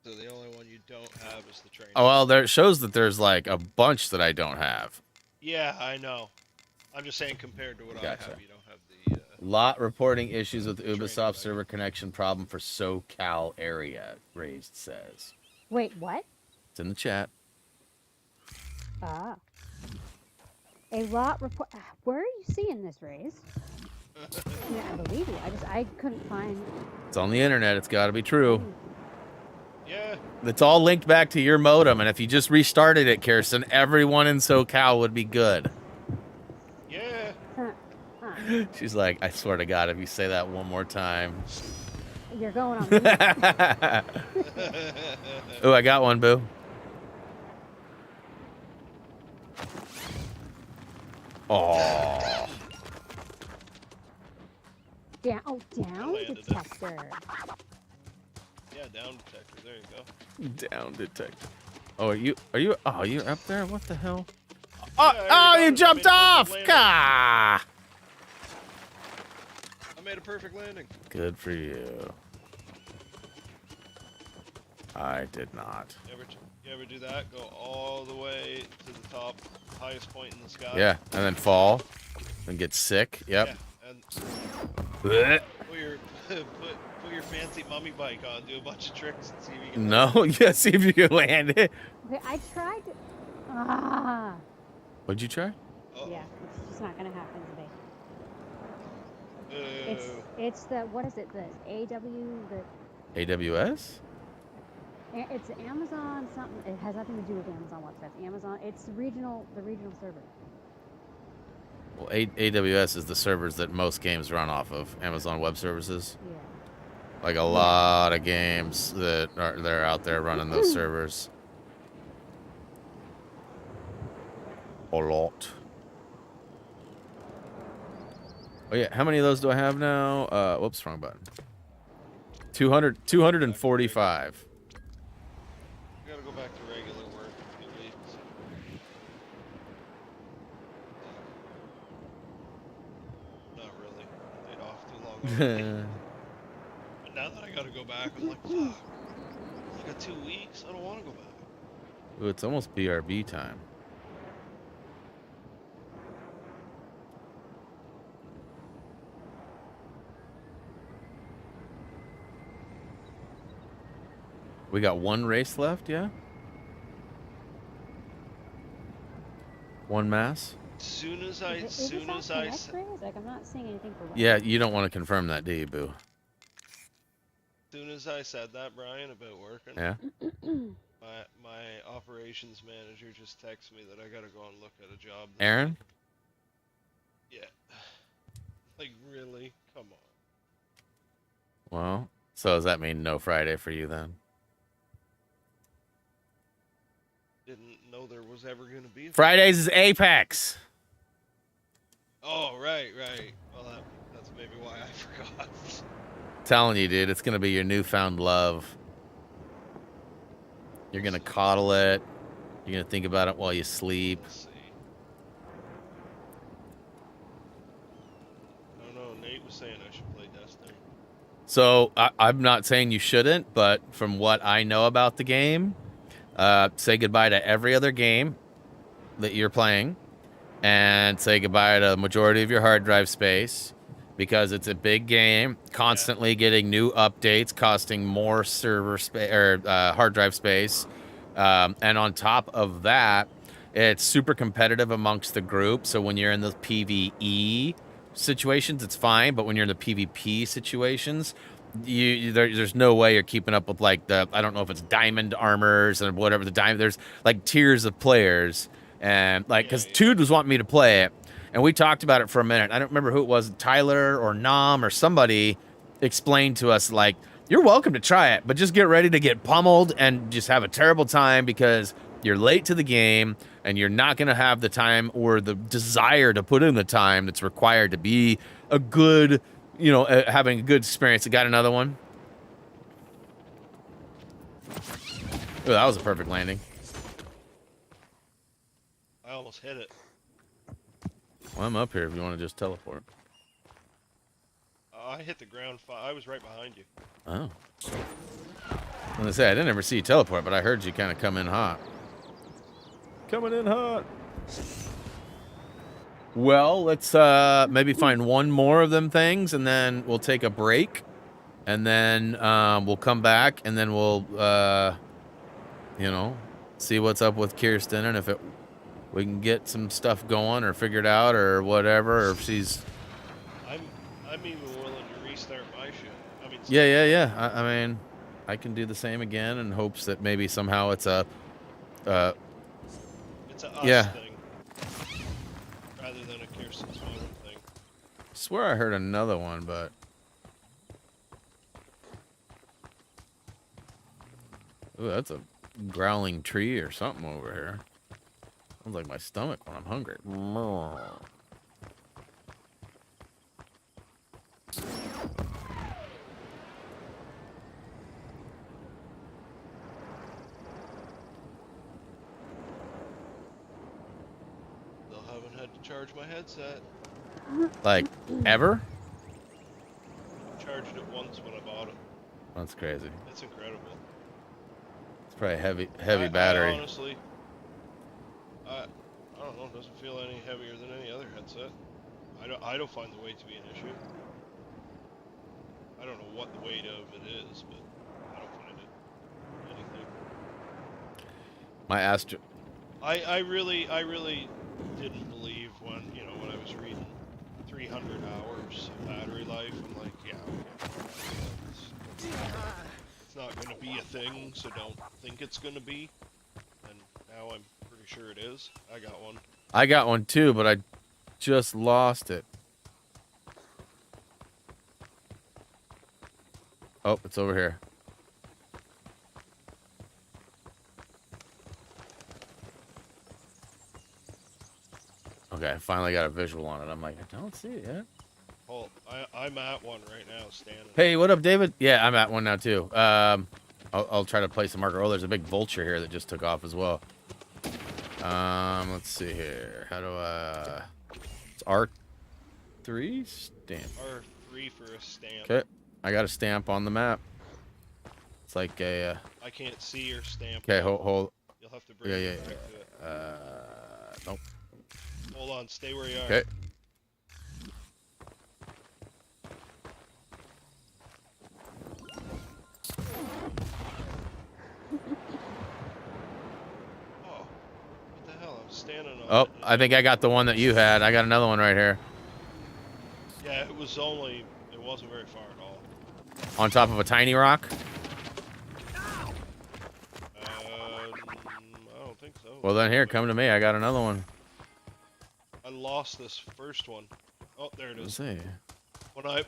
So the only one you don't have is the training. Oh well, there it shows that there's like a bunch that I don't have. Yeah, I know. I'm just saying compared to what I Gotcha. have, you don't have the. Lot reporting issues with Training Ubisoft bike. server connection problem for SoCal area. Raised says Wait, what? it's in the chat. Ah. A lot report. Where are you seeing this, Raise? Yeah, I believe you. I couldn't find. It's on the internet. It's got to be true. Yeah. It's all linked back to your modem, and if you just restarted it, Kirsten, everyone in SoCal would be good. Yeah. She's like, I swear to God, if you say that one more time. You're going on mute. Oh, I got one, Boo. Oh. Down landed it. detector. Yeah, down detector. There you go. Down detector. Oh, are you up there? What the hell? Yeah, I already You got it. jumped I made a off. perfect Gah! I made a perfect landing. Good for you. I did not. You ever do that? Go all the way to the top, highest point in the sky. Yeah, and then fall, and get sick. Yep. Yeah, and Blech. put your fancy mummy bike on, do a bunch of tricks, and see if you can. No, yeah, see if you can land it. Okay, I tried to. Ah. What'd you try? Uh-oh. Yeah, it's just not gonna happen today. Boo. It's the what is it? The AW the. AWS? It's Amazon something. It has nothing to do with the Amazon website. It's Amazon. It's the regional server. Well, AWS is the servers that most games run off of. Amazon Web Services. Yeah. Like a lot of games they're out there running those servers. A lot. Oh yeah, how many of those do I have now? Whoops, wrong button. 245. I gotta go back to regular work in 2 weeks. Not really. I laid off too long ago. But now that I gotta go back, I'm like, fuck. I got 2 weeks. I don't want to go back. Ooh, it's almost BRB time. We got one race left, yeah? One mass? Soon as Like I'm not seeing anything for. Yeah, you don't want to confirm that, do you, Boo? soon as I said that, Brian, about working, Yeah. my operations manager just texted me that I gotta go and look at a job. Aaron? Yeah. Like, really? Come on. Well, so does that mean no Friday for you then? Didn't know there was ever gonna be a Fridays is Apex. Oh, right. Well, that's maybe why I forgot. Telling you, dude, it's gonna be your newfound love. You're gonna coddle it. You're gonna think about it while you sleep. Let's see. I don't know. Nate was saying I should play Destiny. So I'm not saying you shouldn't, but from what I know about the game, say goodbye to every other game that you're playing, and say goodbye to the majority of your hard drive space, because it's a big game, constantly getting new updates, costing more server space or hard drive space, and on top of that, it's super competitive amongst the group. So when you're in the PvE situations, it's fine, but when you're in the PvP situations, there's no way you're keeping up with like I don't know if it's diamond armors and whatever there's like tiers of players, and like because Tude was wanting me to play it, and we talked about it for a minute. I don't remember who it was, Tyler or Nam or somebody explained to us like, you're welcome to try it, but just get ready to get pummeled and just have a terrible time because you're late to the game and you're not going to have the time or the desire to put in the time that's required to be a good, you know, having a good experience. I got another one. Oh, that was a perfect landing. I almost hit it. Well, I'm up here if you want to just teleport. I hit the ground. I was right behind you. Oh. I'm going to say, I didn't ever see you teleport, but I heard you kind of come in hot. Coming in hot. Well, let's maybe find one more of them things, and then we'll take a break. And then we'll come back, and then we'll, you know, see what's up with Kirsten, and if we can get some stuff going or figured out or whatever, or if she's... I'm even willing to restart my shit. I mean, Yeah. I mean, I can do the same again in hopes that maybe somehow it's a... it's a us thing. Rather than a Kirsten's phone thing. I swear I heard another one, but... Ooh, that's a growling tree or something over here. Sounds like my stomach when I'm hungry. Still haven't had to charge my headset. Like, ever? I charged it once when I bought it. That's crazy. It's incredible. It's probably heavy battery. I honestly, I don't know. It doesn't feel any heavier than any other headset. I don't find the weight to be an issue. I don't know what the weight of it is, but I don't find it anything. My Astro... I really didn't believe when I was reading 300 hours of battery life. I'm like, yeah, okay. It's not going to be a thing, so don't think it's going to be. And now I'm pretty sure it is. I got one. I got one too, but I just lost it. Oh, it's over here. Okay, I finally got a visual on it. I'm like, I don't see it yet. Well, I'm at one right now, standing. Hey, what up, David? Yeah, I'm at one now too. I'll try to place a marker. Oh, there's a big vulture here that just took off as well. Let's see here. How do I... It's R3 stamp. R3 for a stamp. Okay, I got a stamp on the map. It's like a... I can't see your stamp. Okay, hold. You'll have to bring it back to it. Nope. Hold on, stay where you are. Okay. Oh, what the hell? I'm standing on Oh, it. I think I got the one that you had. I got another one right here. Yeah, it wasn't very far at all. On top of a tiny rock? I don't think so. Well, then here, come to me. I got another one. I lost this first one. Oh, there it Let's is. see. When I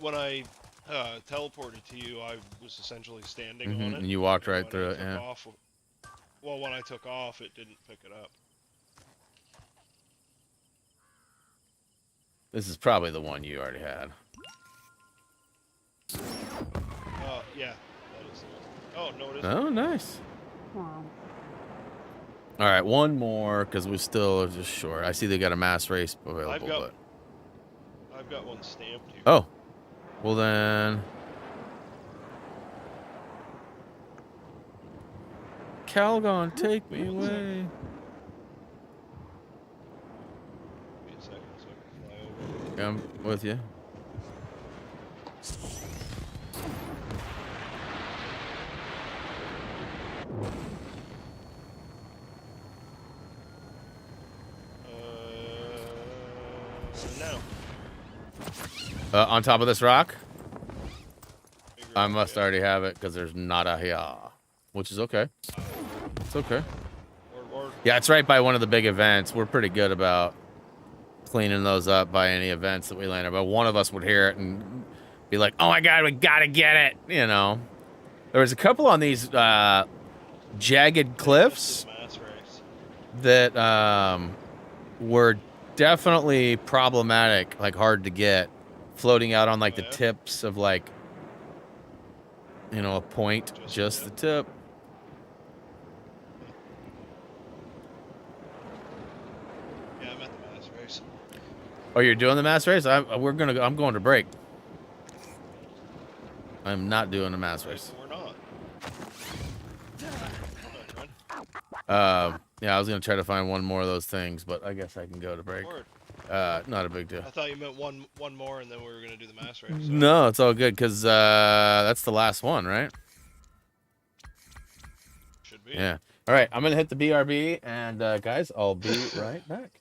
teleported to you, I was essentially standing on it. And you walked and right when through I it, took yeah. off, well, when I took off, it didn't pick it up. This is probably the one you already had. Yeah. That is the one. Oh, no, it isn't. Oh, nice. Wow. All right, one more because we still are just short. I see they got a mass race available. I've got one stamped here. Oh, well then. Calgon, take me away. Give me a second so I can fly over. Yeah, I'm with you. No. On top of this rock? Figure I out, must yeah. already have it because there's nada here, which is okay. It's okay. Or Yeah, it's right by one of the big events. We're pretty good about cleaning those up by any events that we land on. But one of us would hear it and be like, "Oh my god, we gotta get it!" You know. There was a couple on these jagged cliffs mass race. that were definitely problematic, like hard to get, floating out on like the tips of like, you know, a point, just the tip. Yeah, I'm at the mass race. Oh, you're doing the mass race? I'm going to break. I'm not doing the mass race. We're not. Yeah, I was gonna try to find one more of those things, but I guess I can go to break. Not a big deal. I thought you meant one more, and then we were gonna do the mass race. So. No, it's all good because that's the last one, right? Should be. Yeah. All right, I'm gonna hit the BRB, and guys, I'll be right back.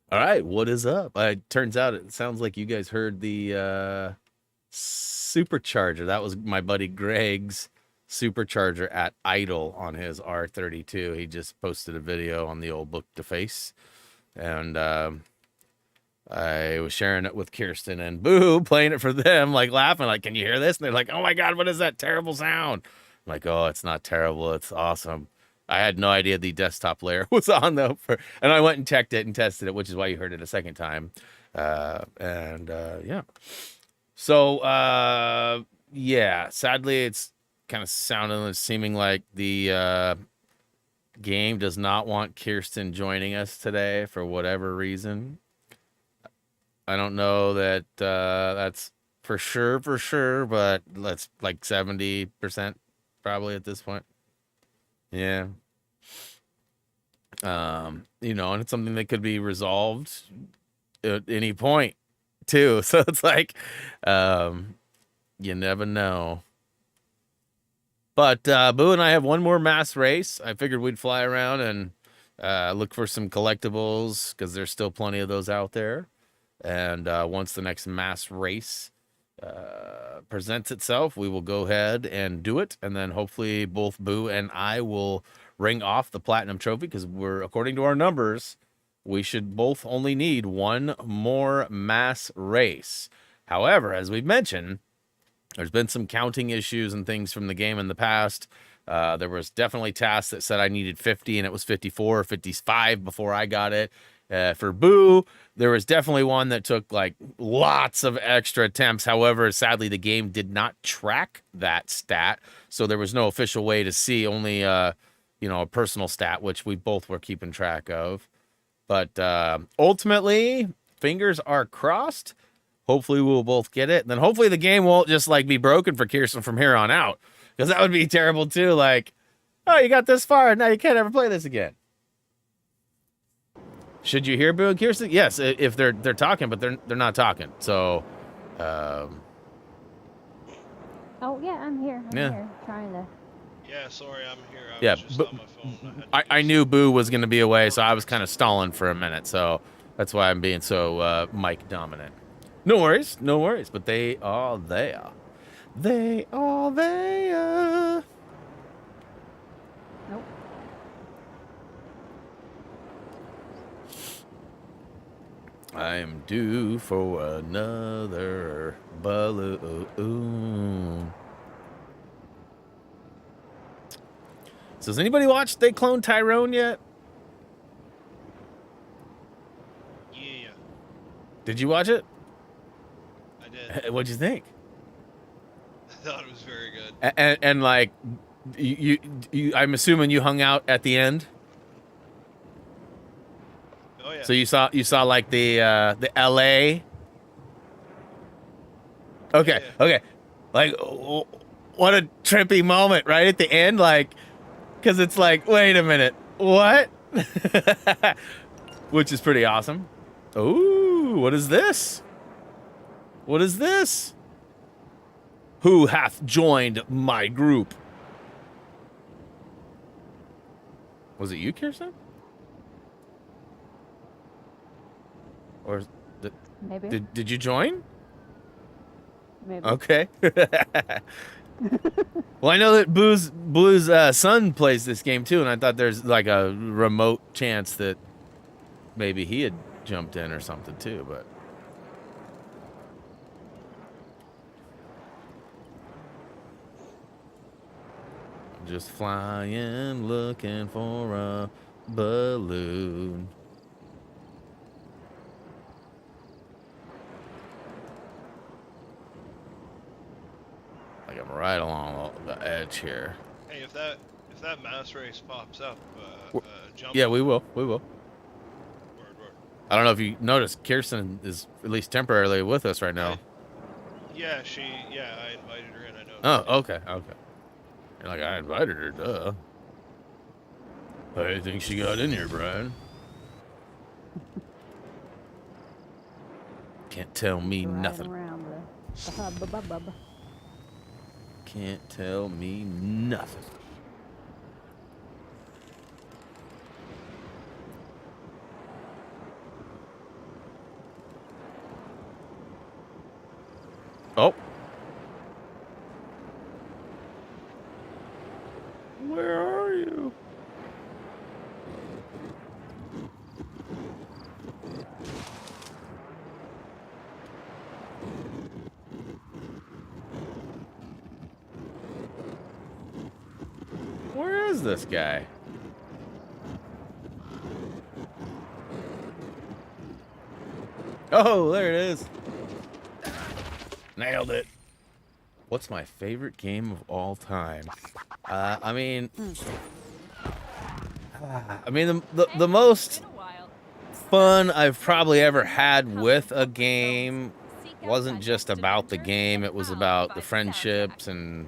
All right, what is up? Turns out it sounds like you guys heard the supercharger. That was my buddy Greg's supercharger at idle on his R32. He just posted a video on the old Book to Face, and I was sharing it with Kirsten and Boo, playing it for them, like laughing, like, "Can you hear this?" And they're like, "Oh my God, what is that terrible sound?" I'm like, "Oh, it's not terrible. It's awesome." I had no idea the desktop layer was on though, and I went and checked it and tested it, which is why you heard it a second time. Yeah. So yeah, sadly, it's kind of sounding and seeming like the game does not want Kirsten joining us today for whatever reason. I don't know that that's for sure, but let's like 70% probably at this point. Yeah. You know, and it's something that could be resolved at any point too. So it's like, you never know. But Boo and I have one more mass race. I figured we'd fly around and look for some collectibles because there's still plenty of those out there. And once the next mass race presents itself, we will go ahead and do it. And then hopefully both Boo and I will ring off the platinum trophy because we're, according to our numbers, we should both only need one more mass race. However, as we've mentioned, there's been some counting issues and things from the game in the past. There was definitely tasks that said I needed 50 and it was 54 or 55 before I got it. For Boo, there was definitely one that took like lots of extra attempts. However, sadly, the game did not track that stat. So there was no official way to see, only, you know, a personal stat, which we both were keeping track of. But ultimately, fingers are crossed. Hopefully we'll both get it. And then hopefully the game won't just like be broken for Kirsten from here on out. Because that would be terrible too. Like, oh, you got this far, now you can't ever play this again. Should you hear Boo and Kirsten? Yes, if they're talking, but they're not talking. So, Oh yeah, I'm here. I'm here trying to. Yeah, sorry, I'm here. I yeah, was just on my phone. I knew Boo was going to be away, so I was kind of stalling for a minute. So that's why I'm being so mic dominant. No worries, no worries. But they are there. They are there. Nope. I am due for another balloon. So has anybody watched They Clone Tyrone yet? Yeah, Did you watch it? I did. What'd you think? I thought it was very good. And like, you I'm assuming you hung out at the end. Oh yeah. So you saw like the LA. Okay, Yeah. okay. Like, what a trippy moment right at the end, like, because it's like, wait a minute, what? Which is pretty awesome. Ooh, what is this? What is this? Who hath joined my group? Was it you, Kirsten? Or Maybe. did you join? Maybe. Okay. Well, I know that Blue's son plays this game too, and I thought there's like a remote chance that maybe he had jumped in or something too, but. Just flying, looking for a balloon. Like I'm right along the edge here. Hey, if that mass race pops up, jump. Yeah, we will. We will. Word. I don't know if you noticed, Kirsten is at least temporarily with us right now. Yeah, I invited her in. I know. Oh, okay. You're like, I invited her, duh. How do you think she got in here, Brian? Can't tell me Riding nothing. around the hub. Can't tell me nothing. this guy? Oh, there it is. Nailed it. What's my favorite game of all time? I mean, the most fun I've probably ever had with a game wasn't just about the game. It was about the friendships and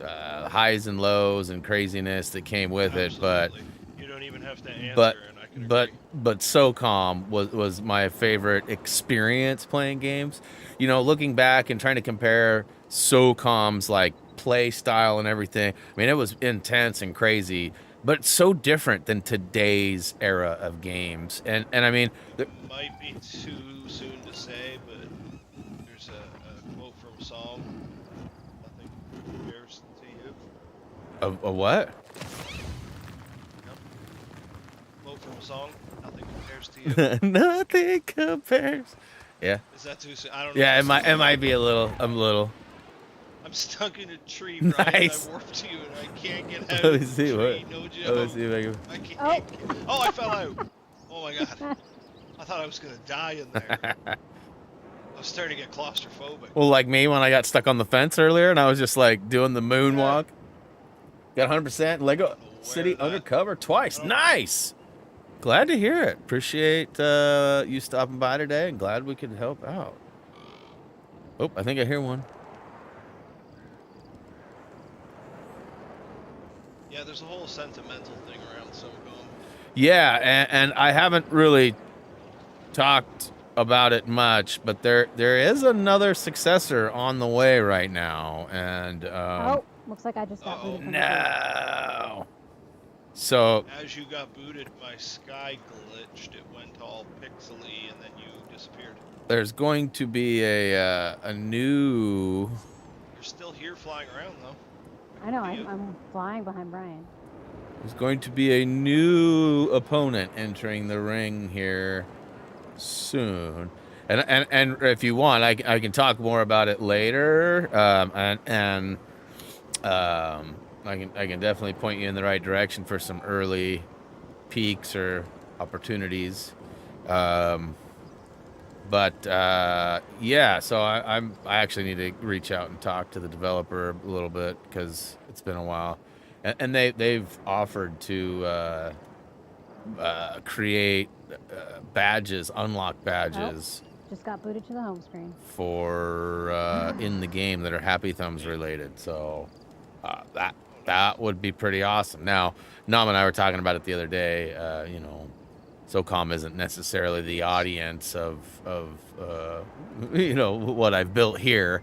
highs and lows and craziness that came with it. But you don't even have to answer. but and I can but agree. but SOCOM was my favorite experience playing games. You know, looking back and trying to compare SOCOM's like play style and everything. I mean, it was intense and crazy, but it's so different than today's era of games. And I mean, Might be too soon to say, but there's a quote from a song. Nothing compares to you. a what? Yep. Quote from a song. Nothing compares to you. Nothing compares. Yeah. Is that too soon? I don't know. Yeah, it might be a little. I'm stuck in a tree, Brian. Nice. I warped to you and I can't get out Let of me the see tree. what. No Let me joke. see if I can. I can't. Oh, I fell out. Oh my god. I thought I was gonna die in there. I was starting to get claustrophobic. Well, like me when I got stuck on the fence earlier, and I was just like doing the moonwalk. Got 100% Lego City undercover twice. Nice. Glad to hear it. Appreciate you stopping by today, and glad we could help out. Oh, I think I hear one. Yeah, there's a whole sentimental thing around SOCOM. Yeah, and I haven't really talked about it much, but there is another successor on the way right now, and Oh, looks like I just got booted from the group. no. So As you got booted, my sky glitched. It went all pixely, and then you disappeared. there's going to be a new. You're still here flying around, though. I know, I'm flying behind Brian. There's going to be a new opponent entering the ring here soon, and if you want, I can talk more about it later. I can definitely point you in the right direction for some early peaks or opportunities. Yeah, so I actually need to reach out and talk to the developer a little bit because it's been a while, and they've offered to create badges, unlock badges Just got booted to the home screen. for in the game that are Happy Thumbs related. So that would be pretty awesome. Now, Nam and I were talking about it the other day. You know, SOCOM isn't necessarily the audience of you know, what I've built here.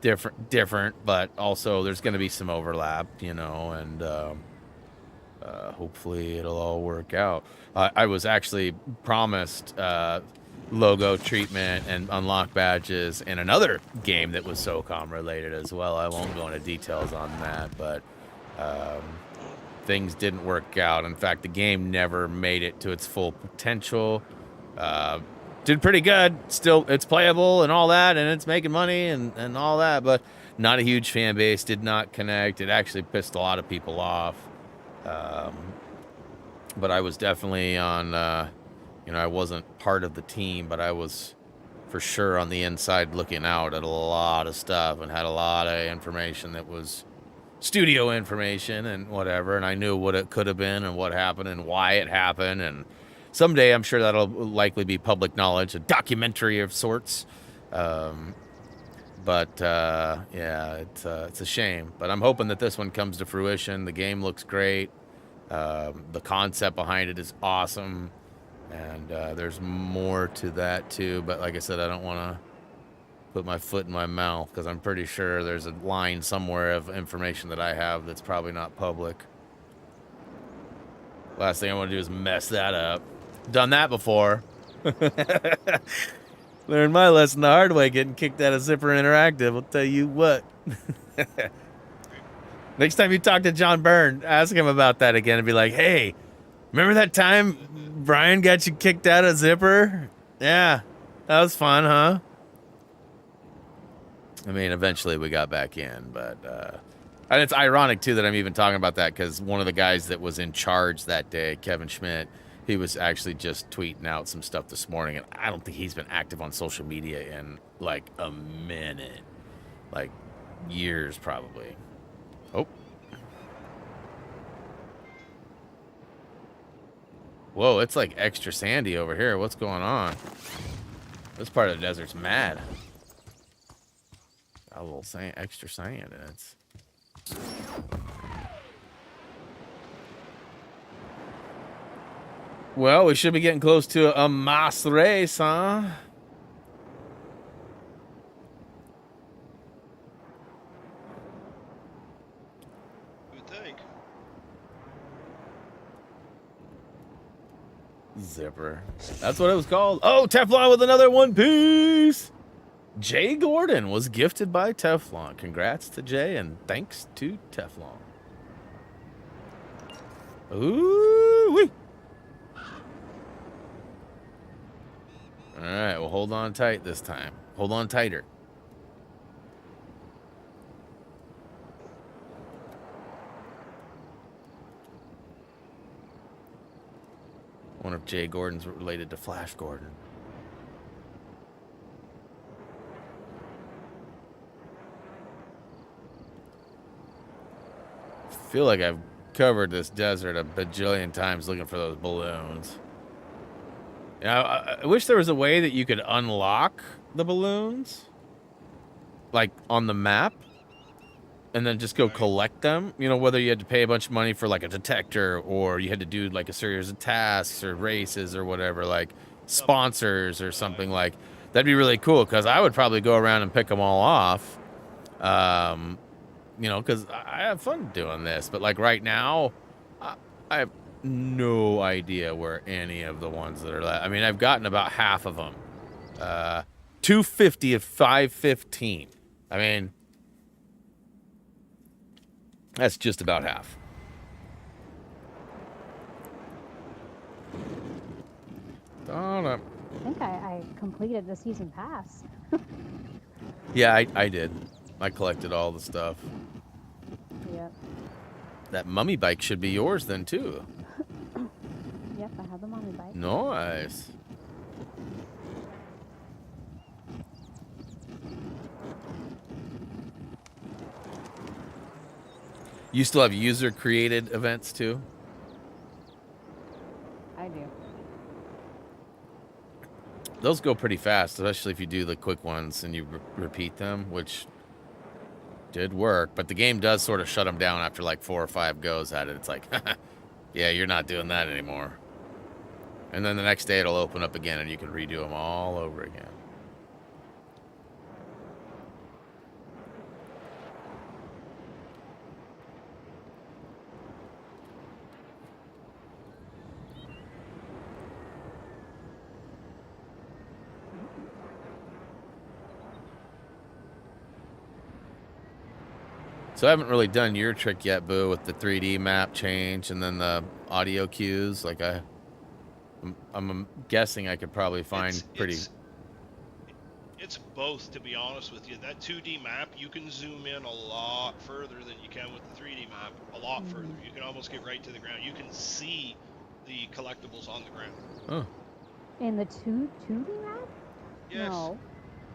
Different, but also there's going to be some overlap, you know, and hopefully it'll all work out. I was actually promised logo treatment and unlock badges in another game that was SOCOM related as well. I won't go into details on that, but things didn't work out. In fact, the game never made it to its full potential. Did pretty good. Still, it's playable and all that, and it's making money and all that, but not a huge fan base. Did not connect. It actually pissed a lot of people off. But I was definitely on, you know, I wasn't part of the team, but I was for sure on the inside looking out at a lot of stuff and had a lot of information that was studio information and whatever. And I knew what it could have been and what happened and why it happened. And someday I'm sure that'll likely be public knowledge, a documentary of sorts. Yeah, it's a shame, but I'm hoping that this one comes to fruition. The game looks great. The concept behind it is awesome, and there's more to that too. But like I said, I don't want to put my foot in my mouth because I'm pretty sure there's a line somewhere of information that I have that's probably not public. Last thing I want to do is mess that up. Done that before. Learned my lesson the hard way, getting kicked out of Zipper Interactive. I'll tell you what. Next time you talk to John Byrne, ask him about that again and be like, hey, remember that time Brian got you kicked out of Zipper? Yeah, that was fun, huh? I mean, eventually we got back in, but And it's ironic, too, that I'm even talking about that because one of the guys that was in charge that day, Kevin Schmidt, he was actually just tweeting out some stuff this morning, and I don't think he's been active on social media in, like, a minute. Like, years, probably. Oh. Whoa, it's, like, extra sandy over here. What's going on? This part of the desert's mad. Got a little sand, extra sand, and it's... Well, we should be getting close to a mass race, huh? You would think. Zipper. That's what it was called. Oh, Teflon with another one piece. Jay Gordon was gifted by Teflon. Congrats to Jay and thanks to Teflon. Ooh-wee. All right, well, hold on tight this time. Hold on tighter. I wonder if Jay Gordon's related to Flash Gordon. I feel like I've covered this desert a bajillion times looking for those balloons. You know, I wish there was a way that you could unlock the balloons, like on the map, and then just go collect them. You know, whether you had to pay a bunch of money for like a detector or you had to do like a series of tasks or races or whatever, like sponsors or something like that'd be really cool because I would probably go around and pick them all off. You know, because I have fun doing this, but like right now, I have no idea where any of the ones that are left. I mean, I've gotten about half of them. 250 of 515. I mean, that's just about half. I think I completed the season pass. Yeah, I did. I collected all the stuff. Yep. That mummy bike should be yours then, too. Yep, I have the mommy bike. Nice. You still have user-created events, too? I do. Those go pretty fast, especially if you do the quick ones and you repeat them, which did work. But the game does sort of shut them down after like 4 or 5 goes at it. It's like, yeah, you're not doing that anymore. And then the next day it'll open up again and you can redo them all over again. So I haven't really done your trick yet, Boo, with the 3D map change and then the audio cues. Like I'm guessing I could probably find It's both, to be honest with you. That 2D map, you can zoom in a lot further than you can with the 3D map. A lot further. You can almost get right to the ground. You can see the collectibles on the ground. Oh. In the 2D map? Yes. No.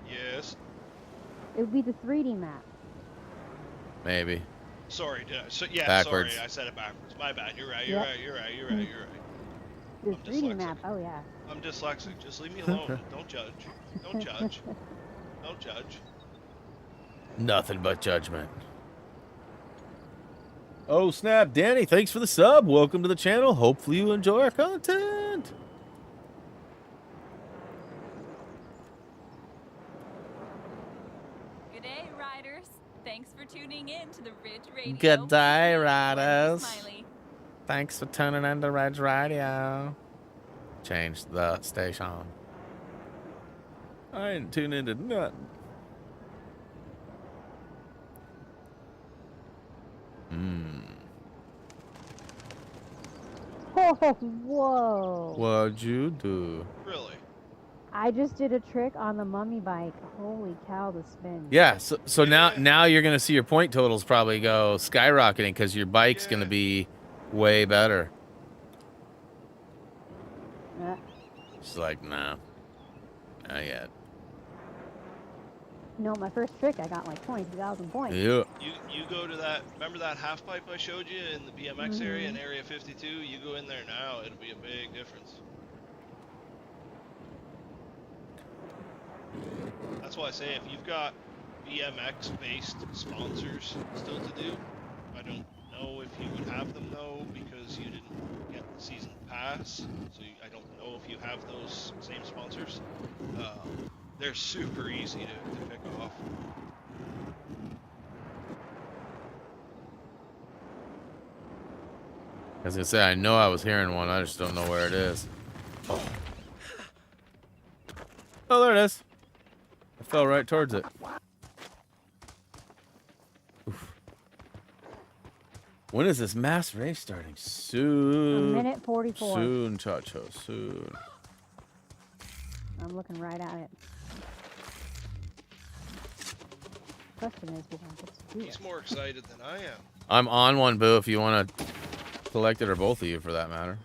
Yes. It would be the 3D map. Maybe. Sorry. Backwards. Sorry. I said it backwards. My bad. You're right. Yep. You're right. The I'm 3D dyslexic. map, oh yeah. I'm dyslexic. Just leave me alone. Don't judge. Don't judge. Don't judge. Nothing but judgment. Oh, snap. Danny, thanks for the sub. Welcome to the channel. Hopefully you enjoy our content. Good day, riders. Thanks for tuning in to the Ridge Radio. Good day, riders. Smiley. Thanks for tuning in to Ridge Radio. Change the station. I ain't tuned into nothing. Oh, whoa. What'd you do? Really? I just did a trick on the mummy bike. Holy cow, the spin. Yeah, so now you're gonna see your point totals probably go skyrocketing because your bike's gonna be way better. She's like, nah, not yet. No, my first trick, I got like 22,000 points. Yeah. You go to that, remember that half pipe I showed you in the BMX area in Area 52? You go in there now, it'll be a big difference. That's why I say if you've got BMX-based sponsors still to do, I don't know if you would have them though because you didn't get the season pass, so I don't know if you have those same sponsors. They're super easy to pick off. I was gonna say, I know I was hearing one, I just don't know where it is. Oh, there it is. I fell right towards it. Oof. When is this mass race starting? Soon. 1:44. Soon, Chacho, soon. I'm looking right at it. Question is, will I get to do He's it? more excited than I am. I'm on one, Boo, if you want to collect it, or both of you for that matter.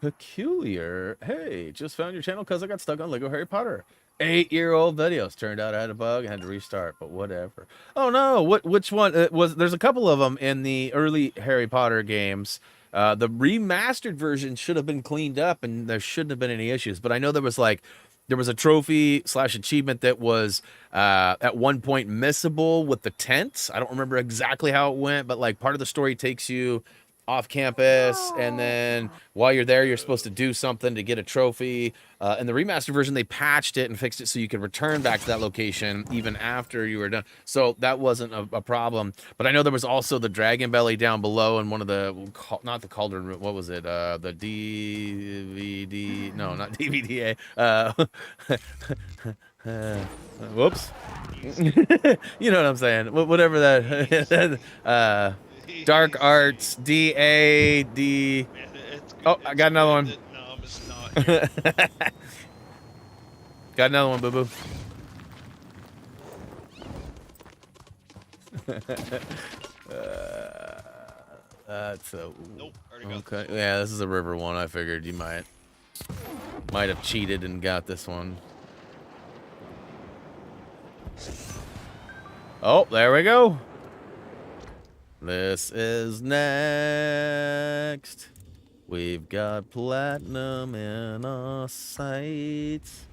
Peculiar. Hey, just found your channel because I got stuck on Lego Harry Potter. 8-year-old videos. Turned out I had a bug and had to restart, but whatever. Oh no, which one was? There's a couple of them in the early Harry Potter games. The remastered version should have been cleaned up, and there shouldn't have been any issues. But I know there was a trophy / achievement that was at one point missable with the tents. I don't remember exactly how it went, but like part of the story takes you off campus, and then while you're there, you're supposed to do something to get a trophy. In the remastered version, they patched it and fixed it so you could return back to that location even after you were done. So that wasn't a problem. But I know there was also the Dragon Belly down below, and one of the, not the Cauldron Room, what was it? The DVD, no, not DVDA. Whoops. You know what I'm saying? Whatever that. Dark Arts, DAD. Oh, I got another one. No, it's not. Got another one, boo-boo. That's a... Nope, already got okay. Yeah, this is a river one. I figured you might have cheated and got this one. Oh, there we go. This is next. We've got platinum in our sights.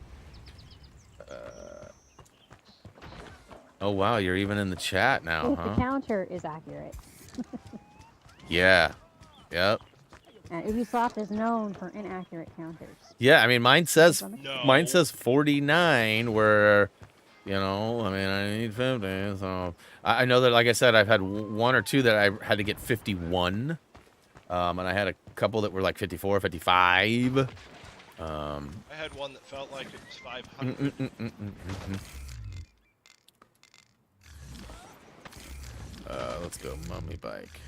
Oh wow, you're even in the chat now, If the counter is accurate. Yeah. Yep. And Ubisoft is known for inaccurate counters. Yeah, I mean mine says No. 49 where, you know, I mean I need 50, so I know that, like I said, I've had one or two that I had to get 51. And I had a couple that were like 54, 55. I had one that felt like it was 500. Let's go mummy bike.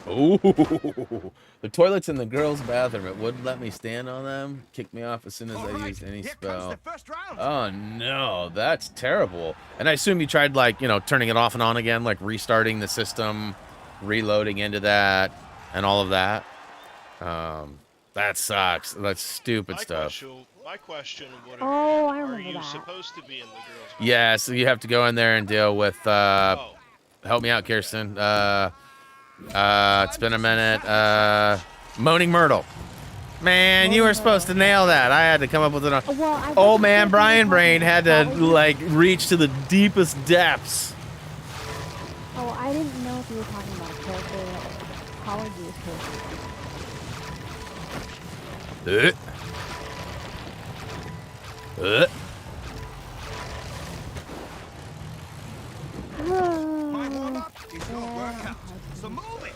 Ooh, the toilets in the girls' bathroom. It wouldn't let me stand on them. Kicked me off as soon as I used any spell. Oh no, that's terrible. And I assume you tried, like, you know, turning it off and on again, like restarting the system, reloading into that, and all of that. That sucks. That's stupid stuff. My question would have Oh, I been, remember are you that. supposed to be in the girls' bathroom? Yeah, so you have to go in there and deal with, Oh. help me out, Kirsten. It's been a minute. Moaning Myrtle. Man, you were supposed to nail that. I had to come up with it. Well, Old man Brian Brain had to, like, reach to the deepest depths. Oh, I didn't know if you were talking about a character. College use character. My warm-up is your workout, so move it.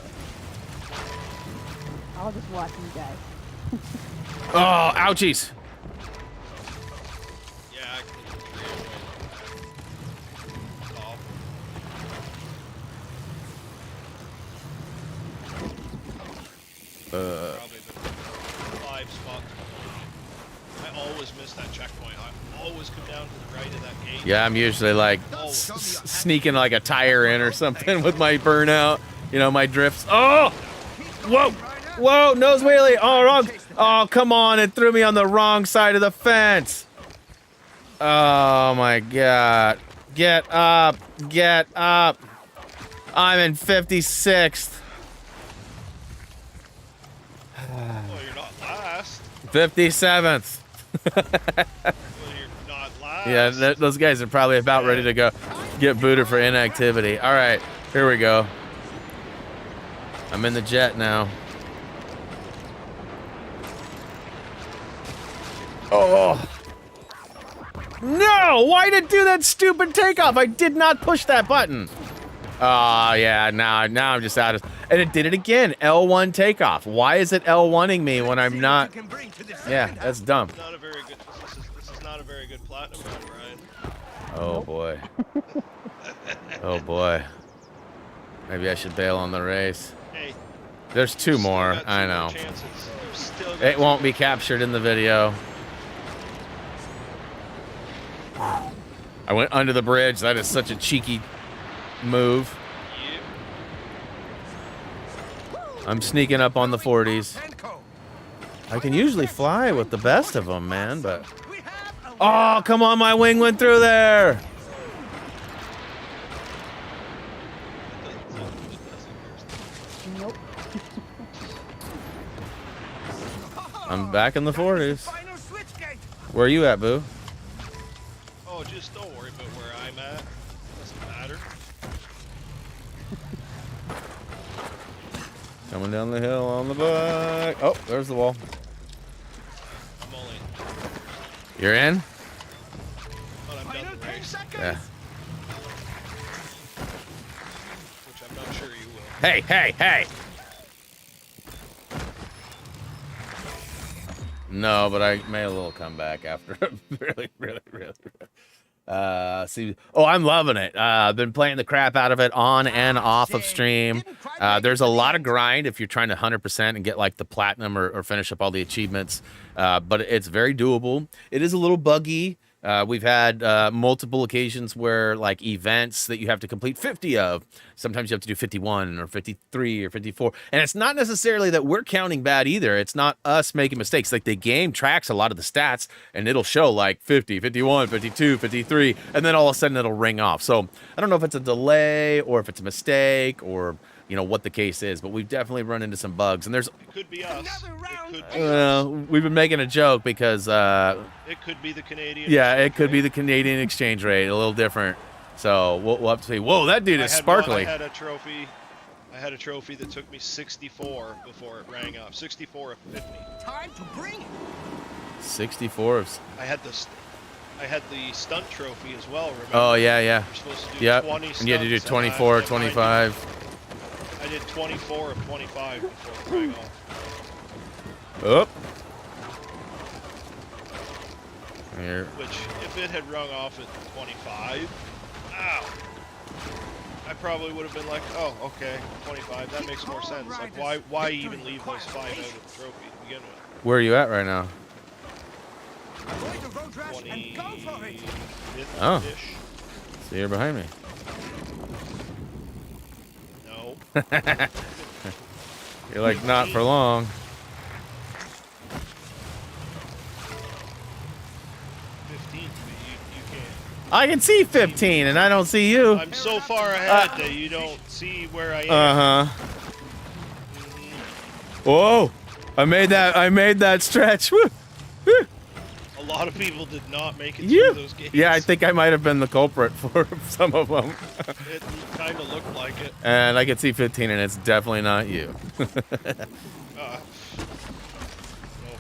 I'll just watch you guys. Oh, ouchies. Yeah, I couldn't agree with that. It's awful. Probably the 5 spots. I always miss that checkpoint. I always come down to the right of that gate. Yeah, I'm usually like sneaking like a tire in or something with my burnout. You know, my drifts. Oh! Whoa! Whoa! Nose wheelie! Oh, wrong! Oh, come on! It threw me on the wrong side of the fence. Oh my god! Get up! Get up! I'm in 56th. Well, you're not last. 57th. Well, you're not last. Yeah, those guys are probably about ready to go get booted for inactivity. All right, here we go. I'm in the jet now. Oh. No, why did it do that stupid takeoff? I did not push that button. Oh, yeah, now I'm just out of... And it did it again, L1 takeoff. Why is it L1ing me when I'm not... Yeah, that's dumb. Not a very good. This is not a very good platinum run, Brian. Oh, boy. Oh, boy. Maybe I should bail on the race. Hey, There's 2 more, got 2 I more know. chances. You've still got It 2 won't more. be captured in the video. I went under the bridge. That is such a cheeky move. Yep. I'm sneaking up on the 40s. I can usually fly with the best of them, man, but... Oh, come on, my wing went through there! Nope. I'm back in the 40s. Where are you at, Boo? Oh, just don't worry about where I'm at. Doesn't matter. Coming down the hill on the bike. Oh, there's the wall. I'm only. You're in? But I'm done the race, Yeah. which I'm not sure you will. Hey, hey, hey! No, but I made a little comeback after really. See, oh, I'm loving it. I've been playing the crap out of it on and off of stream. There's a lot of grind if you're trying to 100% and get like the platinum or finish up all the achievements. But it's very doable. It is a little buggy. We've had multiple occasions where like events that you have to complete 50 of. Sometimes you have to do 51 or 53 or 54. And it's not necessarily that we're counting bad either. It's not us making mistakes. Like the game tracks a lot of the stats and it'll show like 50, 51, 52, 53. And then all of a sudden it'll ring off. So I don't know if it's a delay or if it's a mistake or, you know, what the case is. But we've definitely run into some bugs. And there's... It could be us. It could be us. we've been making a joke because... It could be the Canadian. yeah, it could be the Canadian exchange rate, a little different. So we'll have to see. Whoa, that dude is sparkly. I had a trophy that took me 64 before it rang up. 64 of 50. Time to bring it. 64 of... I had the stunt trophy as well. Remember? Oh, yeah. You're supposed to do Yep. 20 And you had to do stunts, and 24, 25. I did 24 of 25 before it rang off. Oh. Here. Which, if it had rung off at 25, ow, I probably would have been like, oh, okay, 25, that makes more sense. Like, why even leave those 5 out of the trophy to begin with? Where are you at right now? Avoid the road rash and go for it. 20-ish. Oh. So you're behind me. No. You're like, not for long. 15, but you can't. I can see 15, and I don't see you. I'm so far ahead that you don't see where I am. Uh-huh. Whoa. I made that stretch. Woo. Woo. A lot of people did not make it Yeah. through those gates. Yeah, I think I might have been the culprit for some of them. It kind of looked like it. And I can see 15, and it's definitely not you.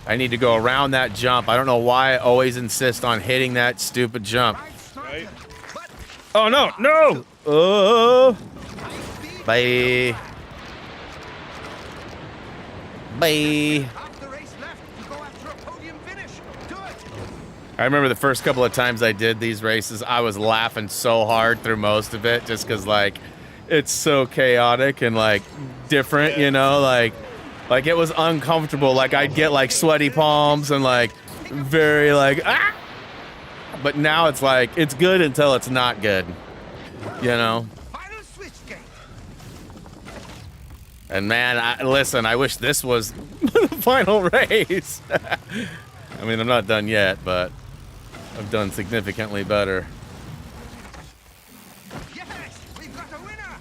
I need to go around that jump. I don't know why I always insist on hitting that stupid jump. Right? Oh, no, no! Oh! Bye. Bye. Half the race left to go after a podium finish. Do it. I remember the first couple of times I did these races, I was laughing so hard through most of it just because, like, it's so chaotic and, like, different, you know? Like, Like, it was uncomfortable. Like, I'd get, like, sweaty palms and, like, very, like, ah! But now it's like, it's good until it's not good. You know? Final switch gate. And man, listen, I wish this was the final race. I mean, I'm not done yet, but I've done significantly better. Yes, we've got a winner.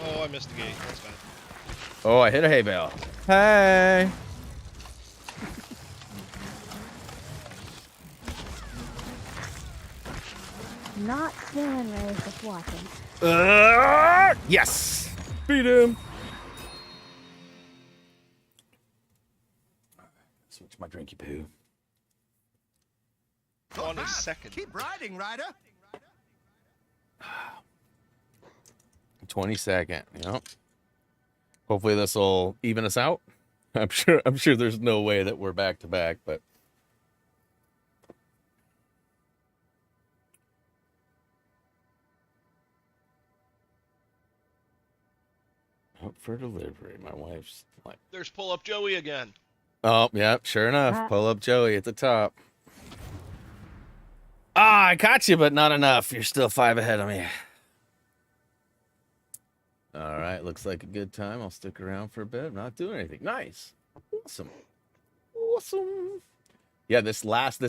Oh, I missed the gate. That's bad. Oh, I hit a hay bale. Hey. Not standing, Ray, just watching. Yes. Beat him. Switch my drinky poo. On a second. Keep riding, Ryder. 22nd. Yep. Hopefully this will even us out. I'm sure there's no way that we're back to back, but up for delivery. My wife's like, There's Pull Up Joey again. oh, yeah, sure enough. Pull up Joey at the top. Ah, I caught you, but not enough. You're still 5 ahead of me. All right, looks like a good time. I'll stick around for a bit. I'm not doing anything. Nice. Awesome. Awesome. Yeah, this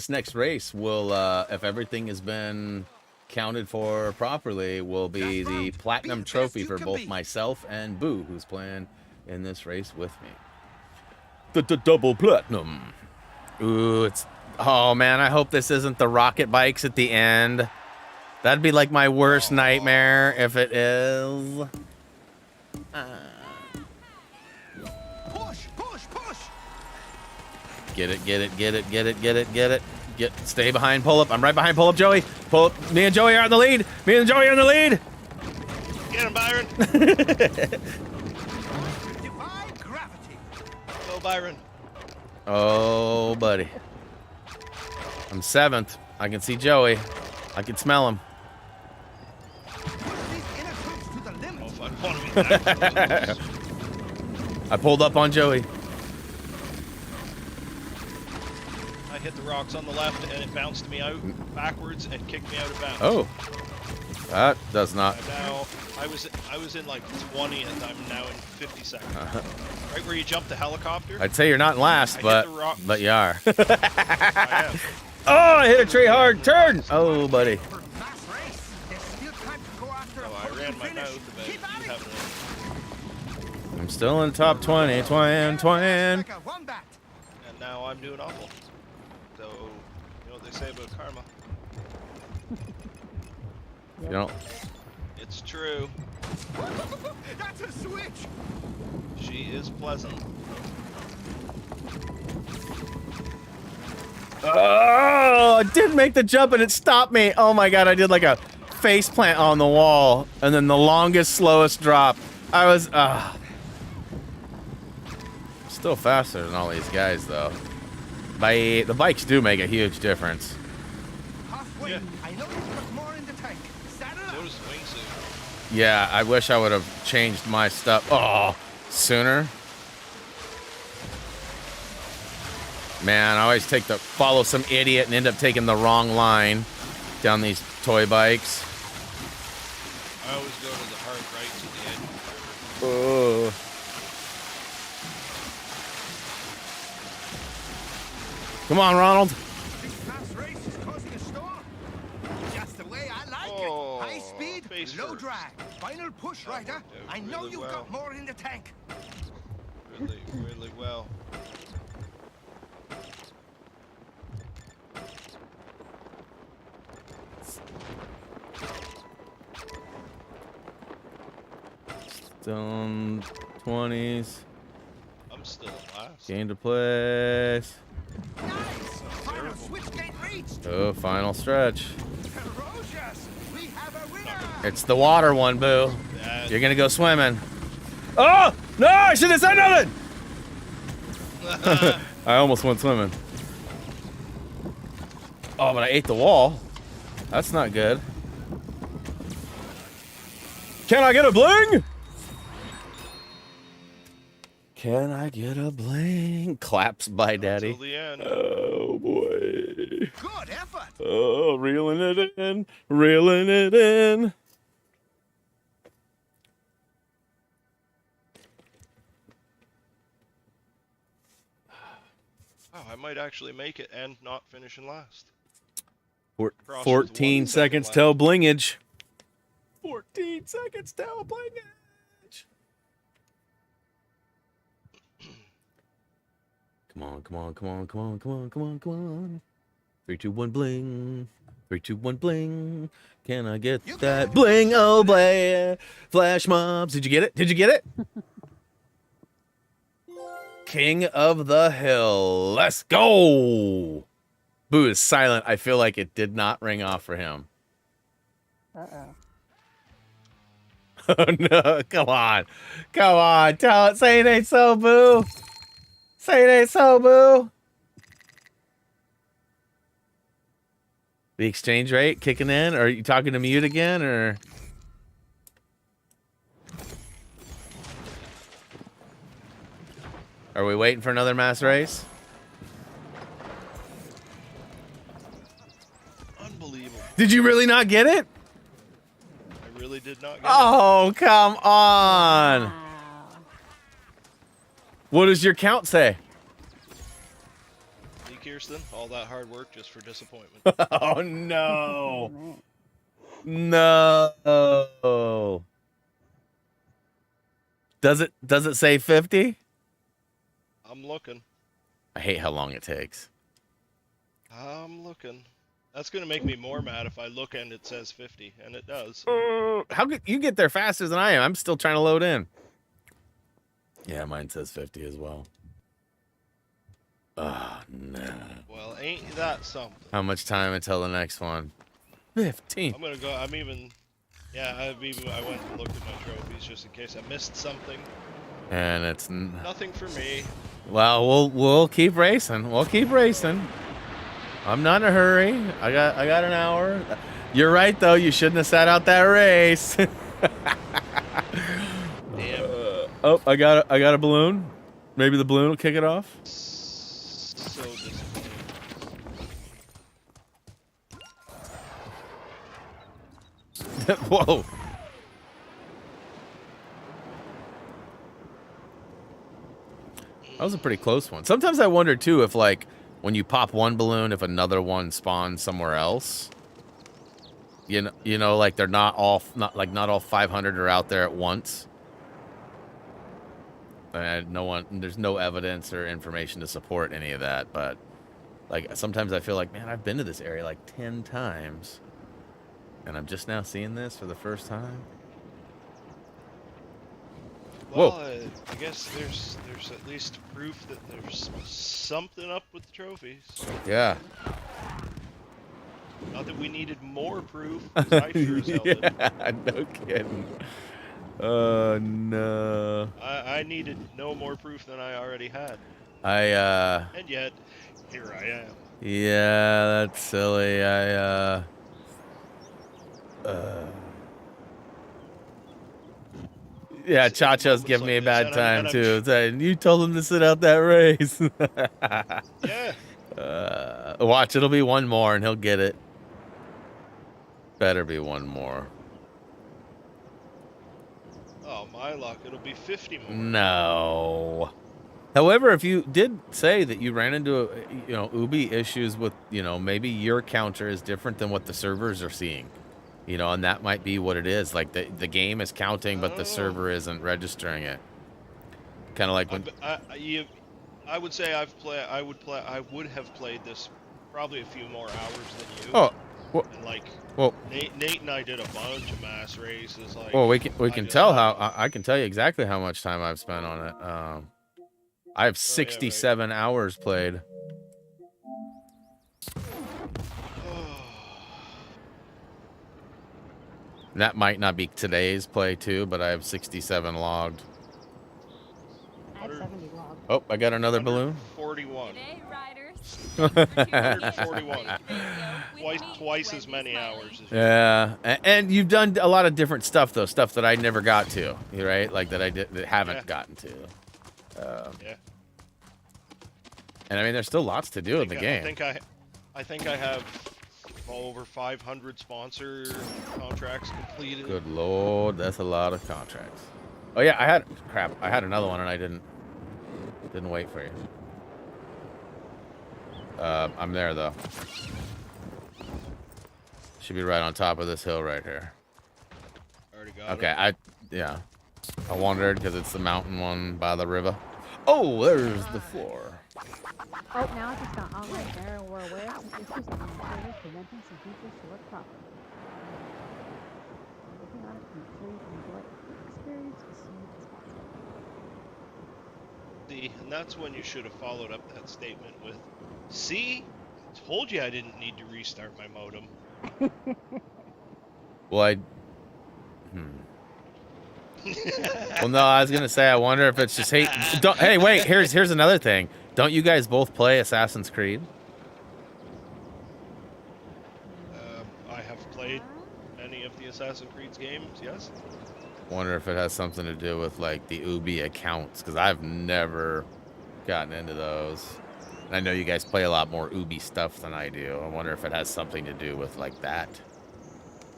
next race will, if everything has been counted for properly, will be the platinum trophy for both myself and Boo, who's playing in this race with me. The double platinum. Ooh, it's... Oh, man, I hope this isn't the rocket bikes at the end. That'd be like my worst nightmare if it is. Push, push, push. Get it. Stay behind Pull Up. I'm right behind Pull Up Joey. Pull Up. Me and Joey are in the lead. Get him, Byron. Defy gravity. Go, Byron. Oh, buddy. I'm 7th. I can see Joey. I can smell him. Push these inner troops to the limit. Oh, if I want to be that close. I pulled up on Joey. I hit the rocks on the left and it bounced me out backwards and kicked me out of bounds. Oh. That does not. And now I was in like 20th. I'm now in 52nd. Right where you jump the helicopter. I'd say you're not in last, I but hit the rock. you are. I am. Oh, I hit a tree hard. Turn. Oh, buddy. For mass race, there's still time to go after a Oh, I podium ran my finish. mouth about Keep at it. having I'm still in top 20. Twin. Like a wombat. and now I'm doing awful. So, you know what they say about karma? You know, It's true. That's a switch. She is pleasant. oh, I did make the jump and it stopped me. Oh my god, I did like a face plant on the wall and then the longest, slowest drop. I was, still faster than all these guys though. The bikes do make a huge difference. Halfway. Yeah. I know you've got more in the tank. Saddle So up. does the wingsuit. Yeah, I wish I would have changed my stuff sooner. Man, I always follow some idiot and end up taking the wrong line down these toy bikes. I always go to the hard right to the edge. Oh. Come on, Ronald. This mass race is causing a storm. Just the way I like Oh, it. High speed, face low first. drag. Final push, Ryder. I know really you've well. got more in the tank. Really, really well. Still in 20s. I'm still in last. Gain to place. Nice. Final switch gate reached. Oh, final stretch. Ferocious. We have a winner. It's the water one, Boo. That- You're gonna go swimming. Oh! No, I should have said nothing! I almost went swimming. Oh, but I ate the wall. That's not good. Can I get a bling? Can I get a bling? Claps by daddy. Until the end. Oh boy. Good effort. Oh, reeling it in, reeling it in. Oh, I might actually make it and not finish in last. Four- Cross with 14 1 seconds second till blingage. 14 seconds till blingage. Come on, come on, come on, come on, come on, come on, come on. 3, 2, 1, bling. 3, 2, 1, bling. Can I get that bling? Oh, boy. Flash mobs. Did you get it? Did you get it? King of the Hill. Let's go. Boo is silent. I feel like it did not ring off for him. Uh-oh. Oh, no. Come on. Come on. Tell it. Say it ain't so, Boo. Say it ain't so, Boo. The exchange rate kicking in? Or are you talking to mute again? Or... Are we waiting for another mass race? Unbelievable. Did you really not get it? I really did not get Oh, come on. Wow. What does your count say? it. See, Kirsten? All that hard work just for disappointment. Oh, no. Man. No. Does it say 50? I'm looking. I hate how long it takes. I'm looking. That's going to make me more mad if I look and it says 50, and it does. How could you get there faster than I am? I'm still trying to load in. Yeah, mine says 50 as well. Oh, no. Well, ain't that something? How much time until the next one? 15. I'm going to go, I went and looked at my trophies just in case I missed something. And it's Nothing for me. well, we'll keep racing. We'll keep racing. I'm not in a hurry. I got an hour. You're right though. You shouldn't have sat out that race. Damn. Oh, I got a balloon. Maybe the balloon will kick it off. So disappointing. Whoa. That was a pretty close one. Sometimes I wonder too if like when you pop one balloon, if another one spawns somewhere else. You know, like they're not all 500 are out there at once. And there's no evidence or information to support any of that. But like sometimes I feel like, man, I've been to this area like 10 times, and I'm just now seeing this for the first time. Well, Whoa. I guess there's at least proof that there's something up with the trophies. Yeah. Not that we needed more proof, 'cause I sure as hell didn't. Yeah, no kidding. Oh, no. I needed no more proof than I already had. And yet, here I am. Yeah, that's silly. Yeah, Chacha's giving me a bad time, too. Saying, you told him to sit out that race. Yeah. Watch, it'll be one more, and he'll get it. Better be one more. Oh, my luck. It'll be 50 more. No. However, if you did say that you ran into, Ubi issues with, maybe your counter is different than what the servers are seeing. And that might be what it is. Like the game is counting, but the server isn't registering it. Kind of like when I would say I would have played this probably a few more hours than you. Oh, well, And like, well, Nate and I did a bunch of mass races. Like, well, we can tell how I can tell you exactly how much time I've spent on it. I have 67 hours played. That might not be today's play too, but I have 67 logged. I have 70 logged. Oh, I got another balloon. 41. G'day, riders. 141. There you go. twice as many hours. As Yeah, and you've done a lot of different stuff though, stuff that I never got to, right? Like that that haven't gotten to. Yeah. And I mean, there's still lots to do in the game. I think I have over 500 sponsor contracts completed. Good lord, that's a lot of contracts. Oh yeah, I had another one and I didn't wait for you. I'm there though. Should be right on top of this hill right here. Already got Okay, it. I wondered because it's the mountain one by the river. Oh, there's the floor. Oh, now it's just not online there. We're aware of some issues on the server preventing some features to work properly. I'm working on it to make sure you can enjoy the experience as soon as possible. See, and that's when you should have followed up that statement with, "See, I told you I didn't need to restart my modem." Well, well, no, I was gonna say I wonder if it's just hey, wait. Here's another thing. Don't you guys both play Assassin's Creed? I have played any of the Assassin's Creed games. Yes. Wonder if it has something to do with like the Ubi accounts, because I've never gotten into those. And I know you guys play a lot more Ubi stuff than I do. I wonder if it has something to do with like that.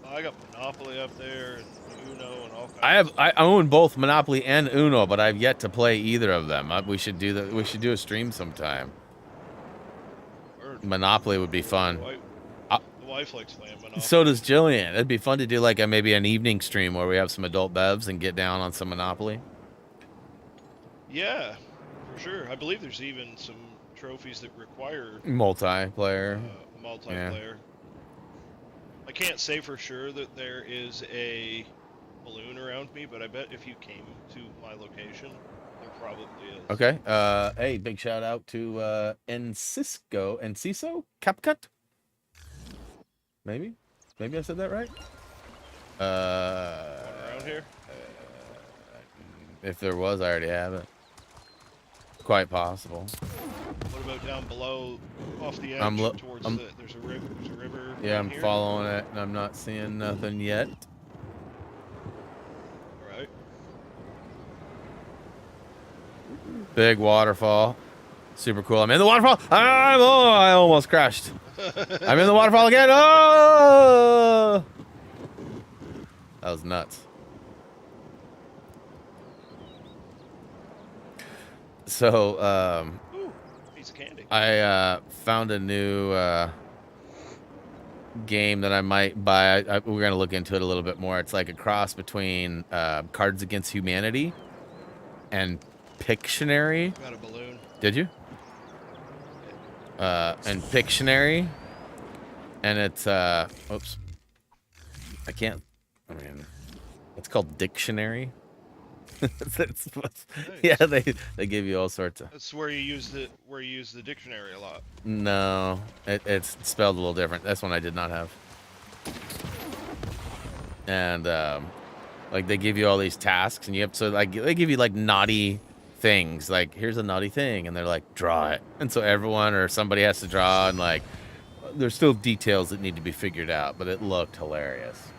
I got Monopoly up there and Uno and all kinds. I own both Monopoly and Uno, but I've yet to play either of them. We should do that. We should do a stream sometime. Monopoly would be fun. The wife likes playing Monopoly. So does Jillian. It'd be fun to do like maybe an evening stream where we have some adult bevs and get down on some Monopoly. Yeah, for sure. I believe there's even some trophies that require Multiplayer. Multiplayer. I can't say for sure that there is a balloon around me, but I bet if you came to my location, there probably is. Okay. Hey, big shout out to Enciso CapCut. Maybe I said that right. Around here. If there was, I already have it. Quite possible. What about down below, off the edge towards there's a river. There's a river. Yeah, I'm here. following it, and I'm not seeing nothing yet. All right. Big waterfall. Super cool. I'm in the waterfall. I almost crashed. I'm in the waterfall again. Oh! That was nuts. So, Ooh, piece of candy. I found a new game that I might buy. We're going to look into it a little bit more. It's like a cross between Cards Against Humanity and Pictionary. Got a balloon. Did you? And Pictionary. And it's, oops. It's called Dictionary. Yeah, they give you all sorts of. That's where you use the dictionary a lot. No, it's spelled a little different. That's one I did not have. And like they give you all these tasks, and you have to like they give you like naughty things. Like here's a naughty thing, and they're like draw it, and so everyone or somebody has to draw, and like there's still details that need to be figured out. But it looked hilarious.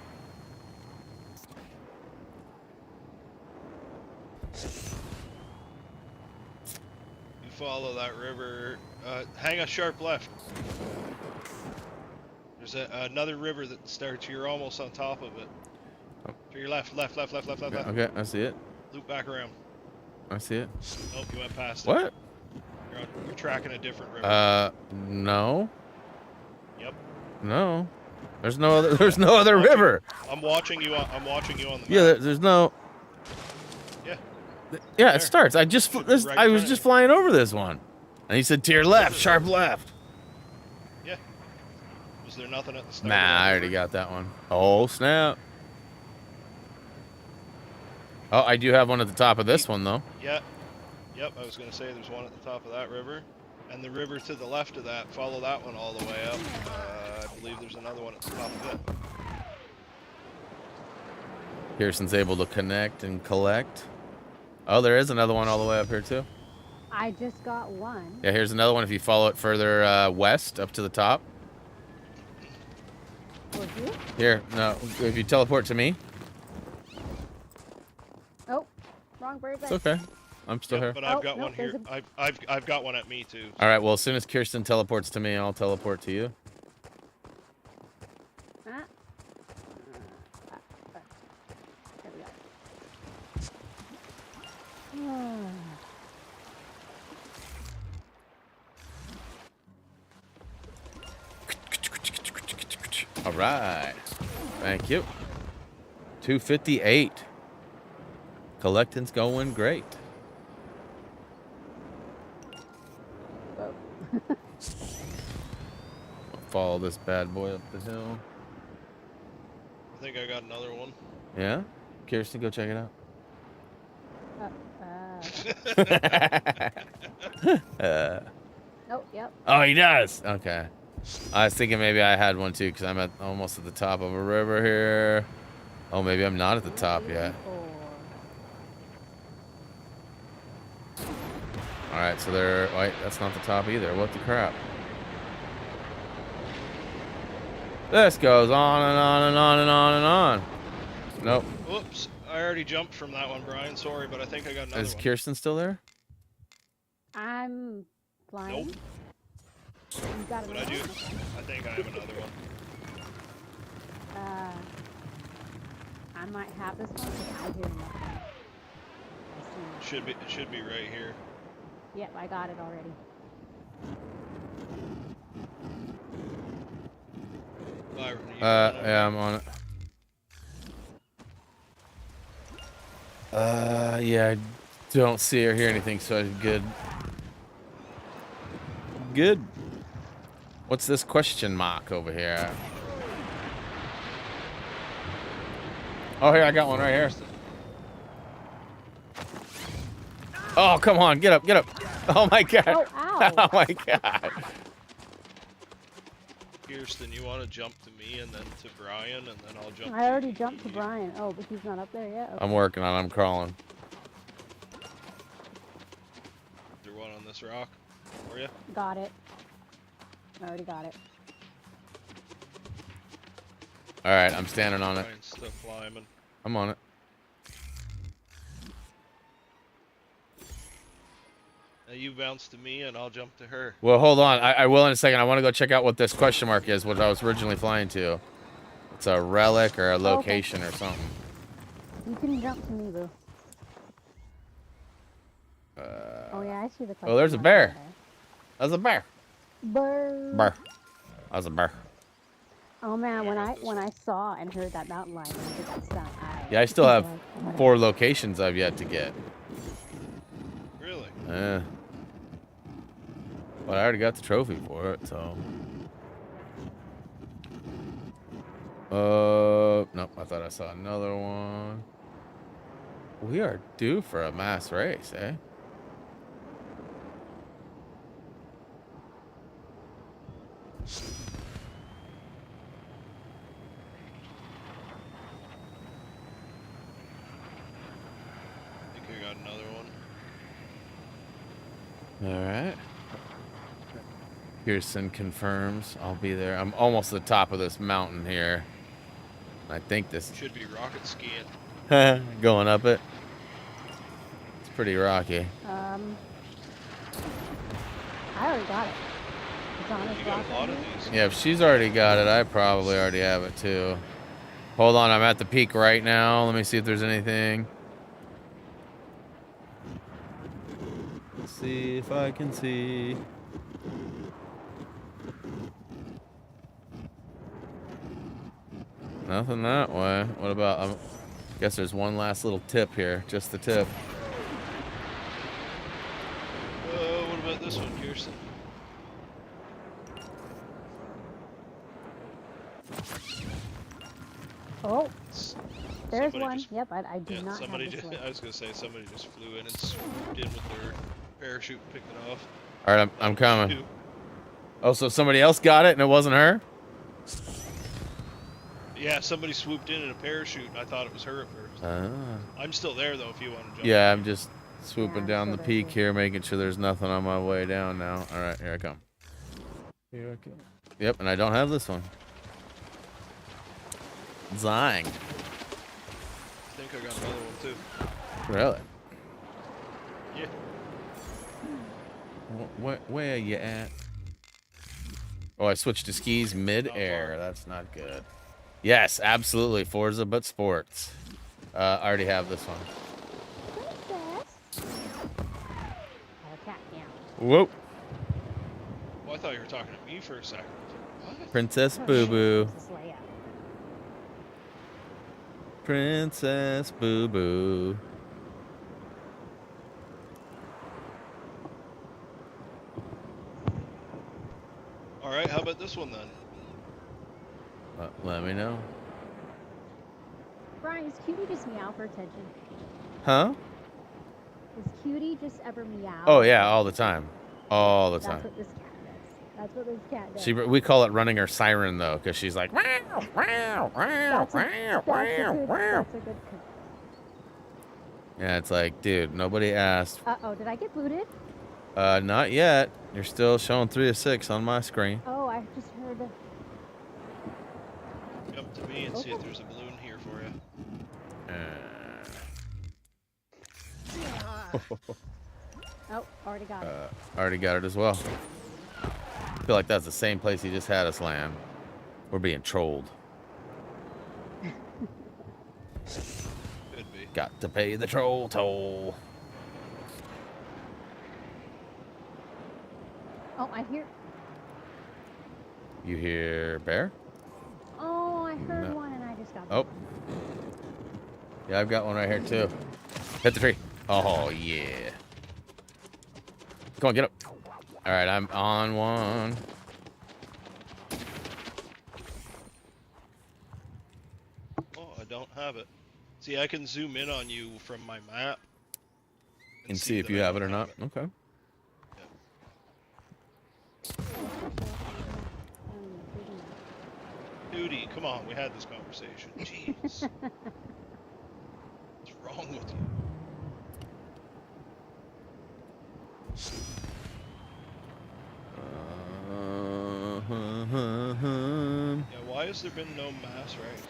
You follow that river. Hang a sharp left. There's another river that starts. You're almost on top of it. Oh. To your left. Okay, I see it. Loop back around. I see it. Nope, you went past it. What? You're tracking a different river. No. Yep. No. There's no other river. I'm watching you on the map. Yeah, there's no. Yeah. Yeah, it starts. I was just flying over this one, and he said to your left, sharp left. Yeah. Was there nothing at the start? Nah, I already got that one. Oh snap! Oh, I do have one at the top of this one though. Yeah. Yep. I was gonna say there's one at the top of that river, and the river to the left of that. Follow that one all the way up. I believe there's another one at the top of it. Pearson's able to connect and collect. Oh, there is another one all the way up here too. I just got one. Yeah, here's another one if you follow it further west up to the top. Towards you? Here, no. If you teleport to me, Oh, wrong bird. it's okay. I'm still Yep, here. but I've Oh, got no, one here. there's I've got one at me too. All right. Well, as soon as Kirsten teleports to me, I'll teleport to you. Ah. There we go. All right. Thank you. 258. Collecting's going great. Oh. Follow this bad boy up the hill. I think I got another one. Yeah? Kirsten, go check it out. Oh, yep. Oh, he does. Okay. I was thinking maybe I had one too because I'm almost at the top of a river here. Oh, maybe I'm not at the top yet. All right, so wait, that's not the top either. What the crap? This goes on and on and on and on and on. Nope. Whoops! I already jumped from that one, Brian. Sorry, but I think I got another Is one. Kirsten still there? I'm flying. Nope. You got But it. I do. I think I have another one. I might have this one because I hear nothing. I see. It should be right here. Yep, I got it already. Byron, you got it? Yeah, I'm on it. Yeah, I don't see or hear anything, so good. Good. What's this question mark over here? Oh, here, I got one right here. Oh, come on, get up, get up. Oh my god. Oh, ow. Oh my god. Kirsten, you want to jump to me and then to Brian, and then I'll jump. I already jumped to Brian. Oh, but he's not up there yet. Okay. I'm working on it, I'm crawling. Is there one on this rock for you? Got it. I already got it. Alright, I'm standing on it. Brian's still climbing. I'm on it. Now you bounce to me, and I'll jump to her. Well, hold on. I will in a second. I want to go check out what this question mark is, what I was originally flying to. It's a relic or a location or something. You can jump to me, boo. Oh yeah, I see the. Oh, there's a bear. That's a bear. Bear. Bear. That's a bear. Oh man, when I saw and heard that mountain lion, I did that sound. Yeah, I still have like, 4 locations I've yet to get. Really? Yeah. But I already got the trophy for it, so. Nope. I thought I saw another one. We are due for a mass race, eh? I think I got another one. All right. Pearson confirms I'll be there. I'm almost at the top of this mountain here. I think this Should be rocket skiing. going up it. It's pretty rocky. I already got it. It's on his You got rock a lot right of here. these. Yeah, if she's already got it, I probably already have it too. Hold on, I'm at the peak right now. Let me see if there's anything. Let's see if I can see. Nothing that way. What about, I guess there's one last little tip here. Just the tip. What about this one, Kirsten? Oh, there's Somebody one. just- Yep, I do Yeah, not somebody have this just, one. I was gonna say somebody just flew in and swooped in with their parachute and picked it off. All right, I'm coming. Two. Oh, so somebody else got it and it wasn't her? Yeah, somebody swooped in a parachute. And I thought it was her at first. I'm still there though. If you want to jump. Yeah, I'm just swooping I'm down the still peak there, here, making sure there's nothing on my way down now. All right, here I come. Here I come. Yep, and I don't have this one. Zang. I think I got another one too. Really? Yeah. Where you at? Oh, I switched to skis mid-air. That's not good. Yes, absolutely. Forza, but sports. I already have this one. Whoa. Well, I thought you were talking to me for a second. What? Princess Boo Boo. Princess Boo Boo. All right, how about this one then? Let me know. Brian, is Cutie just meow for attention? Huh? Does Cutie just ever meow? Oh yeah, all the time. All the time. That's what this cat does. That's what this cat does. We call it running her siren though, because she's like. That's a good. Yeah, it's like, dude, nobody asked. Uh-oh, did I get booted? Not yet. You're still showing 3 of 6 on my screen. Oh, I just heard. Come to me and see if there's a balloon here for you. Oh, already got it. Already got it as well. I feel like that's the same place he just had us land. We're being trolled. Could be. Got to pay the troll toll. Oh, I hear. You hear bear? Oh, I heard No. one and I just got. Oh. Yeah, I've got one right here too. Hit the tree. Oh, yeah. Come on, get up. All right, I'm on one. Oh, I don't have it. See, I can zoom in on you from my map. And see if that you I have it don't or not. Okay. Duty, come on, we had this conversation. Jeez. What's wrong with you? Yeah, why has there been no mass ranks?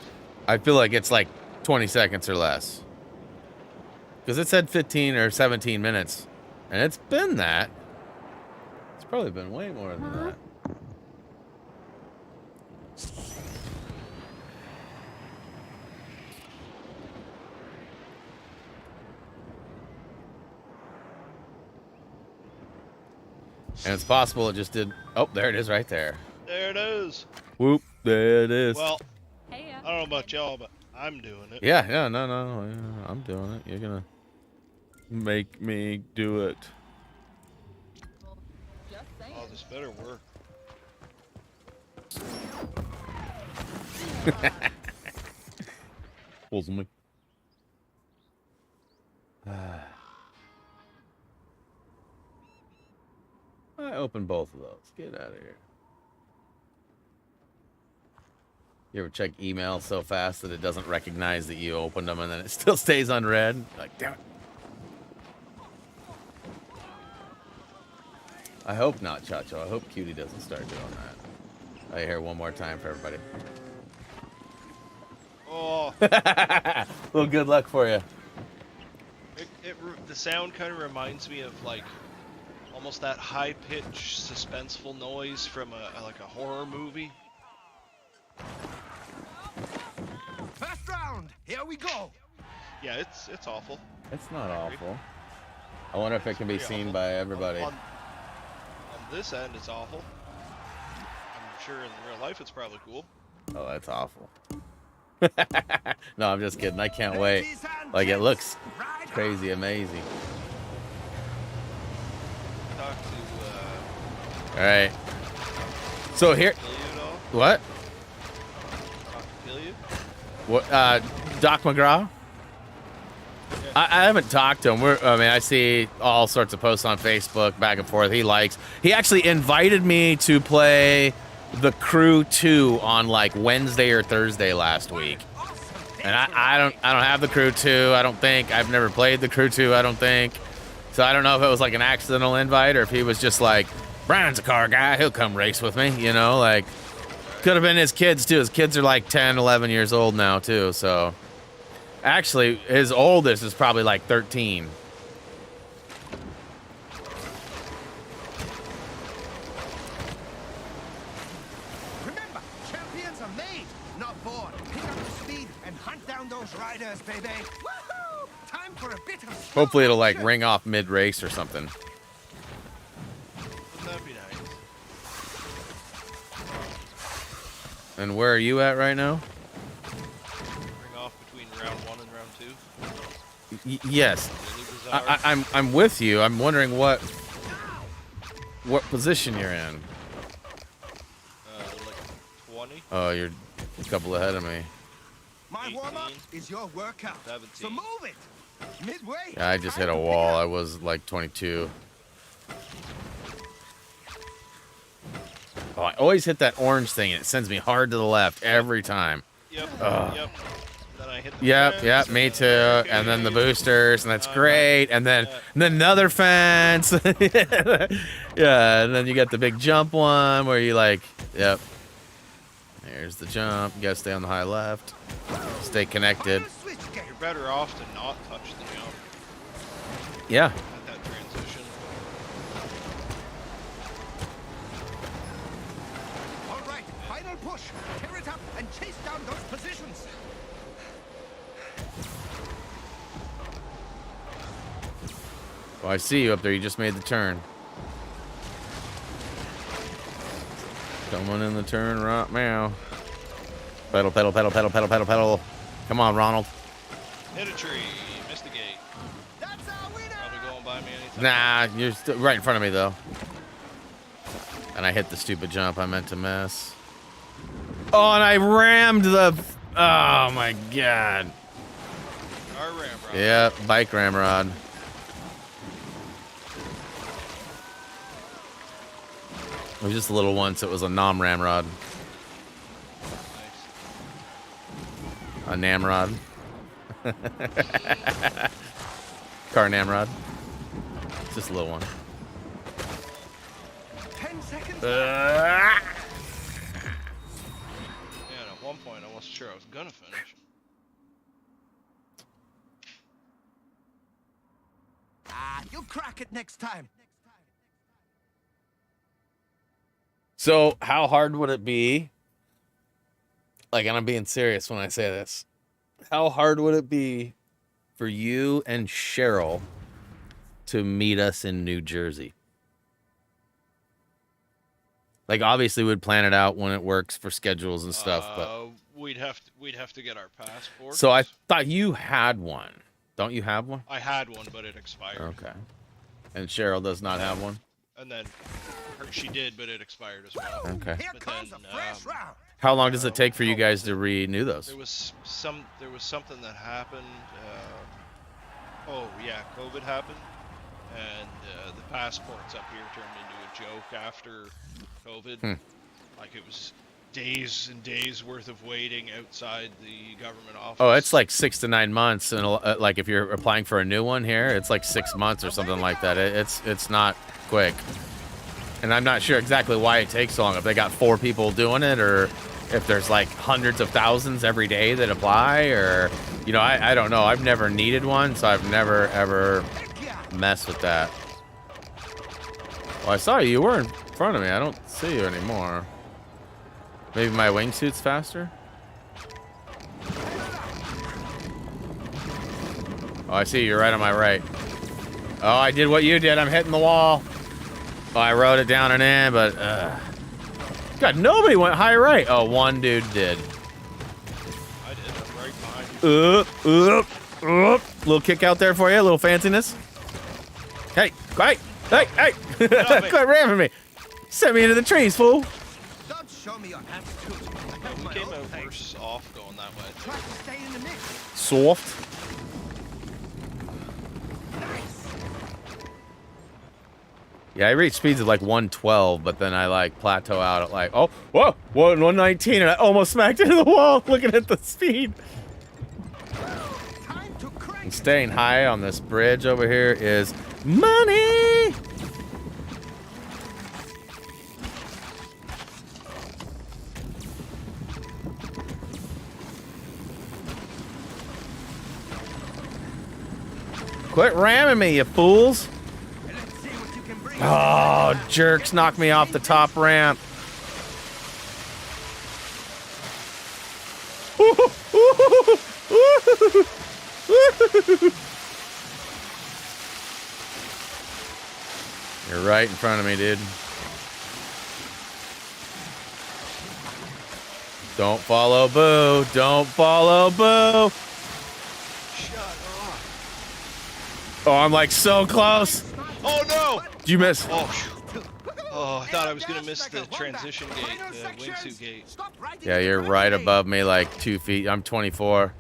I feel like it's like 20 seconds or less. Because it said 15 or 17 minutes. And it's been that. It's probably been way more than that. And it's possible it just did. Oh, there it is right there. There it is. Whoop, there it is. Well, Hey, I don't know about y'all, but I'm doing it. Yeah, no, yeah, I'm doing it. You're gonna make me do it. well, just saying. Oh, this better work. Pulls me. I opened both of those. Get out of here. You ever check email so fast that it doesn't recognize that you opened them and then it still stays unread? Like, damn it. I hope not, Chacho. I hope Cutie doesn't start doing that. I hear one more time for everybody. Oh, Well, good luck for you. the sound kind of reminds me of like almost that high-pitched, suspenseful noise from like a horror movie. First round, here we go. Yeah, it's awful. It's not awful. I wonder if it can be Pretty seen awful. by everybody. On this end, it's awful. I'm sure in real life it's probably cool. Oh, that's awful. No, I'm just kidding. I can't wait. Like, it looks crazy amazing. Talk to All right. So here, Pilly at all? what? Talk to Pilly? What? Doc McGraw? I haven't talked to him. I see all sorts of posts on Facebook, back and forth. He likes. He actually invited me to play The Crew 2 on like Wednesday or Thursday last week. And I don't have The Crew 2. I don't think. I've never played The Crew 2. I don't think. So I don't know if it was like an accidental invite or if he was just like, Brian's a car guy. He'll come race with me. You know, like. Could have been his kids, too. His kids are like 10, 11 years old now, too, so... Actually, his oldest is probably like 13. Remember, champions are made, not born. Pick up the speed and hunt down those riders, baby. Woohoo! Time for a bit of Hopefully it'll like action. ring off mid-race or something. Wouldn't that be nice? And where are you at right now? Ring off between round 1 and round 2. Yes. Really bizarre. I'm with you. I'm wondering what position you're in. Like 20. Oh, you're a couple ahead of me. My 18, warm-up is your workout. 17. So move it. Midway. Yeah, I just hit a wall. I was like 22. Oh, I always hit that orange thing, and it sends me hard to the left every time. Yep. Ugh. Yep. Then I hit the Yep, fence, yep, me too. okay. And then the boosters, and that's great. And then another fence. Yeah, and then you got the big jump one where you like, yep. There's the jump. You gotta stay on the high left. Stay connected. Switch game. You're better off to not touch the jump Yeah. at that transition. All right, final push. Tear it up and chase down those positions. Oh, I see you up there. You just made the turn. Coming in the turn right now. Pedal, pedal, pedal, pedal, pedal, pedal, pedal. Come on, Ronald. Hit a tree. Missed the gate. That's our winner. Probably going by me anytime. Nah, you're still right in front of me, though. And I hit the stupid jump I meant to miss. Oh, and I rammed the... Oh, my God. Our ramrod. Yep, bike ramrod. It was just a little one, so it was a non-ramrod. Nice. A namrod. Car namrod. Just a little one. 10 seconds. Yeah, and at one point I wasn't sure I was gonna finish. You'll crack it next time. So, how hard would it be? Like, and I'm being serious when I say this. How hard would it be for you and Cheryl to meet us in New Jersey? Like, obviously, we'd plan it out when it works for schedules and stuff, but... We'd have to get our passports. So, I thought you had one. Don't you have one? I had one, but it expired. Okay. And Cheryl does not have one? And then she did, but it expired as well. Okay. Here But comes then, a fresh round. How long does it take for you guys to renew those? There was something that happened. Oh yeah, COVID happened, and the passports up here turned into a joke after COVID. Like it was days and days worth of waiting outside the government office. Oh, it's like 6 to 9 months, and like if you're applying for a new one here, it's like 6 months or something like that. It's not quick, and I'm not sure exactly why it takes so long. If they got 4 people doing it, or if there's like hundreds of thousands every day that apply, or you know, I don't know. I've never needed one, so I've never ever messed with that. Well, I saw you. You were in front of me. I don't see you anymore. Maybe my wingsuit's faster? Oh, I see you. You're right on my right. Oh, I did what you did. I'm hitting the wall. Oh, I wrote it down and in, but... God, nobody went high right. Oh, one dude did. I did. I'm right behind you. Little kick out there for you. A little fanciness. Hey, quiet. Hey. Quit ramming me. Send me into the trees, fool. Don't show me your attitude. I have We my came own out thing. worse off going that way. Try to stay in the mix. Soft. Yeah, I reached speeds of like 112, but then I like plateau out at like, 119, and I almost smacked into the wall looking at the speed. Time to crank. And staying high on this bridge over here is money. Quit ramming me, you fools. And let's see what you can bring. Oh, jerks knocked me off the top ramp. You're right in front of me, dude. Don't follow Boo. Don't follow Boo. Shut up. Oh, I'm like so close. Oh no! Did you miss? Oh, phew. Oh, I thought I was gonna miss the transition gate, the wingsuit gate. Yeah, you're right above me, like 2 feet. I'm 24.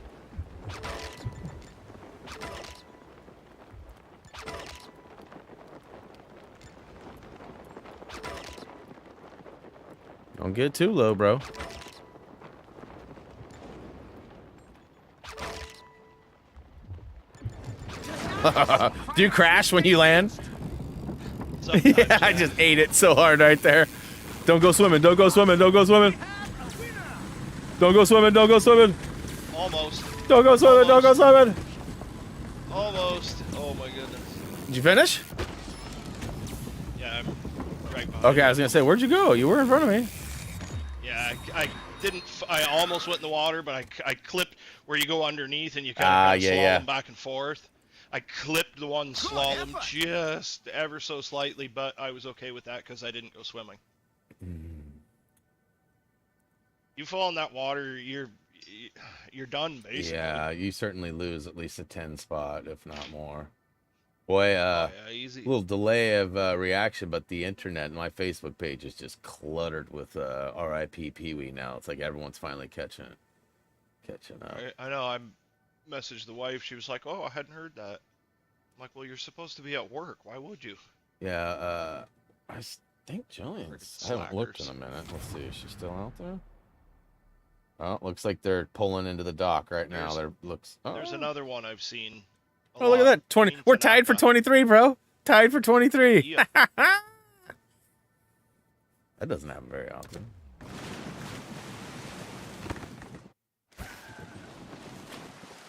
Don't get too low, bro. Do you crash when you land? Sometimes, Yeah, I just ate it so hard right there. Don't go swimming. Don't go swimming. Don't go swimming. Don't go swimming. Don't go swimming. Almost. Don't go swimming. Don't go swimming. Almost. Oh my goodness. Did you finish? Yeah, I'm right behind. Okay, I was gonna say, where'd you go? You were in front of me. Yeah, I didn't. I almost went in the water, but I clipped where you go underneath and you kind of slalom back and forth. I clipped the one slalom just ever so slightly, but I was okay with that because I didn't go swimming. You fall in that water, you're done basically. Yeah, you certainly lose at least a 10 spot, if not more. Boy, Yeah, easy. little delay of reaction, but the internet and my Facebook page is just cluttered with RIP Pee-wee now. It's like everyone's finally catching up. I know. I messaged the wife. She was like, "Oh, I hadn't heard that." I'm like, "Well, you're supposed to be at work. Why would you?" Yeah, I think Jillian's. I haven't looked in a Slackers. minute. Let's see, is she still out there? Oh, looks like they're pulling into the dock right now. There's another one I've seen. Oh, look at that. 20. We're tied for 23, bro. Tied for 23. Yeah. That doesn't happen very often.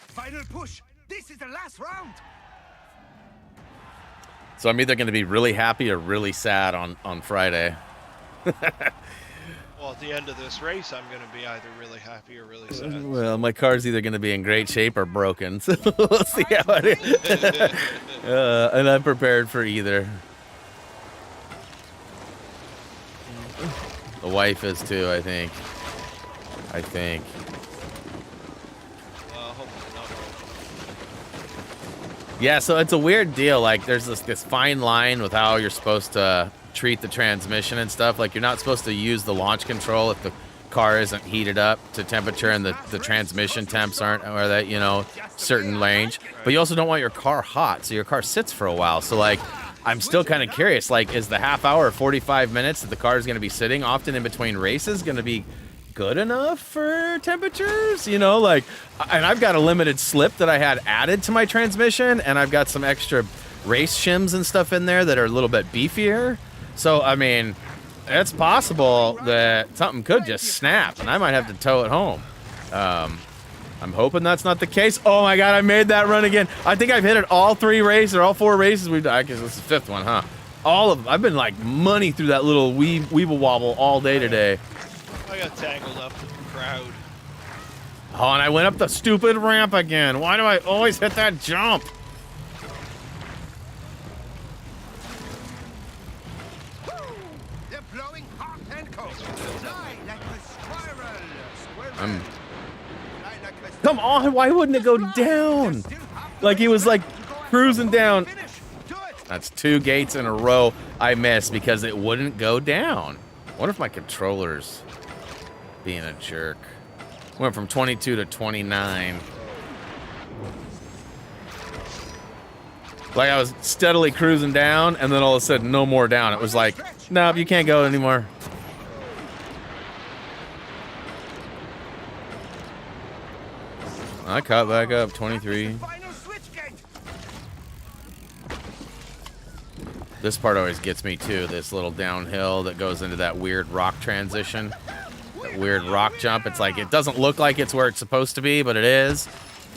Final push. This is the last round. So I'm either going to be really happy or really sad on Friday. Well, at the end of this race, I'm going to be either really happy or really sad. Well, my car's either going to be in great shape or broken. So we'll see how it is. And I'm prepared for either. The wife is too, I think. Hopefully not. Yeah, so it's a weird deal. Like, there's this fine line with how you're supposed to treat the transmission and stuff. Like, you're not supposed to use the launch control if the car isn't heated up to temperature and the transmission temps aren't, or that, you know, certain range. But you also don't want your car hot, so your car sits for a while. So, like, I'm still kind of curious. Like, is the half hour or 45 minutes that the car is going to be sitting often in between races going to be good enough for temperatures? You know, like, and I've got a limited slip that I had added to my transmission, and I've got some extra race shims and stuff in there that are a little bit beefier. So, I mean, it's possible that something could just snap, and I might have to tow it home. I'm hoping that's not the case. Oh my God, I made that run again. I think I've hit it all 3 races, or all 4 races we've done. I guess this is the 5th one, huh? All of them. I've been like money through that little weeble wobble all day today. I got tangled up with the crowd. Oh, and I went up the stupid ramp again. Why do I always hit that jump? They're blowing hot and cold. Fly like a squirrel. I'm- Fly like a Come on, why wouldn't it go down? Like he was like cruising down. finish. Do it. That's 2 gates in a row I missed because it wouldn't go down. I wonder if my controller's being a jerk. Went from 22 to 29. Like I was steadily cruising down, and then all of a sudden, no more down. It was like, nope, you can't go anymore. I caught back up, 23. Final switch gate. This part always gets me too, this little downhill that goes into that weird rock transition. That weird rock jump. It's like, it doesn't look like it's where it's supposed to be, but it is.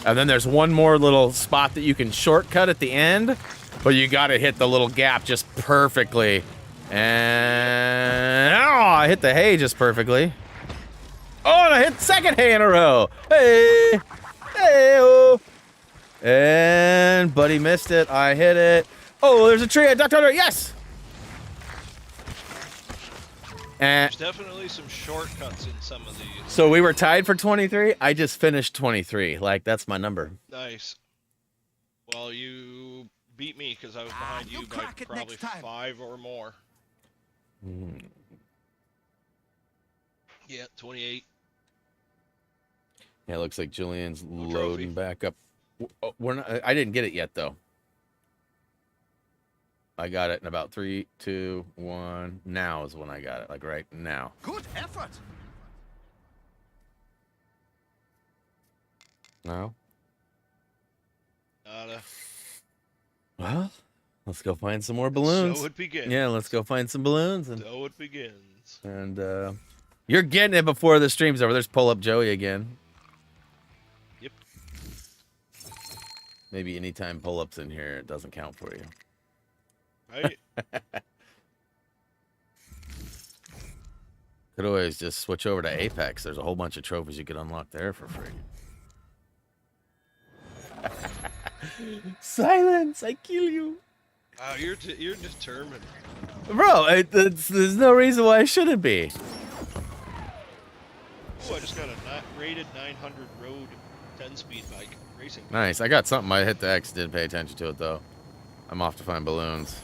And then there's one more little spot that you can shortcut at the end, but you got to hit the little gap just perfectly. And oh, I hit the hay just perfectly. Oh, and I hit the second hay in a row. Hey, hey-oh. And buddy missed it. I hit it. Oh, there's a tree. I ducked under it. Yes. And There's definitely some shortcuts in some of these. so we were tied for 23. I just finished 23. Like, that's my number. Nice. Well, you beat me because I was behind you you'll by crack it probably next time. 5 or more. Yeah, 28. Yeah, it looks like Julian's trophy. loading back up. We're not, I didn't get it yet, though. I got it in about 3, 2, 1. Now is when I got it, like right now. Good effort. No? Nada. Well, let's go find some more balloons. So it begins. Yeah, let's go find some balloons. So it begins. And you're getting it before the stream's over. There's Pull Up Joey again. Yep. Maybe anytime pull-ups in here, it doesn't count for you. Right? Could always just switch over to Apex. There's a whole bunch of trophies you could unlock there for free. Silence! I kill you. Wow, you're determined. Bro, there's no reason why I shouldn't be. Oh, I just got a rated 900 road 10-speed bike racing. Nice. I got something. I hit the X. Didn't pay attention to it, though. I'm off to find balloons.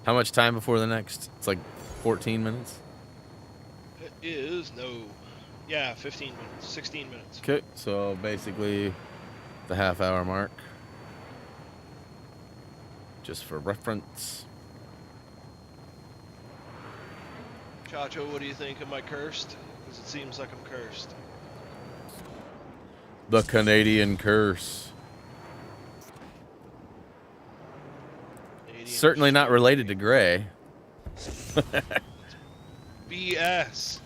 How much time before the next? It's like 14 minutes. It is yeah, 15 minutes, 16 minutes. Okay, so basically the half-hour mark. Just for reference. Chacho, what do you think? Am I cursed? Because it seems like I'm cursed. The Canadian curse. Canadian Certainly not related to Gray. BS.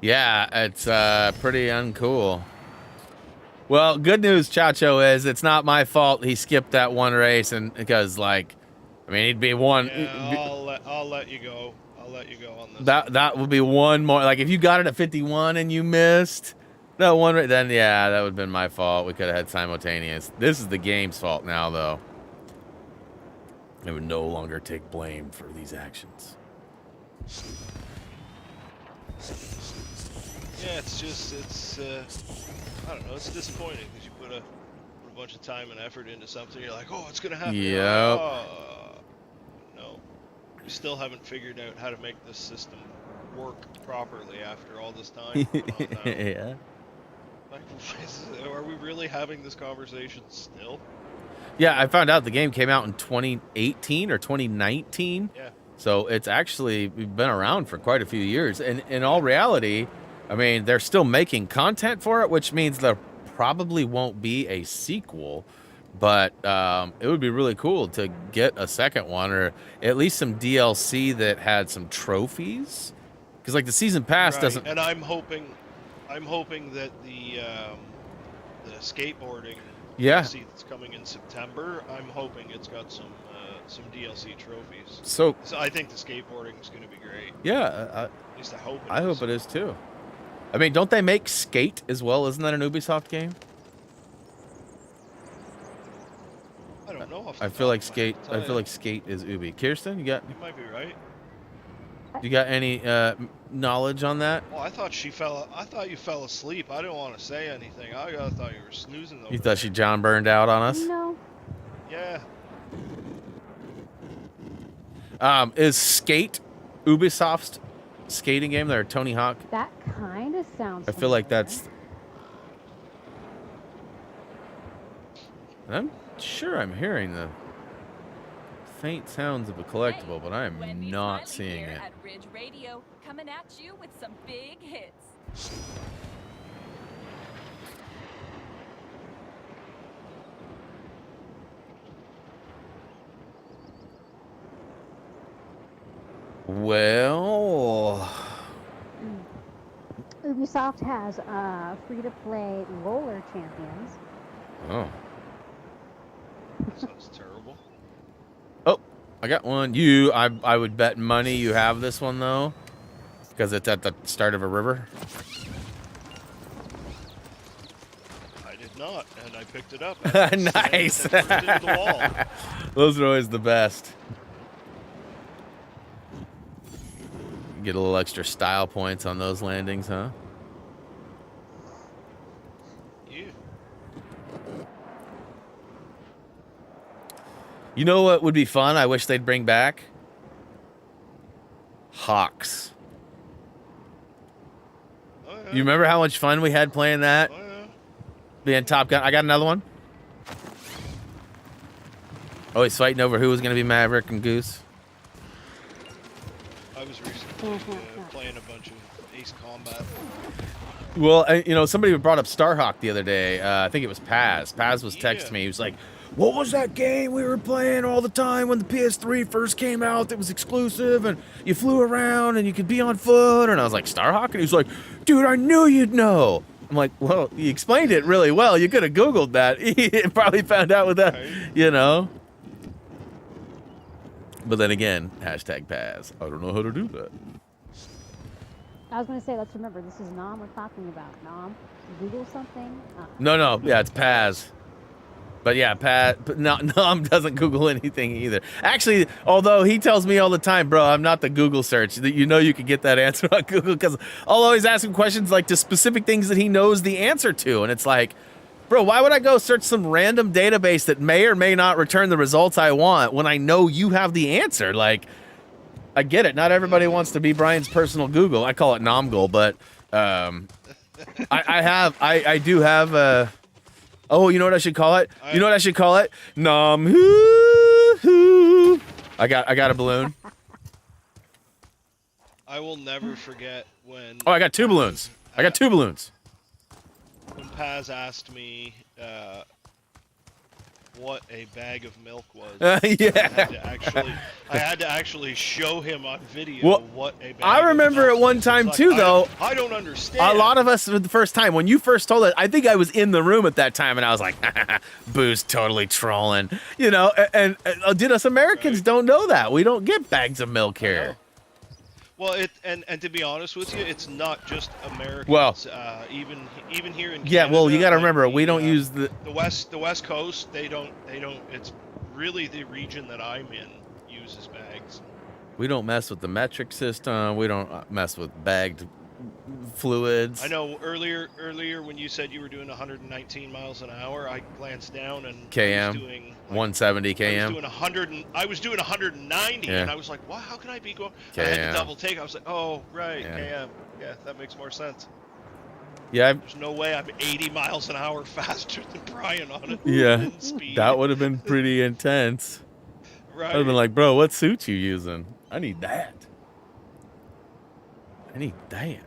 Yeah, it's pretty uncool. Well, good news, Chacho, is it's not my fault he skipped that one race, and because like, I mean, he'd be one. Yeah, I'll let you go. I'll let you go on this. That would be one more. Like if you got it at 51 and you missed that one, then yeah, that would have been my fault. We could have had simultaneous. This is the game's fault now, though. I would no longer take blame for these actions. Yeah, it's I don't know, it's disappointing because you put a bunch of time and effort into something. You're like, oh, it's gonna happen. Yep. No, we still haven't figured out how to make this system work properly after all this time. Come on now. Yeah. Like, are we really having this conversation still? Yeah, I found out the game came out in 2018 or 2019. Yeah. So it's actually been around for quite a few years. And in all reality, I mean, they're still making content for it, which means there probably won't be a sequel. But it would be really cool to get a second one, or at least some DLC that had some trophies. Because like the season pass Right. doesn't. And I'm hoping that the skateboarding Yeah. DLC that's coming in September, I'm hoping it's got some DLC trophies. So So I think the skateboarding is going to be great. yeah, At least I hope. I hope it is too. I mean, don't they make Skate as well? Isn't that an Ubisoft game? I don't know. I feel like Skate. I feel like Skate is Ubi. Kirsten, you might be right. got any knowledge on that? Well, I thought you fell asleep. I didn't want to say anything. I thought you were snoozing over You thought there. she John burned out on us? No. Yeah. Is Skate Ubisoft's skating game? There, Tony Hawk. That kind of sounds. I feel like familiar. that's. I'm sure I'm hearing the faint sounds of a collectible, but I am Wendy not Smiley seeing here it. At Ridge Radio, coming at you with some big hits. Well, Ubisoft has free-to-play roller champions. Oh. Sounds terrible. Oh, I got one. I would bet money you have this one though, because it's at the start of a river. I did not, and I picked it up. Nice. And threw it into the wall. Those are always the best. Get a little extra style points on those landings, huh? Yeah. You know what would be fun? I wish they'd bring back Hawks. Oh, yeah. You remember how much fun we had playing that? Oh, yeah. Being Top Gun. I got another one. Oh, he's fighting over who was going to be Maverick and Goose. I was recently playing a bunch of Ace Combat. Well, you know, somebody brought up Starhawk the other day. I think it was Paz. Paz was texting me. He was like, what was that game we were playing all the time when the PS3 first came out that was exclusive and you flew around and you could be on foot? And I was like, Starhawk? And he was like, dude, I knew you'd know. I'm like, well, you explained it really well. You could have Googled that. He probably found out with that, you know. But then again, hashtag Paz. I don't know how to do that. I was going to say, let's remember, this is Nom we're talking about. Nom, Google something. No. Yeah, it's Paz. But yeah, but Nom doesn't Google anything either. Actually, although he tells me all the time, bro, I'm not the Google search. You know you can get that answer on Google because I'll always ask him questions like to specific things that he knows the answer to. And it's like, bro, why would I go search some random database that may or may not return the results I want when I know you have the answer? Like, I get it. Not everybody wants to be Brian's personal Google. I call it Nomgoal, but I do have oh, you know what I should call it? You know what I should call it? Nom hoo hoo. I got a balloon. I will never forget when. Oh, I got two balloons. I got two balloons. When Paz asked me what a bag of milk was. Yeah. I had to actually show him on video Well, what a bag I remember of milk at one was. time It's too, like, though. I don't understand. A lot of us for the first time when you first told it, I think I was in the room at that time, and I was like, "Boo's totally trolling," you know. And did us Americans don't know that we don't get bags of milk here. Well, and to be honest with you, it's not just Americans. Well, even here in Canada, yeah. Well, you got to remember, like we don't use the West Coast. They don't. It's really the region that I'm in uses bags. We don't mess with the metric system. We don't mess with bagged fluids. I know earlier when you said you were doing 119 miles an hour, I glanced down and km, I was doing like, 170 km. I was doing 100. I was doing 190, Yeah. and I was like, "Wow, how can I be going?" KM. I had to double take. I was like, "Oh, right, Yeah. km. Yeah, that makes more sense." Yeah, There's no way I'm 80 miles an hour faster than Brian on it. yeah. in speed. That would have been pretty intense. Right. I'd have been like, bro, what suit you using? I need that. I need that.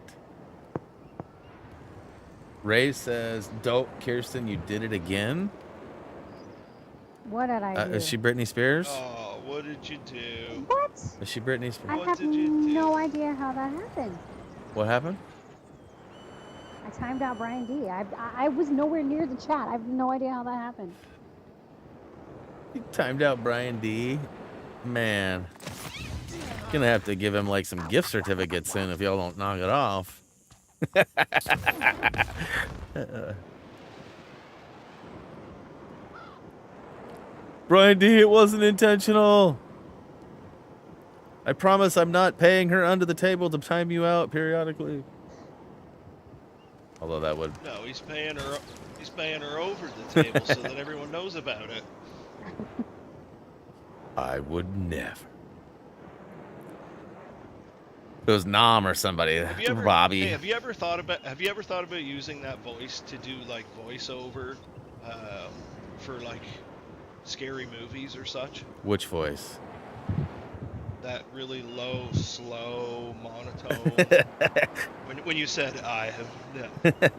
Ray says, dope, Kirsten, you did it again? What did I do? Is she Britney Spears? Oh, what did you do? What? Is she Britney Spears? I What have did you do? no idea how that happened. What happened? I timed out Brian D. I was nowhere near the chat. I have no idea how that happened. You timed out Brian D. Man. Gonna have to give him like some gift certificates soon if y'all don't knock it off. Brian D, it wasn't intentional. I promise I'm not paying her under the table to time you out periodically. Although that would... No, he's paying her over the table so that everyone knows about it. I would never. It was Nom or somebody. Bobby. Hey, have you ever thought about using that voice to do like voiceover for like scary movies or such? Which voice? That really low, slow, monotone. when you said I have no.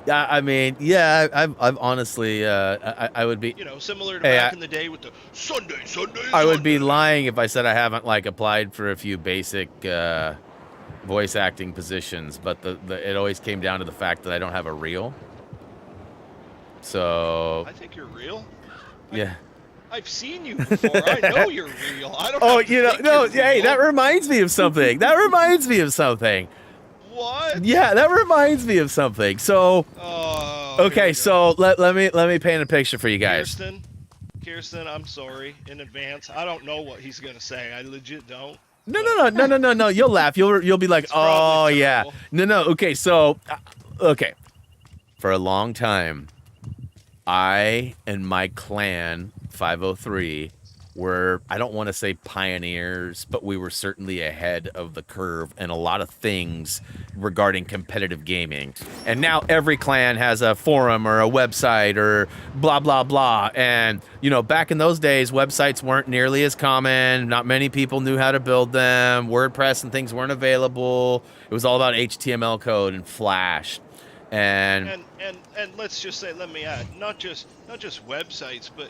Yeah, I mean, yeah, I've honestly, I would be. You know, similar to Hey, back in the day with the Sunday. I would be lying if I said I haven't like applied for a few basic voice acting positions, but it always came down to the fact that I don't have a reel. So I think you're real. yeah. I've seen you before. I know you're real. I don't. Oh, have to you know, think no, you're hey, real. that reminds me of something. That reminds me of something. What? Yeah, that reminds me of something. So, Oh. Here okay, we go. so let me paint a picture for you guys. Kirsten, I'm sorry in advance. I don't know what he's gonna say. I legit don't. No. You'll laugh. You'll be like, It's probably oh yeah. terrible. No. Okay, so, okay. For a long time, I and my clan 503 were, I don't want to say pioneers, but we were certainly ahead of the curve in a lot of things regarding competitive gaming. And now every clan has a forum or a website or blah, blah, blah. And, you know, back in those days, websites weren't nearly as common. Not many people knew how to build them. WordPress and things weren't available. It was all about HTML code and Flash. And let's just say, let me add, not just websites, but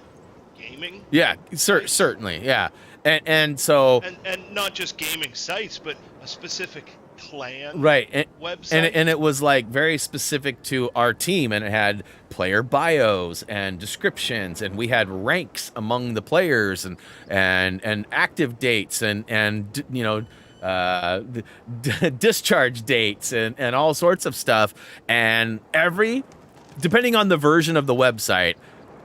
gaming. yeah, certainly, yeah, and so and not just gaming sites, but a specific clan right website. and it was like very specific to our team, and it had player bios and descriptions, and we had ranks among the players and active dates and you know. Discharge dates and all sorts of stuff, and depending on the version of the website,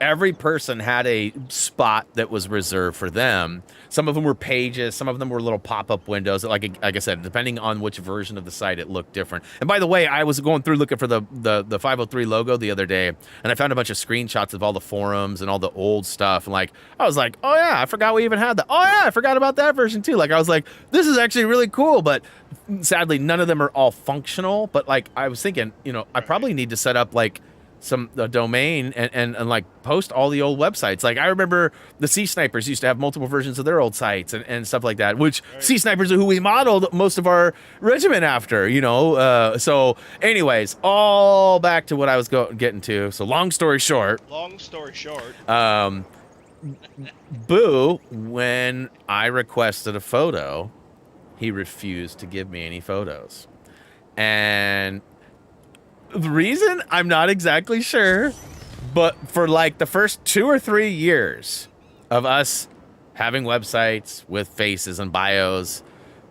every person had a spot that was reserved for them. Some of them were pages, some of them were little pop-up windows. Like I said, depending on which version of the site, it looked different. And by the way, I was going through looking for the 503 logo the other day, and I found a bunch of screenshots of all the forums and all the old stuff. And like, I was like, oh yeah, I forgot we even had that. Oh yeah, I forgot about that version too. Like I was like, this is actually really cool, but sadly, none of them are all functional. But like, I was thinking, you know, I probably need to set up like a domain and like post all the old websites. Like I remember the Sea Snipers used to have multiple versions of their old sites and stuff like that, which Sea Snipers are who we modeled most of our regiment after, you know. So anyways, all back to what I was getting to. So long story short, Boo, when I requested a photo, he refused to give me any photos. And the reason, I'm not exactly sure, but for like the first 2 or 3 years of us having websites with faces and bios,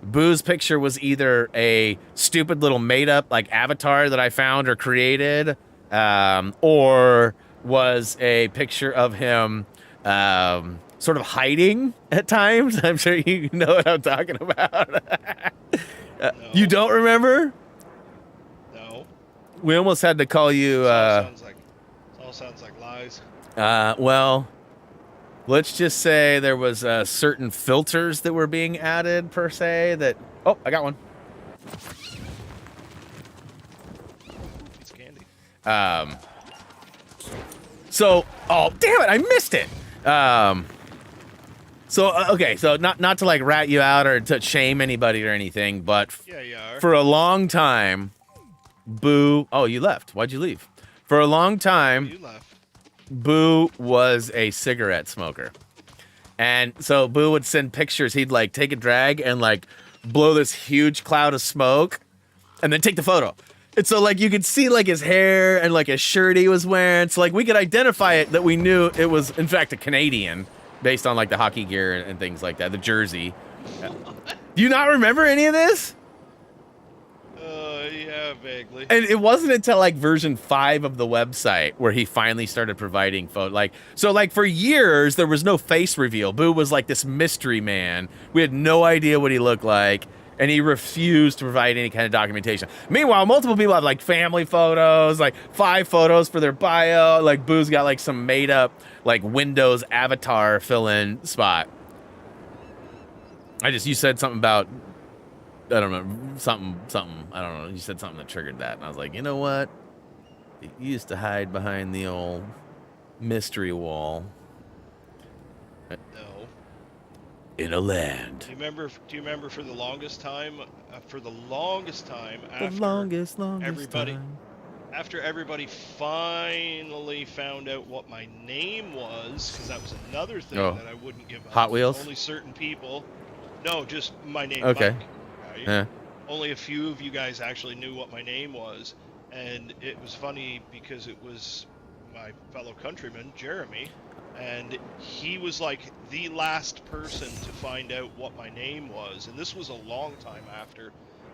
Boo's picture was either a stupid little made-up like avatar that I found or created, or was a picture of him sort of hiding at times. I'm sure you know what I'm talking about. No. You don't remember? No. We almost had to call you. It all sounds like lies. Well, let's just say there was certain filters that were being added per se. That I got one. It's candy. So damn it, I missed it. Okay, so not to like rat you out or to shame anybody or anything, but Yeah, you are. for a long time, Boo. Oh, you left. Why'd you leave? For a long time, You left. Boo was a cigarette smoker. And so Boo would send pictures. He'd like take a drag and like blow this huge cloud of smoke and then take the photo. And so like you could see like his hair and like his shirt he was wearing. So like we could identify it that we knew it was in fact a Canadian based on like the hockey gear and things like that, the jersey. Do you not remember any of this? Yeah, vaguely. And it wasn't until like version 5 of the website where he finally started providing photos. So for years there was no face reveal. Boo was like this mystery man. We had no idea what he looked like, and he refused to provide any kind of documentation. Meanwhile, multiple people have like family photos, like 5 photos for their bio. Like Boo's got like some made up like Windows avatar fill-in spot. You said something about, I don't know, something, I don't know. You said something that triggered that. And I was like, you know what? You used to hide behind the old mystery wall. No. In a land. Do you remember for the longest time, after everybody, time. after everybody finally found out what my name was, because that was another thing that I wouldn't give up. Hot Wheels? Only certain people. No, just my name. Okay. Mike, right? Yeah. only a few of you guys actually knew what my name was, and it was funny because it was my fellow countryman, Jeremy, and he was like the last person to find out what my name was, and this was a long time after.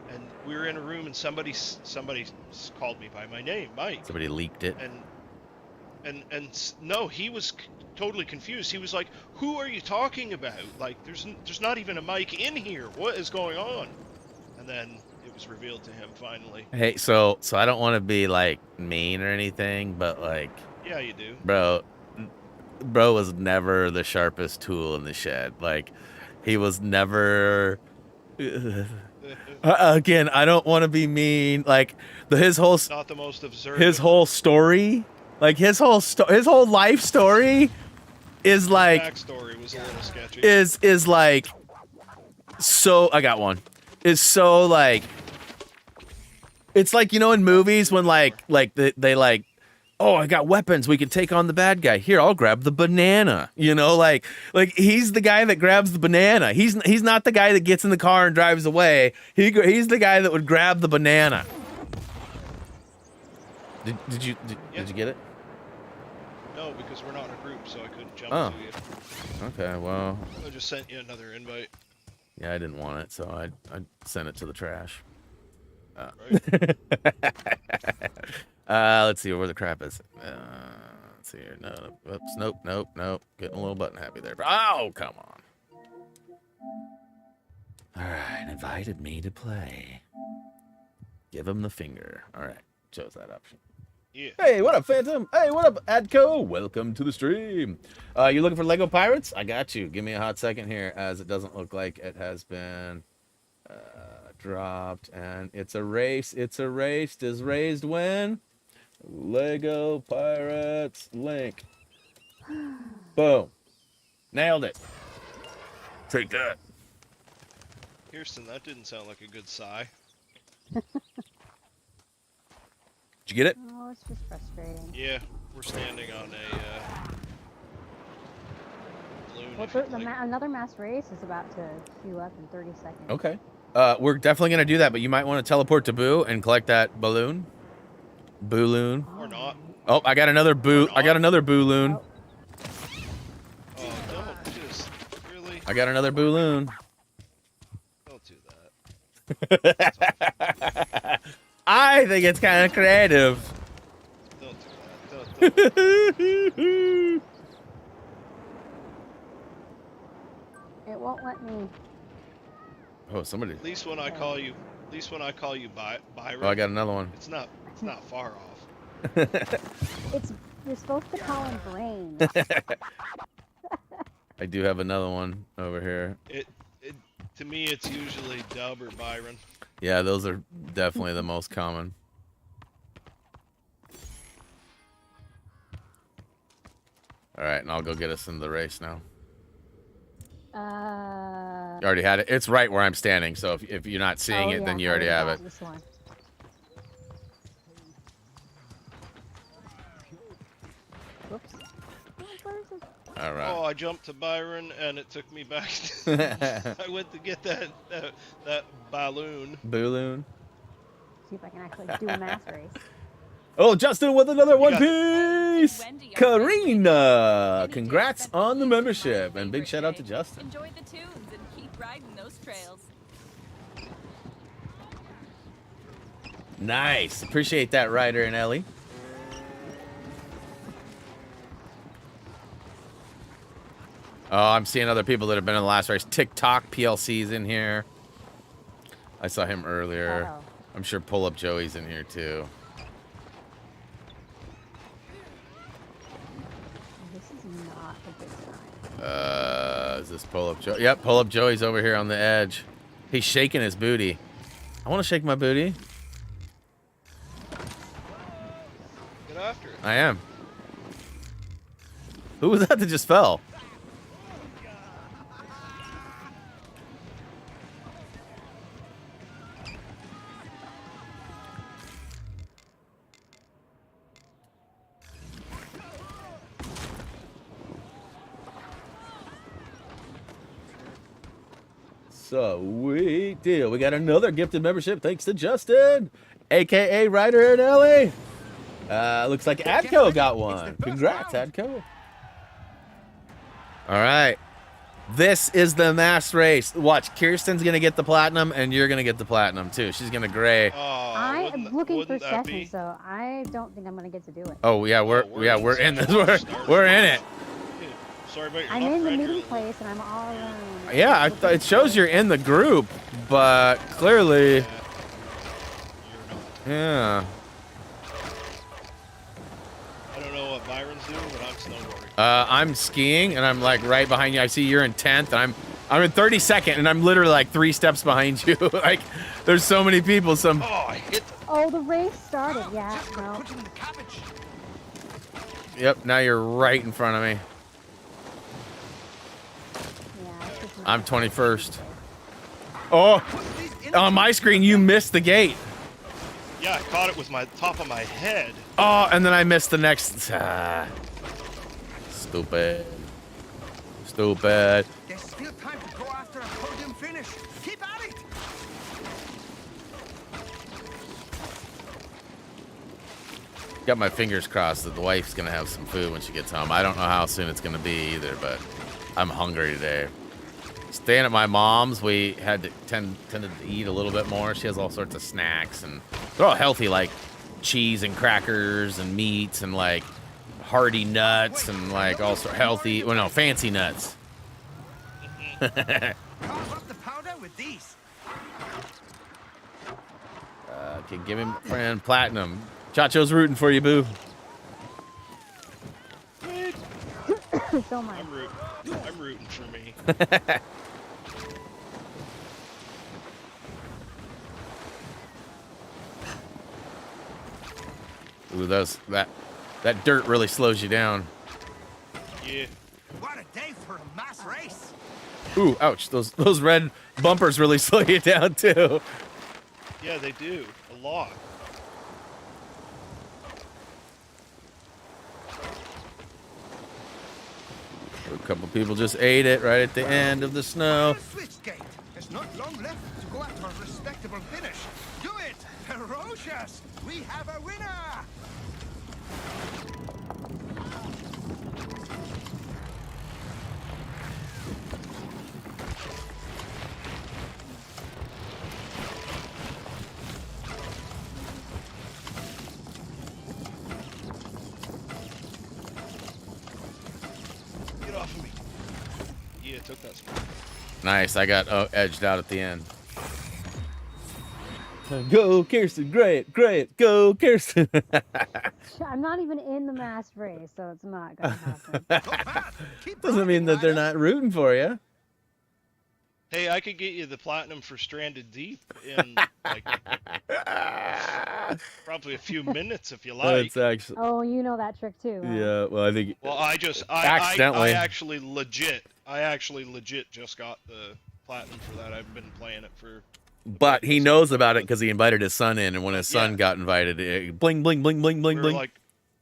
And we were in a room, and somebody called me by my name, Mike. Somebody leaked it. And no, he was totally confused. He was like, "Who are you talking about? Like, there's not even a mic in here. What is going on?" And then it was revealed to him finally. Hey, so I don't want to be like mean or anything, but like, Yeah, you do. bro was never the sharpest tool in the shed. Like, he was never. Again, I don't want to be mean. Like his whole Not the most observant. his whole story, like his whole life story, is like backstory was a little sketchy. Is like so. I got one. Is so like. It's like, you know, in movies when like they like, oh, I got weapons, we can take on the bad guy. Here, I'll grab the banana. You know, like he's the guy that grabs the banana. He's not the guy that gets in the car and drives away. He's the guy that would grab the banana. Did you get it? No, because we're not in a group, so I couldn't jump Oh. to you. Okay, well, I just sent you another invite. yeah, I didn't want it, so I sent it to the trash. Right? Let's see where the crap is. Let's see here. No, oops, nope. Getting a little button happy there. Oh, come on. All right, invited me to play. Give him the finger. All right, chose that option. Yeah. Hey, what up, Phantom? Hey, what up, Adco? Welcome to the stream. You looking for Lego Pirates? I got you. Give me a hot second here, as it doesn't look like it has been dropped, and it's erased. It's erased. Is raised when? Lego Pirates link. Boom. Nailed it. Take that. Kirsten, that didn't sound like a good sigh. Did you get it? Oh, it's just frustrating. Yeah, we're standing on a balloon. Well, if you'd like. another mass race is about to queue up in 30 seconds. Okay. We're definitely gonna do that, but you might want to teleport to Boo and collect that balloon. Balloon. Or not. Oh, I got another boo. I got another balloon. Oh, don't just really. I got another balloon. Don't do that. I think it's kind of creative. Don't do that. Don't. It won't let me. Oh, somebody. At least when I call you, Byron. Oh, I got another one. It's not far off. You're supposed to call him Brain. I do have another one over here. To me, it's usually Dub or Byron. Yeah, those are definitely the most common. All right, and I'll go get us in the race now. You already had it. It's right where I'm standing, so if you're not seeing it, then you already have it. This one. Whoops. Where is it? All right. Oh, I jumped to Byron, and it took me back. I went to get that balloon. Balloon. See if I can actually do a mass race. Oh, Justin with another One got Piece. Wendy, Karina, congrats on the membership, and big shout out to Justin. Enjoy the tunes and keep riding those trails. Nice. Appreciate that, Ryder and Ellie. Oh, I'm seeing other people that have been in the last race. TikTok PLC's in here. I saw him earlier. Uh-oh. I'm sure Pull Up Joey's in here too. This is not a good sign. Is this Pull Up Joey? Yep, Pull Up Joey's over here on the edge. He's shaking his booty. I want to shake my booty. Get after it. I am. Who was that just fell? Sweet deal. We got another gifted membership thanks to Justin, aka Ryder and Ellie. Looks like Adco got one. Congrats, Adco. All right. This is the mass race. Watch, Kirsten's going to get the platinum, and you're going to get the platinum, too. She's going to gray. I am looking for wouldn't that sessions, be? so I don't think I'm gonna get to do it. Oh, yeah, we're in this. We're in it. Sorry about your I'm luck, in the Ryder. meeting place and I'm all alone. Yeah, it shows you're in the group, but clearly, You're not. yeah. I don't know what Byron's doing, but I'm snowboarding. I'm skiing, and I'm like right behind you. I see you're in 10th, and I'm in 32nd, and I'm literally like 3 steps behind you. Like, there's so many people. Oh, I hit the... Oh, the race started. Yeah, Just gotta no. put in the cabbage. Yep, now you're right in front of me. Yeah, it's just not- I'm 21st. Oh, on my screen, you missed the gate. Yeah, I caught it with my top of my head. Oh, and then I missed the next. Stupid. Stupid. There's still time to go after a podium finish. Keep at it. Got my fingers crossed that the wife's gonna have some food when she gets home. I don't know how soon it's gonna be either, but I'm hungry today. Staying at my mom's, we had to tended to eat a little bit more. She has all sorts of snacks, and they're all healthy, like cheese and crackers and meats and like hearty nuts and like all sorts healthy. Well, no, fancy nuts. Carve up the powder with these. Okay, give him friend platinum. Chacho's rooting for you, boo. so much. I'm rooting for me. Ooh, that dirt really slows you down. Yeah. What a day for a mass race. Ooh, ouch! Those red bumpers really slow you down too. Yeah, they do. A lot. A couple people just ate it right at the end of the snow. Switch gate. There's not long left to go after a respectable finish. Do it, ferocious. We have a winner. Get off of me. Yeah, took that spot. Nice, I got edged out at the end. Go, Kirsten! Great, go, Kirsten! I'm not even in the mass race, so it's not gonna happen. Not bad. Keep Doesn't riding, mean that they're Ryder. not rooting for you. Hey, I could get you the platinum for Stranded Deep in like probably a few minutes if you like. That's actually, Oh, you know that trick too. Huh? yeah. Well, I think. Well, I Accidentally. actually legit just got the platinum for that. I've been playing it for. But he knows about it because he invited his son in, and when his son Yeah. got invited, bling, bling, bling, bling, bling, We were bling. like,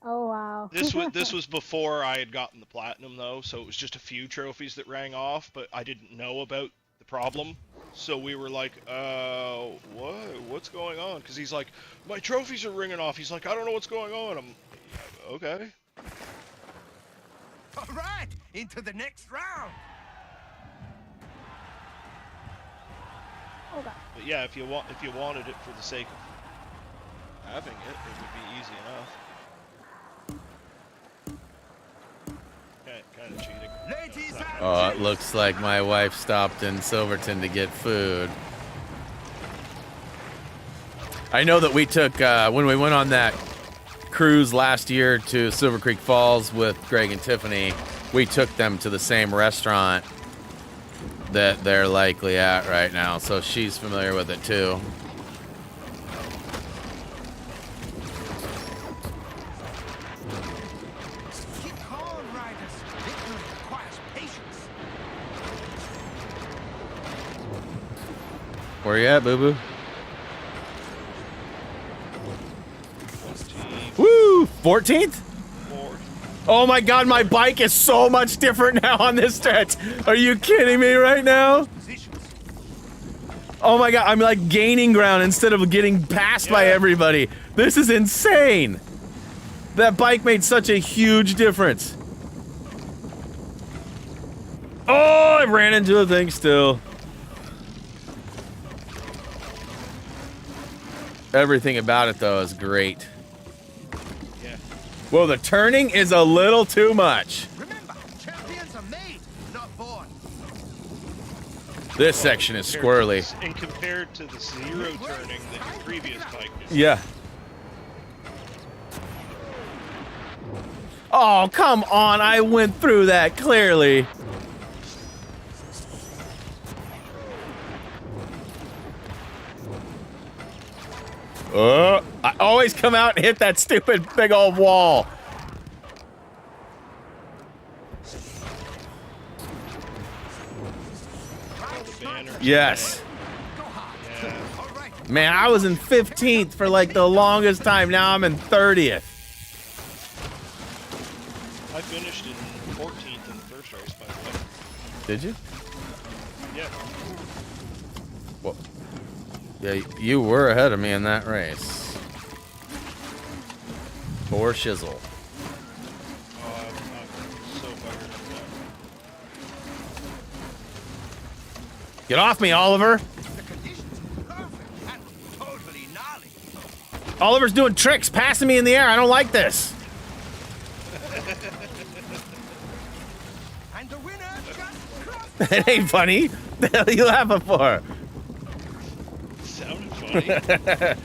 Oh wow. this was before I had gotten the platinum though, so it was just a few trophies that rang off, but I didn't know about the problem. So we were like, what's going on? Because he's like, my trophies are ringing off. He's like, I don't know what's going on. I'm okay. All right, into the next round. Oh god. But yeah, if you wanted it for the sake of having it, it would be easy enough. Kind of cheating. Ladies and Oh, it looks like my wife stopped in Silverton to get food. I know that we took, when we went on that cruise last year to Silver Creek Falls with Greg and Tiffany, we took them to the same restaurant that they're likely at right now, so she's familiar with it too. keep calm, riders. Victory requires patience. Where you at, boo-boo? Woo! 14th? Oh my god, my bike is so much different now on this stretch. Are you kidding me right now? Positions. Oh my god, I'm like gaining ground instead of getting passed by everybody. This is insane. That bike made such a huge difference. Oh, I ran into a thing still. Everything about it though is great. Yeah. Well, the turning is a little too much. Remember, champions are made, not born. This section is squirrely. And compared to the zero turning that your previous bike did. Yeah. Oh, come on. I went through that clearly. I always come out and hit that stupid big old wall. Yes. Yeah. Man, I was in 15th for like the longest time. Now I'm in 30th. I finished in 14th in the first race, by the way. Did you? Yeah. Well, yeah, you were ahead of me in that race. Poor shizzle. Oh, I'm so buggered up now. Get off me, Oliver. The conditions are perfect and totally gnarly. Oliver's doing tricks, passing me in the air. I don't like this. And the winner just crossed. It ain't funny. The hell are you laughing for? Sounded funny.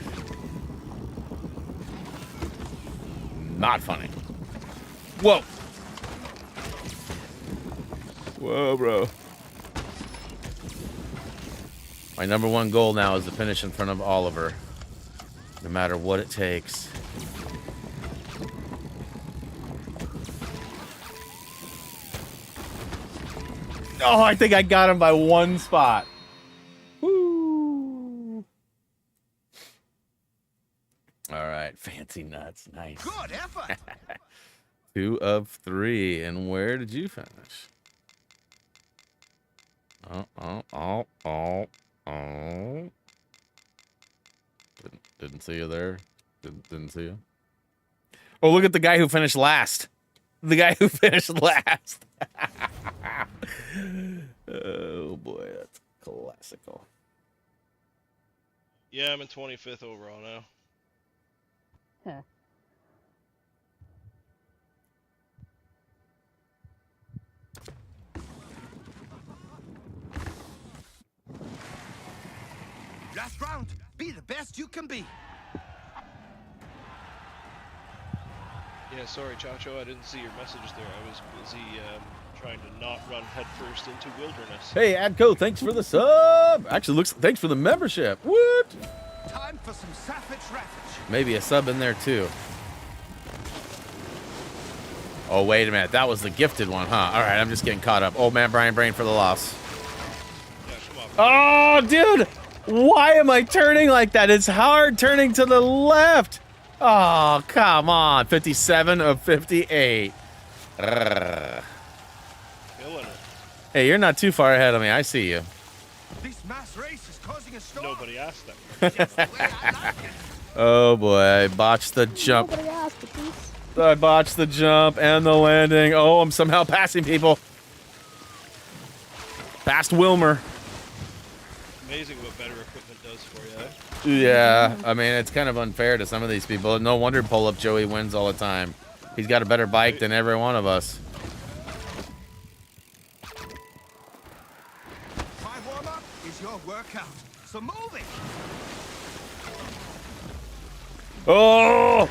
Not funny. Whoa. Whoa, bro. My #1 goal now is to finish in front of Oliver. No matter what it takes. Oh, I think I got him by 1 spot. Woo. All right, fancy nuts. Nice. Good effort. 2 of 3. And where did you finish? Oh. Didn't see you there. Didn't see you. Oh, look at the guy who finished last. The guy who finished last. Oh boy, that's classical. Yeah, I'm in 25th overall now. Huh. Last round. Be the best you can be. Yeah, sorry, Chacho, I didn't see your message there. I was busy trying to not run headfirst into wilderness. Hey, Adco, thanks for the sub. Actually, thanks for the membership. What? Time for some savage ravage. Maybe a sub in there too. Oh, wait a minute. That was the gifted one, huh? All right, I'm just getting caught up. Old man Brian Brain for the loss. Yeah, come on. Oh, dude. Why am I turning like that? It's hard turning to the left. Oh, come on. 57 of 58. Urgh. Killing it. Hey, you're not too far ahead of me. I see you. This mass race is causing a storm. Nobody asked that. Just the way I like it. Oh, boy. I botched the jump. Nobody asked, but please. I botched the jump and the landing. Oh, I'm somehow passing people. Past Wilmer. Amazing what better equipment does for you, eh? Yeah, I mean, it's kind of unfair to some of these people. No wonder Pull-Up Joey wins all the time. He's got a better bike than every one of us. My warm-up is your workout. So move it. Oh!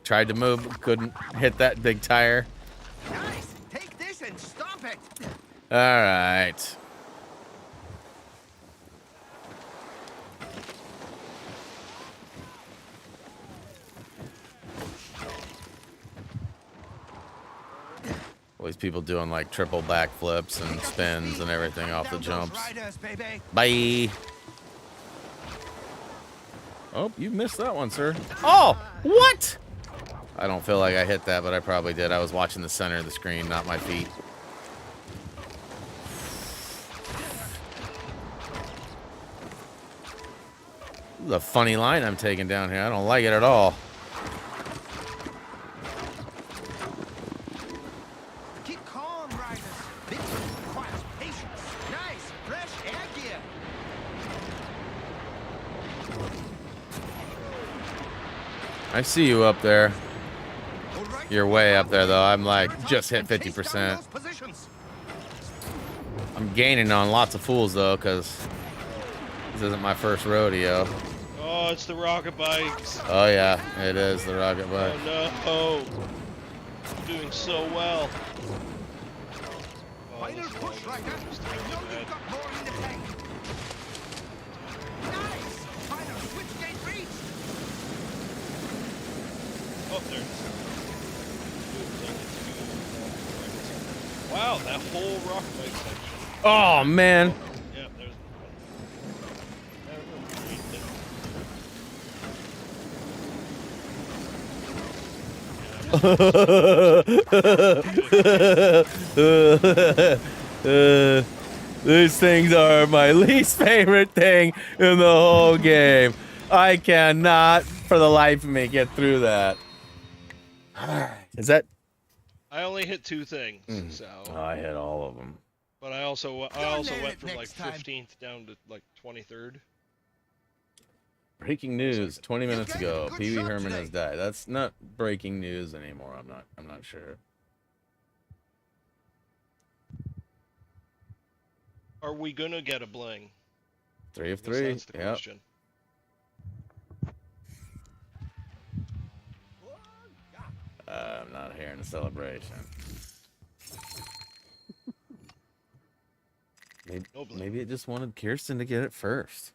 Tried to move, couldn't hit that big tire. Nice. Take this and stop it. All right. All these people doing like triple backflips and spins and everything off the jumps. Riders, baby. Bye. Oh, you missed that one, sir. Oh, what? I don't feel like I hit that, but I probably did. I was watching the center of the screen, not my feet. This is a funny line I'm taking down here. I don't like it at all. Keep calm, riders. This requires patience. Nice, fresh air gear. I see you up there. All right. You're way up there, though. I'm like just hit 50%. I'm gaining on lots of fools, though, because this isn't my first rodeo. Oh, it's the rocket bikes. Oh, yeah, it is the rocket bike. Oh, no. I'm doing so well. Oh, Final this is push, Ryder. just I know bad. you've got more in the tank. Nice. Final switch gate reached. Oh, there it is. Wow, that whole rocket bike section. Oh, man. Yeah, there's These things are my least favorite thing in the whole game. I cannot, for the life of me, get through that. Is that? I only hit 2 things, so. Oh, I hit all of them. But I also nail went it from like next time. 15th down to like 23rd. Breaking news: 20 minutes getting a ago, good Pee Wee shot Herman today. has died. That's not breaking news anymore. I'm not sure. Are we gonna get a bling? 3 of I guess 3. That's the Yep. question. I'm not hearing a celebration. No bling. Maybe it just wanted Kirsten to get it first.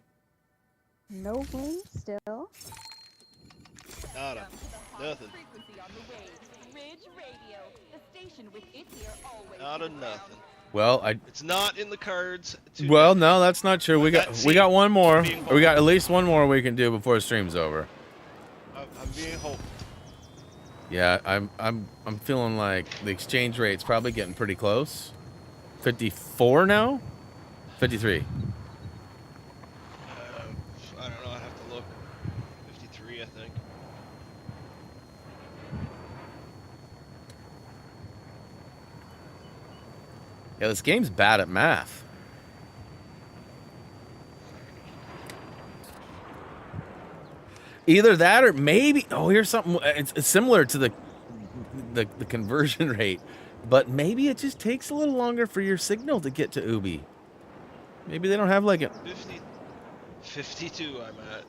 No wing still. Nada. Welcome to the Nothing. hardest frequency on the waves. Ridge Radio, the station with its ear always Nada, to the ground. nothing. Well, It's not in the cards. well, no, that's not true. We got one more. being We got at least one more we can do before the stream's over. I'm being hopeful. Yeah, I'm feeling like the exchange rate's probably getting pretty close. 54 now? 53. I don't know. I'd have to look. 53, I think. Yeah, this game's bad at math. Either that or maybe, oh, here's something. It's similar to the conversion rate, but maybe it just takes a little longer for your signal to get to Ubi. Maybe they don't have like a 52 I'm at.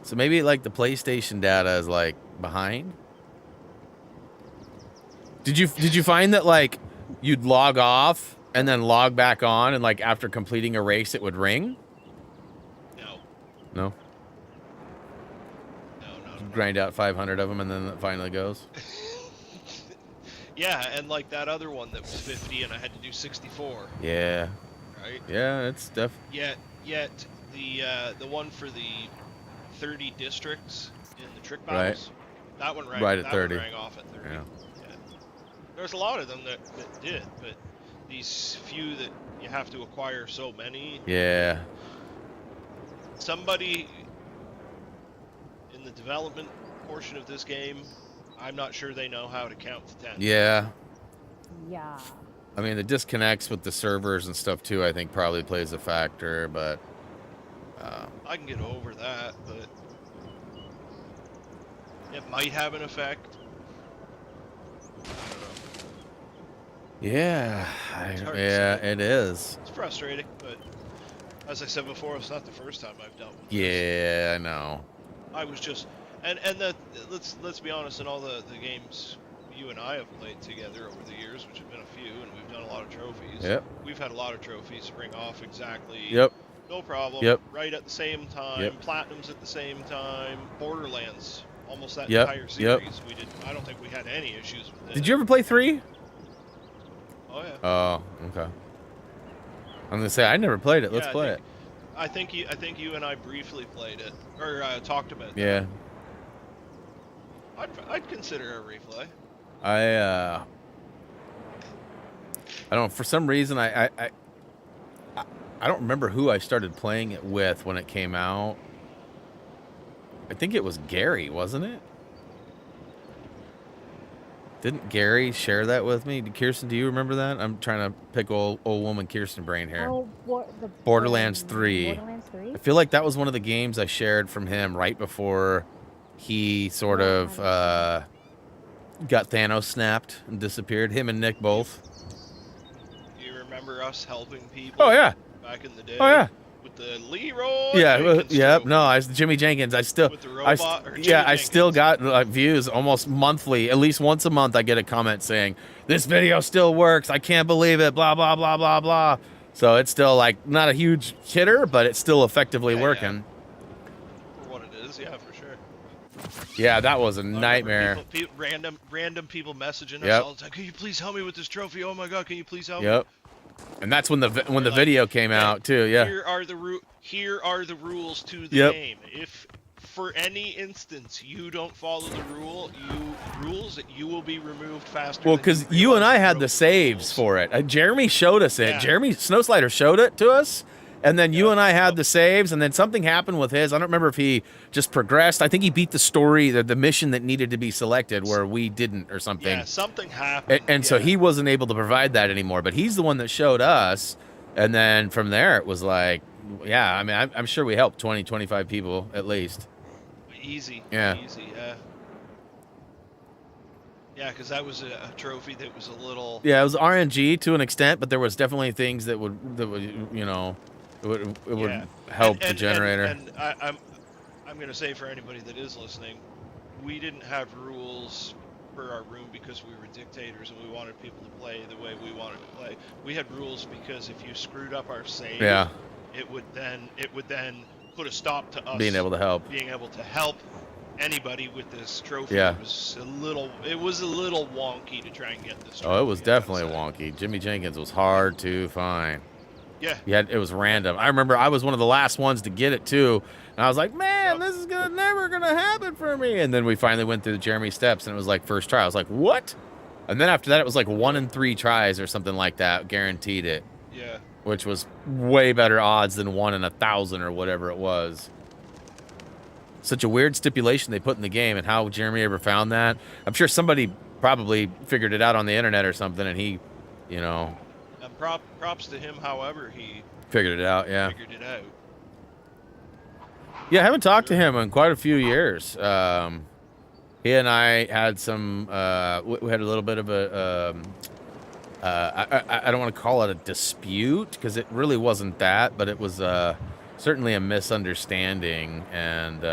so maybe like the PlayStation data is like behind. Did you find that like you'd log off and then log back on and like after completing a race it would ring? No. No. No. Grind out 500 of them and then it finally goes. Yeah, and like that other one that was 50 and I had to do 64. Yeah. Right? Yeah, it's def. Yet the one for the 30 districts in the trick Right. battles, that one rang, Right at that 30. One rang off at 30. Yeah. There's a lot of them that did, but these few that you have to acquire so many. Yeah. Somebody in the development portion of this game, I'm not sure they know how to count to 10. Yeah. Yeah. I mean, the disconnects with the servers and stuff too, I think probably plays a factor, but I can get over that, but it might have an effect. I don't know. yeah, It's hard to yeah, say. it is. It's frustrating, but as I said before, it's not the first time I've dealt with this. Yeah, I know. I was just, and that let's be honest, in all the games you and I have played together over the years, which have been a few, and we've done a lot of trophies. Yep. We've had a lot of trophies spring off exactly. Yep. No problem. Yep. Right at the same time. Yep. Platinums at the same time. Borderlands, almost that Yep. entire Yep. series. We did. I don't think we had any issues with it. Did you ever play 3? Oh yeah. Oh, okay. I'm gonna say I never played it. Let's Yeah, play it. I think you and I briefly played it or talked about it. Yeah. I'd consider a replay. I don't know, for some reason I don't remember who I started playing it with when it came out. I think it was Gary, wasn't it? Didn't Gary share that with me? Kirsten, do you remember that? I'm trying to pick old woman Kirsten brain here. Oh, Borderlands 3. Borderlands 3? I feel like that was one of the games I shared from him right before he sort of got Thanos snapped and disappeared. Him and Nick both. Do you remember us helping people? Oh, yeah. Back in the day? Oh, yeah. With the Leroy Yeah, Jenkins yeah. trophy. No, I Jimmy Jenkins. I still, With the robot, or Jimmy I still Jenkins? got views almost monthly. At least once a month, I get a comment saying, "This video still works. I can't believe it." Blah blah blah blah blah. So it's still like not a huge hitter, but it's still effectively working. Yeah. For what it is, yeah, for sure. Yeah, that was a I remember nightmare. Random people messaging Yep. us all the time. Can you please help me with this trophy? Oh my god, can you please help me? Yep. And that's when the Like, video came out too. Yeah. Here are the rules to the Yep. game. If for any instance you don't follow the rules, you will be removed faster. Well, than because you and realize I you had broke the saves rules. for it. Jeremy showed us it. Yeah. Jeremy Snowslider showed it to us, and then you Yeah. and I had Yep. the saves, and then something happened with his. I don't remember if he just progressed. I think he beat the story, the mission that needed to be selected, where we didn't or something. Yeah, something happened. And so yeah. he wasn't able to provide that anymore. But he's the one that showed us, and then from there it was like, yeah. I mean, I'm sure we helped 20, 25 people at least. Easy. Yeah. Easy. Yeah. Yeah, because that was a trophy that was a little. Yeah, it was RNG to an extent, but there was definitely things that would you know, it would Yeah. help the generator. And I'm gonna say for anybody that is listening, we didn't have rules for our room because we were dictators and we wanted people to play the way we wanted to play. We had rules because if you screwed up our save, Yeah. it would then put a stop to us Being able to help. anybody with this trophy. Yeah. It was a little wonky to try and get this trophy. Oh, it was I gotta definitely say. wonky. Jimmy Jenkins was hard to find. Yeah. It was random. I remember I was one of the last ones to get it too, and I was like, man, this is never gonna happen for me. And then we finally went through the Jeremy steps, and it was like first try. I was like, what? And then after that, it was like 1 in 3 tries or something like that, guaranteed it, Yeah. which was way better odds than 1 in 1,000 or whatever it was. Such a weird stipulation they put in the game, and how Jeremy ever found that. I'm sure somebody probably figured it out on the internet or something, and he, you know, And props to him. However, he figured it out. Yeah. figured it out. Yeah, I haven't talked to him in quite a few years. He and I had some. We had a little bit of a. I don't want to call it a dispute because it really wasn't that, but it was certainly a misunderstanding. And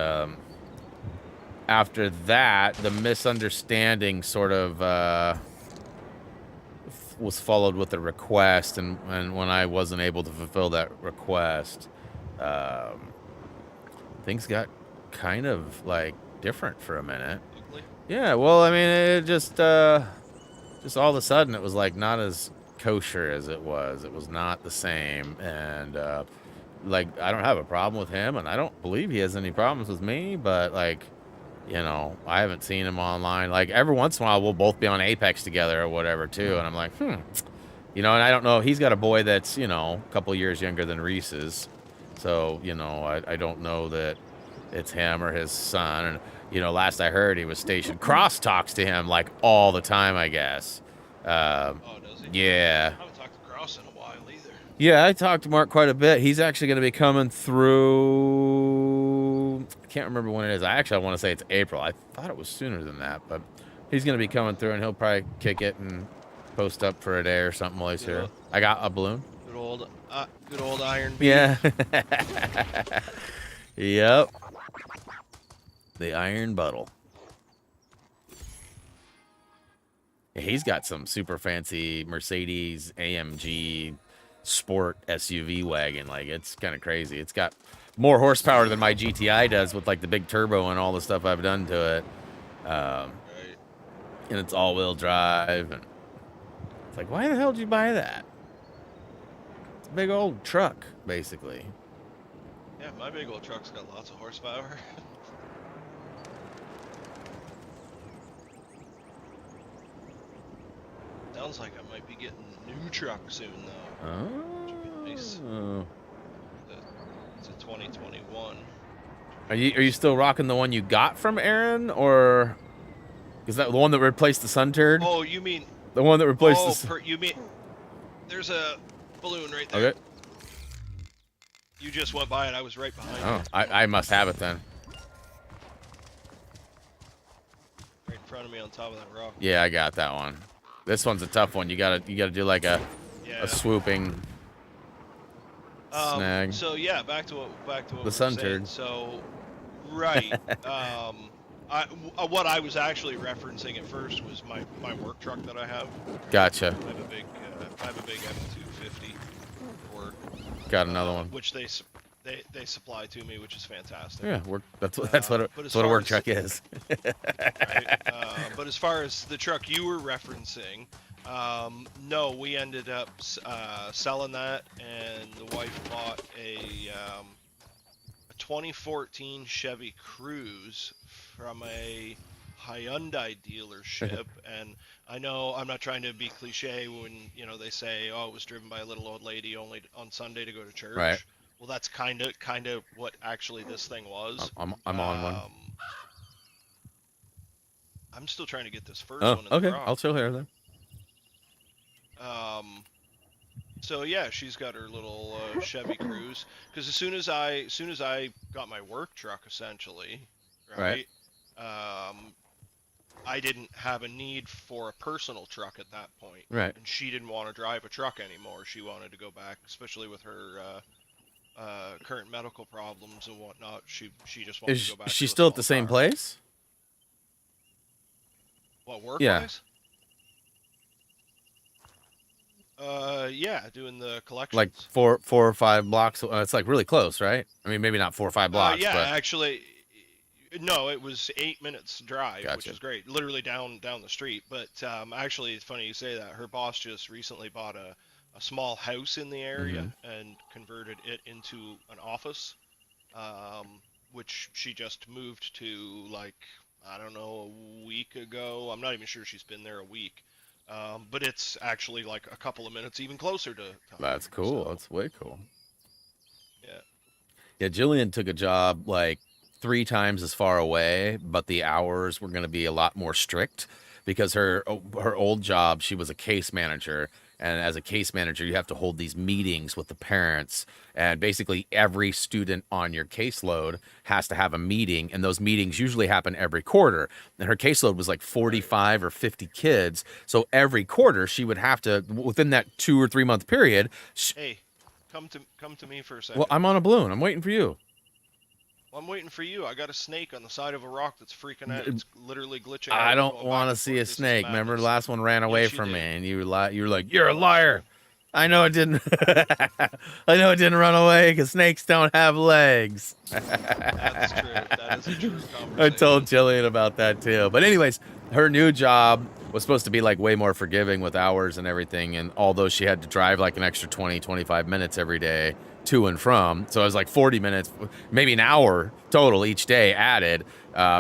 after that, the misunderstanding sort of was followed with a request, and when I wasn't able to fulfill that request, things got kind of like different for a minute. Ugly. Yeah, well, I mean, it just all of a sudden it was like not as kosher as it was. It was not the same, and like I don't have a problem with him, and I don't believe he has any problems with me. But like, you know, I haven't seen him online. Like every once in a while, we'll both be on Apex together or whatever too, and I'm like, you know, and I don't know. He's got a boy that's, you know, a couple years younger than Reese's, so you know, I don't know that it's him or his son. And you know, last I heard, he was stationed. Cross talks to him like all the time, I guess. Oh, does he? Yeah. I haven't talked to Cross in a while either. Yeah, I talked to Mark quite a bit. He's actually going to be coming through. I can't remember when it is. I want to say it's April. I thought it was sooner than that, but he's going to be coming through, and he'll probably kick it and post up for a day or something while he's here. I got a balloon. Good old Iron Beam. Yeah. Yep. The Iron Buttle. He's got some super fancy Mercedes AMG sport SUV wagon. Like, it's kind of crazy. It's got more horsepower than my GTI does with like the big turbo and all the stuff I've done to it. Right. And it's all-wheel drive. And it's like, why the hell did you buy that? It's a big old truck, basically. Yeah, my big old truck's got lots of horsepower. Sounds like I might be getting a new truck soon, though. Oh. Which would be nice. It's a 2021. Are you still rocking the one you got from Aaron, or is that the one that replaced the sun turd? Oh, you mean The one that replaced you mean there's a balloon right there. Okay. You just went by it. I was right behind Oh, you. I must have it then. Right in front of me on top of that rock. Yeah, I got that one. This one's a tough one. You gotta do like a swooping snag. So yeah, back to what The we were sun saying. turd. So, right. What I was actually referencing at first was my work truck that I have. Gotcha. I have a big F-250 for work. Got another one. Which they supply to me, which is fantastic. Yeah, that's what a work truck is. Right? But as far as the truck you were referencing, no, we ended up selling that, and the wife bought a 2014 Chevy Cruze from a Hyundai dealership. And I know I'm not trying to be cliche when they say, oh, it was driven by a little old lady only on Sunday to go to church. Right. Well, that's kind of what actually this thing was. I'm on one. I'm still trying to get this first one in the okay. drop. I'll chill here then. So yeah, she's got her little Chevy Cruze. Because as soon as I got my work truck, essentially, right? I didn't have a need for a personal truck at that point. Right. And she didn't want to drive a truck anymore. She wanted to go back, especially with her current medical problems and whatnot. She just wanted to go back. Is she to a still at the small same car. place? What, work-wise? Yeah. Yeah, doing the collections. Like four or five blocks. It's like really close, right? I mean, maybe not 4 or 5 blocks. Yeah, but... actually, no, it was 8 minutes drive, which Gotcha. is great. Literally down the street. But actually, it's funny you say that. Her boss just recently bought a small house in the area and converted it into an office, which she just moved to, like, I don't know, a week ago. I'm not even sure she's been there a week. But it's actually like a couple of minutes even closer to That's cool. So, That's way cool. yeah. Yeah, Jillian took a job like 3 times as far away, but the hours were going to be a lot more strict because her old job, she was a case manager. And as a case manager, you have to hold these meetings with the parents. And basically every student on your caseload has to have a meeting. And those meetings usually happen every quarter. And her caseload was like 45 or 50 kids. So every quarter she would have to, within that 2 or 3 month period. Hey, come to me for a second. Well, I'm on a balloon. I'm waiting for you. Well, I'm waiting for you. I got a snake on the side of a rock that's freaking out. It's literally glitching out. I don't going want back to and see forth. a This is snake. Remember, the madness. last one ran away Yes, you from did. me, and you were like, "You're a liar." I know it didn't. I know it didn't run away because snakes don't have legs. That's true. That is a true conversation. I told Jillian about that too. But anyways, her new job was supposed to be like way more forgiving with hours and everything. And although she had to drive like an extra 20, 25 minutes every day to and from, so it was like 40 minutes, maybe an hour total each day added.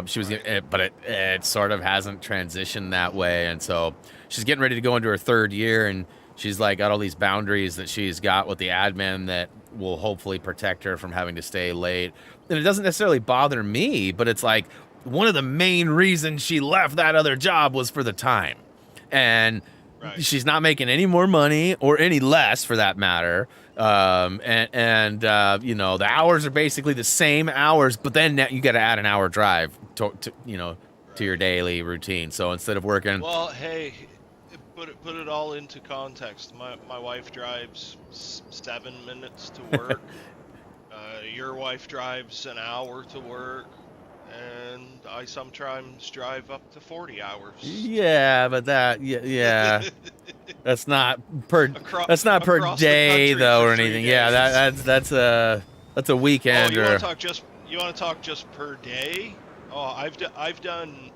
She was, but it sort of hasn't transitioned that way. And so she's getting ready to go into her 3rd year, and she's like got all these boundaries that she's got with the admin that will hopefully protect her from having to stay late. And it doesn't necessarily bother me, but it's like one of the main reasons she left that other job was for the time. And she's not making any more money or any less for that matter. You know, the hours are basically the same hours, but then you got to add an hour drive to your daily routine. So instead of working, Well, hey, put it all into context. My wife drives 7 minutes to work. Your wife drives an hour to work, and I sometimes drive up to 40 hours. yeah, but yeah, that's not per Across the day country though for or 3 anything. Yeah, days. that's a weekend You or want to talk just per day? Oh, I've done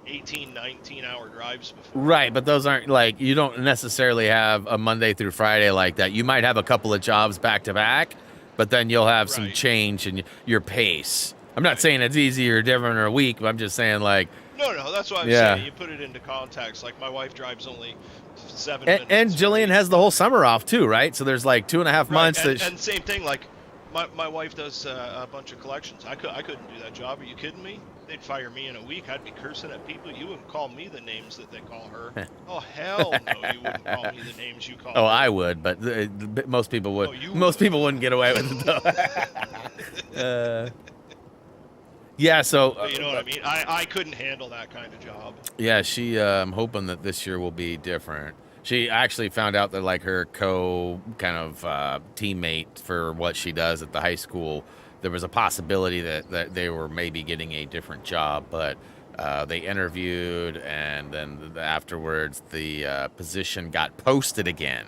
18, 19-hour drives before. right, but those aren't like, you don't necessarily have a Monday through Friday like that. You might have a couple of jobs back to back, but then you'll have some change in your pace. I'm not saying it's easy or different or a week, but I'm just saying like. No, that's what I'm saying. You put it into context. Like my wife drives only 7 minutes. And Jillian has the whole summer off too, right? So there's like 2.5 months and same thing. Like my wife does a bunch of collections. I couldn't do that job. Are you kidding me? They'd fire me in a week. I'd be cursing at people. You wouldn't call me the names that they call her. Oh hell no, you wouldn't call me the names you call her. Oh, I would, but most people would. Oh, Most people wouldn't get away with it though. Yeah, so But you know what I mean. I couldn't handle that kind of job. yeah, she. I'm hoping that this year will be different. She actually found out that like her teammate for what she does at the high school, there was a possibility that they were maybe getting a different job, but they interviewed, and then afterwards the position got posted again.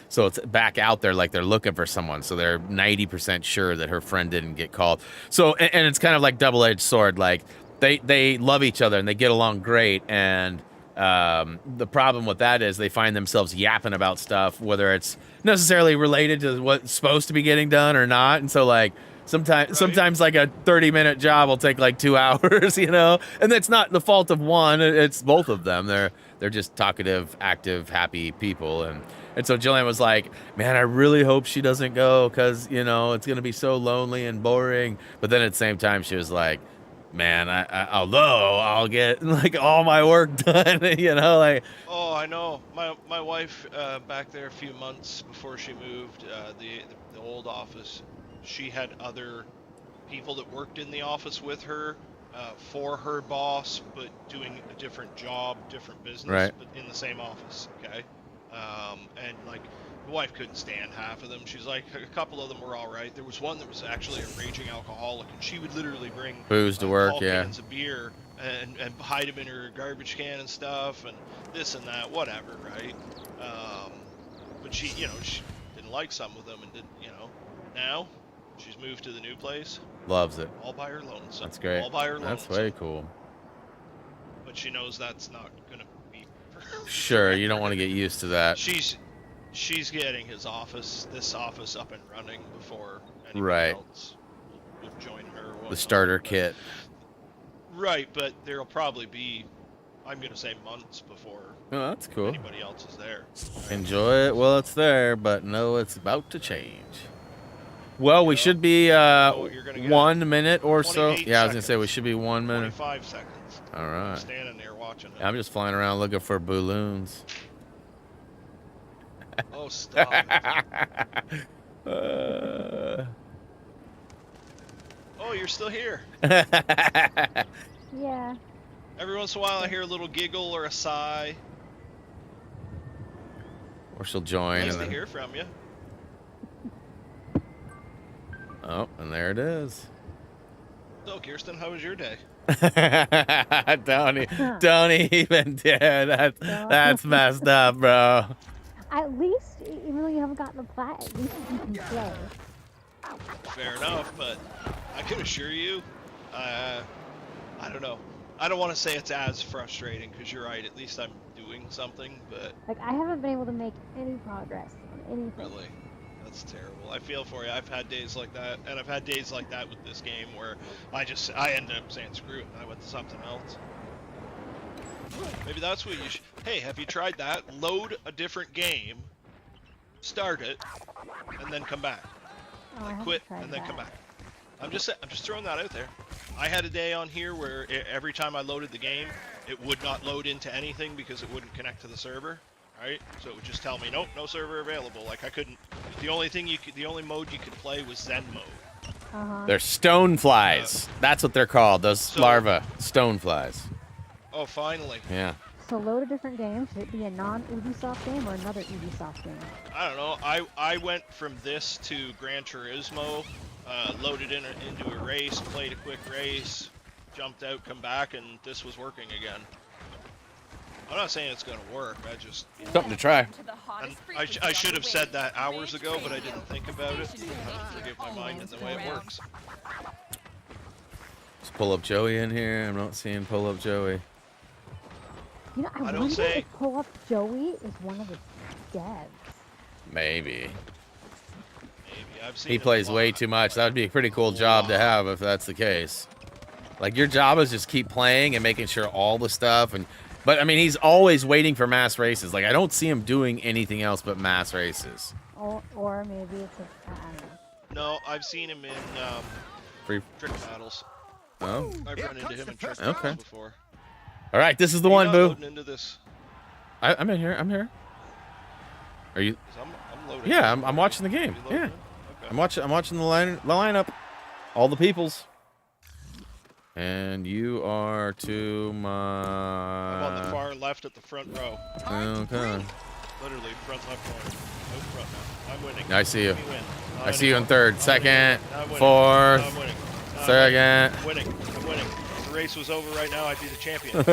So it's back out there, like they're looking for someone. So they're 90% sure that her friend didn't get called. So, and it's kind of like double-edged sword. Like they love each other and they get along great. And the problem with that is they find themselves yapping about stuff, whether it's necessarily related to what's supposed to be getting done or not. And so like sometimes like a 30-minute job will take like 2 hours, you know, and that's not the fault of one. It's both of them. They're just talkative, active, happy people. And so Jillian was like, man, I really hope she doesn't go because, you know, it's going to be so lonely and boring. But then at the same time, she was like, man, although I'll get like all my work done, you know, like. Oh, I know. My wife back there a few months before she moved, the old office, she had other people that worked in the office with her for her boss, but doing a different job, different business, right, but in the same office, okay? And like, the wife couldn't stand half of them. She's like, a couple of them were all right. There was one that was actually a raging alcoholic, and she would literally bring booze to work, yeah, cans of beer and hide them in her garbage can and stuff, and this and that, whatever, right? But she, you know, she didn't like some of them, and didn't, you know. Now she's moved to the new place. Loves it. All by her lonesome. That's great. All by her lonesome. That's way cool. But she knows that's not gonna be for her. Sure, you don't want to get used to that. She's getting this office up and running before anybody right else would join her. The starter kit. Right, but there'll probably be, I'm gonna say, months before that's cool. anybody else is there. Enjoy it while it's there, but know it's about to change. Well, we should be 1 minute or so. Yeah, I was gonna say we should be 1 minute. 25 seconds. All right. I'm standing there watching it. I'm just flying around looking for balloons. Oh, stop. Oh, you're still here. Yeah. Every once in a while I hear a little giggle or a sigh. Or she'll join. Nice and to then... hear from you. Oh, and there it is. So, Kirsten, how was your day? don't even, dude. That's messed up, bro. At least, even though you haven't gotten the plat, at least you can play. Fair enough, but I can assure you, I don't know. I don't want to say it's as frustrating, because you're right, at least I'm doing something, but... Like, I haven't been able to make any progress on anything. Really? That's terrible. I feel for you. I've had days like that, and I've had days like that with this game where I ended up saying screw it, and I went to something else. Maybe that's what you should... Hey, have you tried that? Load a different game, start it, and then come back. Oh, Like quit, and then come back. I'm just throwing that out there. I had a day on here where every time I loaded the game, it would not load into anything because it wouldn't connect to the server. Right? So it would just tell me, nope, no server available. Like I couldn't. The only mode you could play was Zen mode. They're stone flies. That's what they're called. Those larvae, stone flies. Oh, finally. Yeah. So load a different game. Should it be a non-Ubisoft game or another Ubisoft game? I don't know. I went from this to Gran Turismo, loaded into a race, played a quick race, jumped out, come back, and this was working again. I'm not saying it's going to work, I just... Something to try. And I should have said that hours ago, but I didn't think about it. Forgive my mind in the way it works. Let's pull up Joey in here. I'm not seeing pull up Joey. You know, I wonder if Pull Up Joey is one of the devs. Maybe. I've seen He plays way too much. That would be a pretty cool job to have if that's the case. Like, your job is just keep playing and making sure all the stuff and... But, I mean, he's always waiting for mass races. Like, I don't see him doing anything else but mass races. Or maybe it's a... I don't know. No, I've seen him in Free. trick battles. Oh. I've run into him in trick Okay. battles before. All right, this is the Are you one, not Boo. loading into this? I'm in here. I'm here. Are you? 'Cause I'm loading. Yeah, in. I'm watching the game. You loading Yeah, in? Okay. I'm watching the lineup, all the peoples. And you are to my. I'm on the far left at the front row. Okay. Literally front left corner. No front now. I'm winning. I see you. Let me win. Not I see you in anymore. third, Not second, anymore. I'm winning. fourth, I'm winning. second. I'm winning. I'm winning. If the race was over right now, I'd be the champion.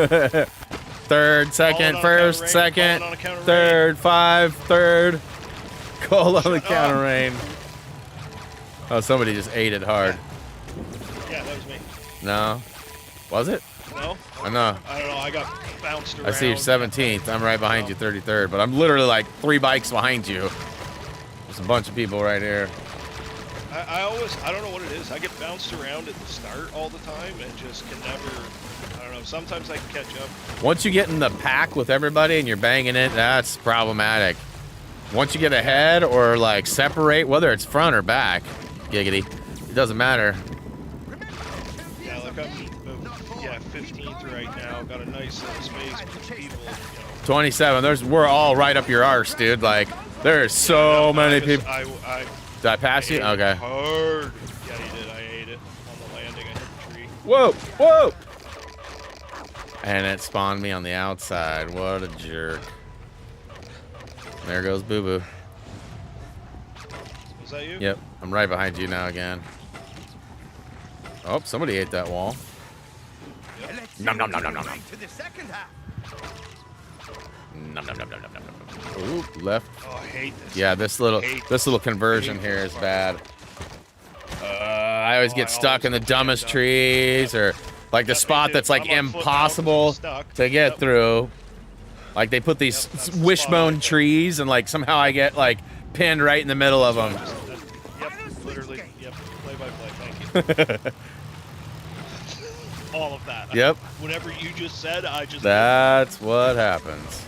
Third, second, on a first, counter second, rain. Calling on a counter rain. third, five, third. Call on the Shut counter up. rain. Oh, somebody just ate it hard. Yeah, that was me. No, was it? No? I know. I don't know. I got bounced around. I see you're 17th. I'm right behind you, 33rd, but I'm literally like 3 bikes behind you. There's a bunch of people right here. I don't know what it is. I get bounced around at the start all the time and just can never, I don't know. Sometimes I can catch up. Once you get in the pack with everybody and you're banging it, that's problematic. Once you get ahead or like separate, whether it's front or back, giggity, it doesn't matter. Yeah, like I'm, 15th right now. Got a nice little space with people, you know. 27. We're all right up your arse, dude. Like there's so many people. Did I pass you? Okay. Hard. Yeah, you did. I ate it on the landing. I hit the tree. Whoa, whoa! And it spawned me on the outside. What a jerk. There goes Boo Boo. Was that you? Yep, I'm right behind you now again. Oh, somebody ate that wall. Nom nom nom nom nom nom. To the second half. Nom nom nom nom nom nom nom. Ooh, left. Oh, I hate this. Yeah, this little conversion here is bad. I always get stuck in the dumbest trees or like the spot that's like impossible to get through. Like they put these wishbone trees and like somehow I get like pinned right in the middle of them. Yep, literally. Yep, play by play. Thank you. All of that. Yep. Whatever you just said, I just. That's what happens.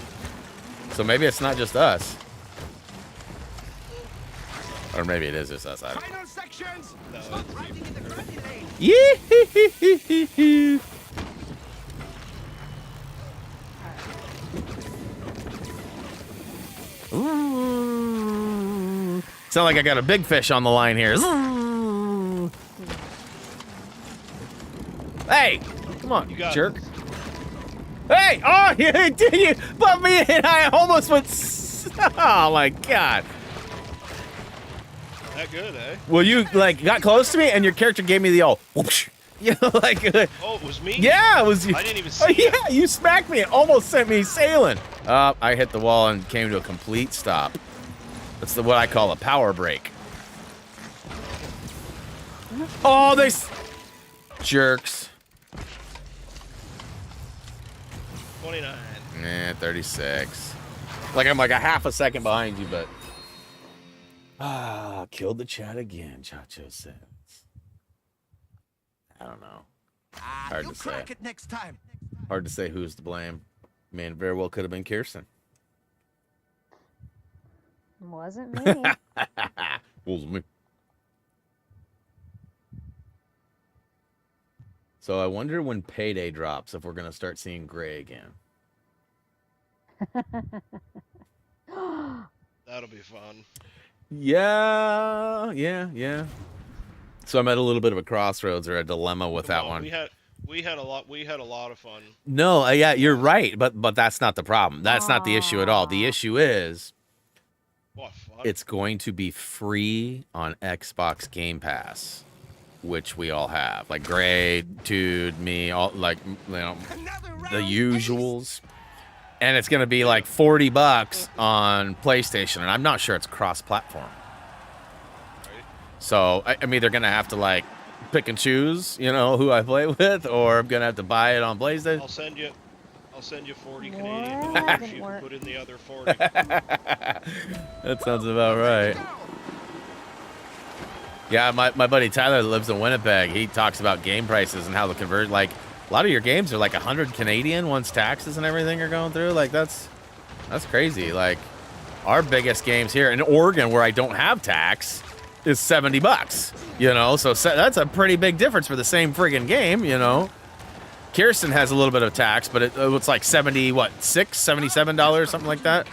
So maybe it's not just us. Or maybe it is just us. I don't know. Final sections. No, Stop it's riding in the gravity lane. Yee-hee-hee-hee-hee. Ooh. Sound like I got a big fish on the line here. Ooh. Hey, come on, You got it. jerk. Hey, oh, you bumped me and I almost went. Oh my god. That good, eh? Well, you like got close to me and your character gave me the old whoosh. You know, like Oh, it was me? yeah, it was you. I didn't even see Oh yeah, it. you smacked me and almost sent me sailing. I hit the wall and came to a complete stop. That's what I call a power break. Oh, they jerks. 29. 36. Like I'm like a half a second behind you, but killed the chat again. Chacho says. I don't know. Hard You'll to say. crack it next time. Hard to say who's to blame. Man, very well could have been Kirsten. Wasn't me. Was me. So I wonder when payday drops if we're gonna start seeing gray again. That'll be fun. Yeah. So I'm at a little bit of a crossroads or a dilemma with that Well, one. We had a lot of fun. No, yeah, you're right, but that's not the problem. That's not the issue at all. The issue is What fun. it's going to be free on Xbox Game Pass, which we all have. Like Gray, Dude, me, all like Another round. the usuals. And it's going to be like $40 on PlayStation, and I'm not sure it's cross-platform. Right? So I'm either going to have to like pick and choose, who I play with, or I'm going to have to buy it on PlayStation. I'll send you 40 What? Canadian That dollars. didn't You work. can put in the other 40. That sounds about right. Yeah, my buddy Tyler that lives in Winnipeg, he talks about game prices and how the convert, like, a lot of your games are like 100 Canadian once taxes and everything are going through. Like, that's crazy. Like, our biggest games here in Oregon, where I don't have tax, is $70. You know, so that's a pretty big difference for the same friggin' game. You know, Kirsten has a little bit of tax, but it's like $77, something like that.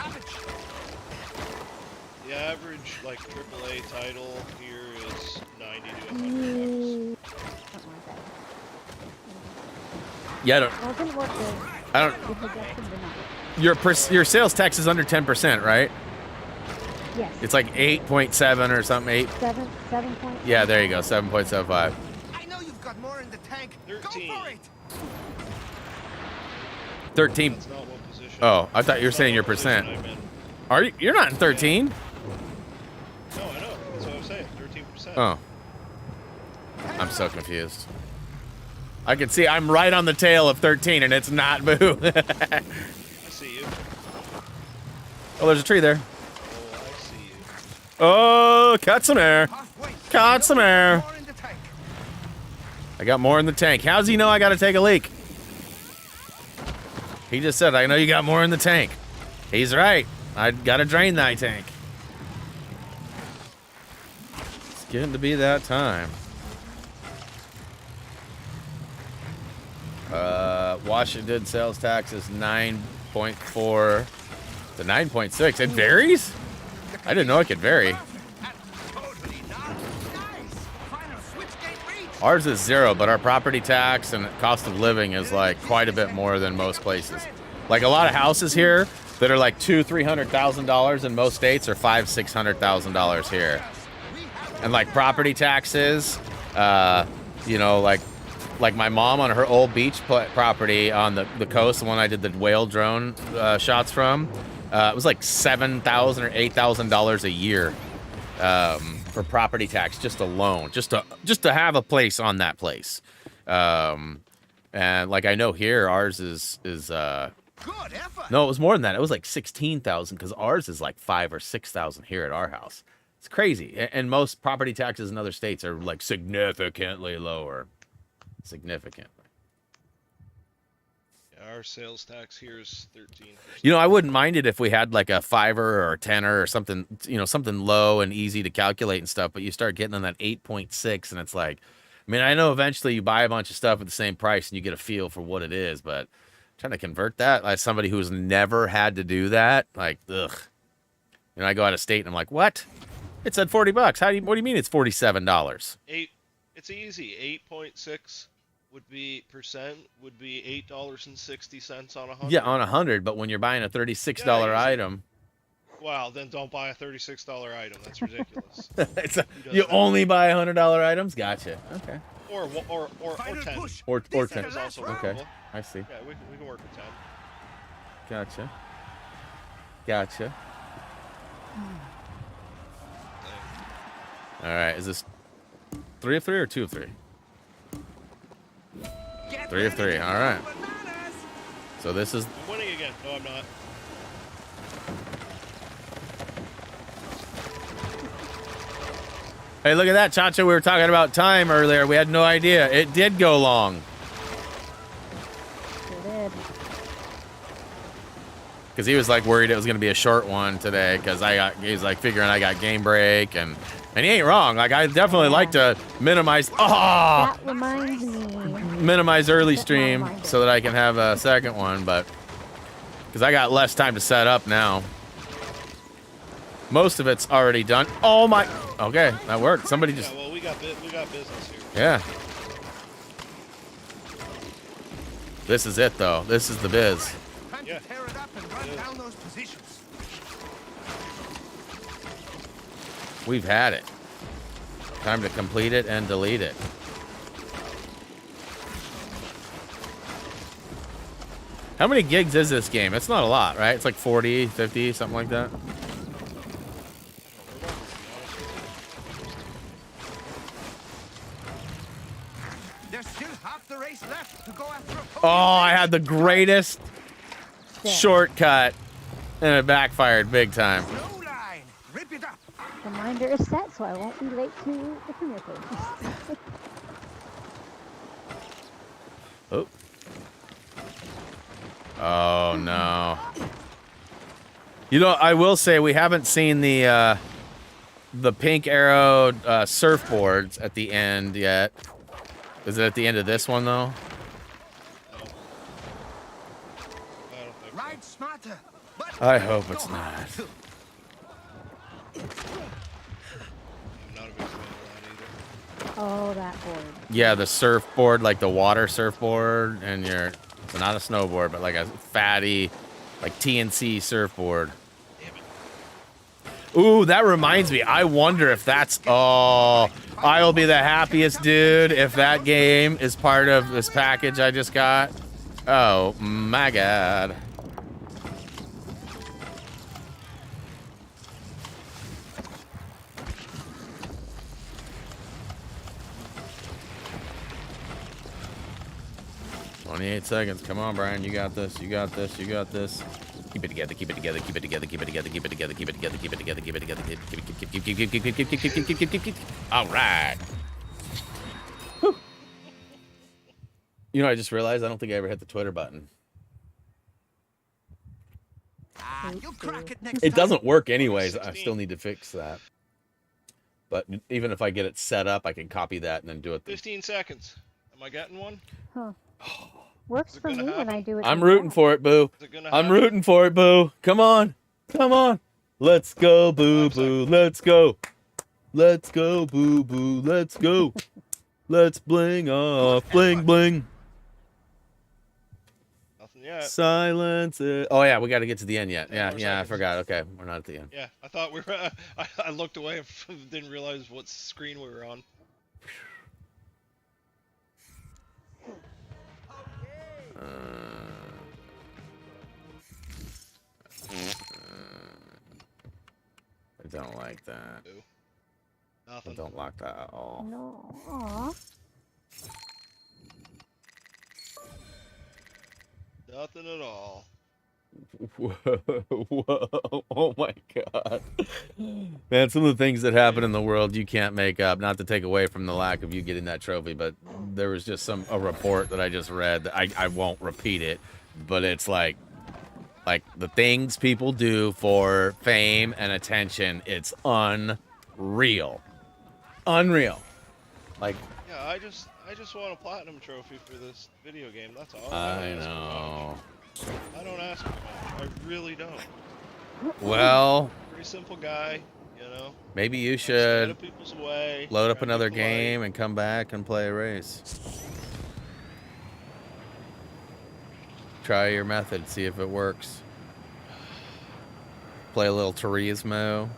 The average like AAA title here is 90 to 100 bucks. Something like that. Yeah, Well, it didn't work good. I don't. The projections are not. Your sales tax is under 10%, right? Yes. It's like 8.7 or something. 7 point. Yeah, there you go, 7.75. I know you've got more in the tank. 13. Go for it. 13. That's not what position. Oh, I thought you were That's saying not your what position percent. I'm in. Are you? You're not in 13. No, I know. That's what I'm saying. 13%. Oh, I'm so confused. I can see I'm right on the tail of 13, and it's not Boo. I see you. Oh, there's a tree there. Oh, I see you. Oh, cut some air. Halfway. Got some air. More in the tank. I got more in the tank. How's he know I got to take a leak? He just said, I know you got more in the tank. He's right. I got to drain that tank. It's getting to be that time. Washington sales tax is 9.4 to 9.6. It varies? I didn't know it could vary. Totally not. Nice. Final switchgate reach. Ours is 0, but our property tax and cost of living is like quite a bit more than most places. Like a lot of houses here that are like $200,000-$300,000 in most states are $500,000-$600,000 here. And like property taxes, you know, like my mom on her old beach property on the coast, the one I did the whale drone shots from, it was like $7,000 or $8,000 a year for property tax just alone, just to have a place on that place. And like I know here, ours is Good effort. no, it was more than that. It was like 16,000 because ours is like 5,000 or 6,000 here at our house. It's crazy, and most property taxes in other states are like significantly lower. Significantly. Yeah, our sales tax here is 13%. You know, I wouldn't mind it if we had like a $5 or a $10 or something, you know, something low and easy to calculate and stuff, but you start getting on that 8.6 and it's like, I mean, I know eventually you buy a bunch of stuff at the same price and you get a feel for what it is, but trying to convert that as somebody who's never had to do that, like, ugh. And I go out of state and I'm like, what? It said $40. What do you mean it's $47? It's easy. 8.6 would be $8.60 on 100. Yeah, on 100, but when you're buying a $36 item, Wow, then don't buy a $36 item. That's ridiculous. you only buy $100 items? Gotcha. Okay. or 10. Push. Or This is 10. the Is last also round. Okay. workable. I see. Yeah, we can work with 10. Gotcha. Gotcha. All right. Is this 3 of 3 or 2 of 3? Get 3 of 3. ready to All right. go bananas. So this is. I'm winning again. No, I'm not. Hey, look at that, Chacha. We were talking about time earlier. We had no idea. It did go long. Sure did. Because he was like worried it was going to be a short one today. Because he's like figuring I got game break and he ain't wrong. Like I definitely like to minimize. That reminds me. Minimize early stream so that I can have a second one, but because I got less time to set up now. Most of it's already done. Oh my. Okay, that worked. Somebody just. Yeah, well, we got business here. Yeah. This is it though. This is the biz. Time Yeah. to tear it up and run down those positions. We've had it. Time to complete it and delete it. How many gigs is this game? It's not a lot, right? It's like 40, 50, something like that. There's still half the race left to go after a Oh, I had the greatest shortcut and it backfired big time. Snow line. Rip it up. Reminder is set, so I won't be late to the premiere page. Oh. Oh no. You know, I will say we haven't seen the the pink arrowed surfboards at the end yet. Is it at the end of this one though? No. I don't think so. Ride smarter. But I hope it's not. I'm not a big fan of that either. Oh, that board. Yeah, the surfboard, like the water surfboard, and so not a snowboard, but like a fatty, like TNC surfboard. Ooh, that reminds me. I wonder if that's... Oh, I will be the happiest dude if that game is part of this package I just got. Oh, my God. "28 seconds. Come on, Brian. You got this. You got this. You got this. Keep it together. Keep it together. Keep it together. Keep it together. Keep it together. Keep it together. Keep it together. Keep it together. Keep. All right. You know, I just realized I don't think I ever hit the Twitter button. you'll crack it next It time. doesn't work anyways. I still need to fix that. But even if I get it set up, I can copy that and then do it. 15 seconds. Am I getting one? Huh. Works Is it for gonna me when I happen? do it. I'm like rooting that. for it, Boo. Is it gonna I'm happen? rooting for it, Boo. Come on. Come on. Let's go, Boo Boo. Let's go. Let's go, Boo Boo. Let's go. Let's bling off. Bling, bling. Nothing yet. Silence it. Oh, yeah, we got to get to the end yet. Ten Yeah, more yeah, I seconds. forgot. Okay, we're not at the end. Yeah, I thought we were. I looked away and didn't realize what screen we were on. I don't like that. I Nothing. don't like that at all. No. Aw. Nothing at all. Whoa, whoa, oh my God. Man, some of the things that happen in the world you can't make up. Not to take away from the lack of you getting that trophy, but there was just a report that I just read that I won't repeat it, but it's like the things people do for fame and attention, it's unreal. Unreal. Like, Yeah, I just want a platinum trophy for this video game. That's all. I know. I don't ask for much. I really don't. Well, Pretty simple guy, you know. maybe you Just get out should of people's way, load up try to be another polite. game and come back and play a race. Try your method, see if it works. Play a little Turismo.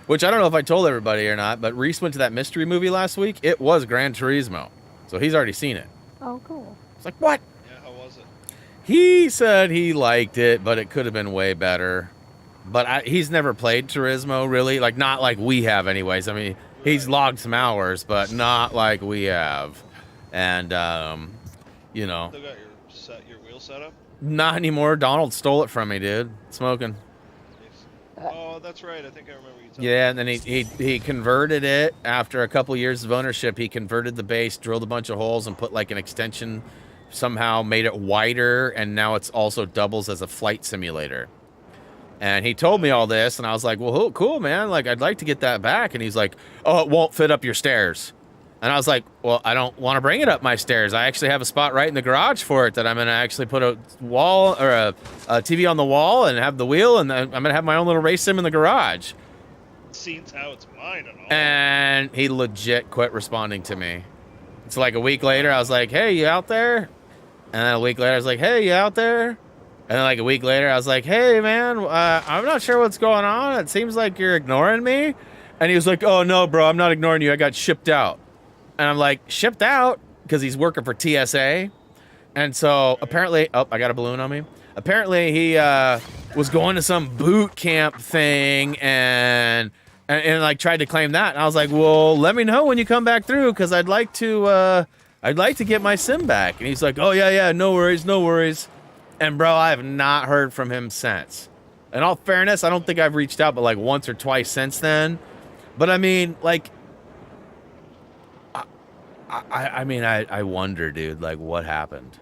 Which I don't know if I told everybody or not, but Reese went to that mystery movie last week. It was Gran Turismo. So he's already seen it. Oh, cool. It's like, what? Yeah, how was it? He said he liked it, but it could have been way better. But he's never played Turismo, really. Like, not like we have anyways. I mean, he's logged some hours, but not like we have. And, you know, Still got your wheel set up? not anymore. Donald stole it from me, dude. Smoking. Oh, that's right. I think I remember you telling Yeah, and then he converted it after a couple years of ownership. He converted the base, drilled a bunch of holes, and put like an extension. Somehow made it wider, and now it's also doubles as a flight simulator. And he told me all this, and I was like, "Well, cool, man. Like, I'd like to get that back." And he's like, "Oh, it won't fit up your stairs." And I was like, "Well, I don't want to bring it up my stairs. I actually have a spot right in the garage for it that I'm gonna actually put a wall or a TV on the wall and have the wheel, and I'm gonna have my own little race sim in the garage." Seems how it's mine and all. And he legit quit responding to me. It's like a week later, I was like, "Hey, you out there?" And then a week later, I was like, "Hey, you out there?" And then like a week later, I was like, "Hey, man, I'm not sure what's going on. It seems like you're ignoring me." And he was like, "Oh, no, bro, I'm not ignoring you. I got shipped out." And I'm like, "Shipped out?" Because he's working for TSA. And so apparently, oh, I got a balloon on me. Apparently he was going to some boot camp thing and like tried to claim that. And I was like, "Well, let me know when you come back through, because I'd like to get my sim back." And he's like, "Oh yeah, no worries, no worries." And bro, I have not heard from him since. In all fairness, I don't think I've reached out but like once or twice since then. But I mean, like, I wonder, dude, like what happened?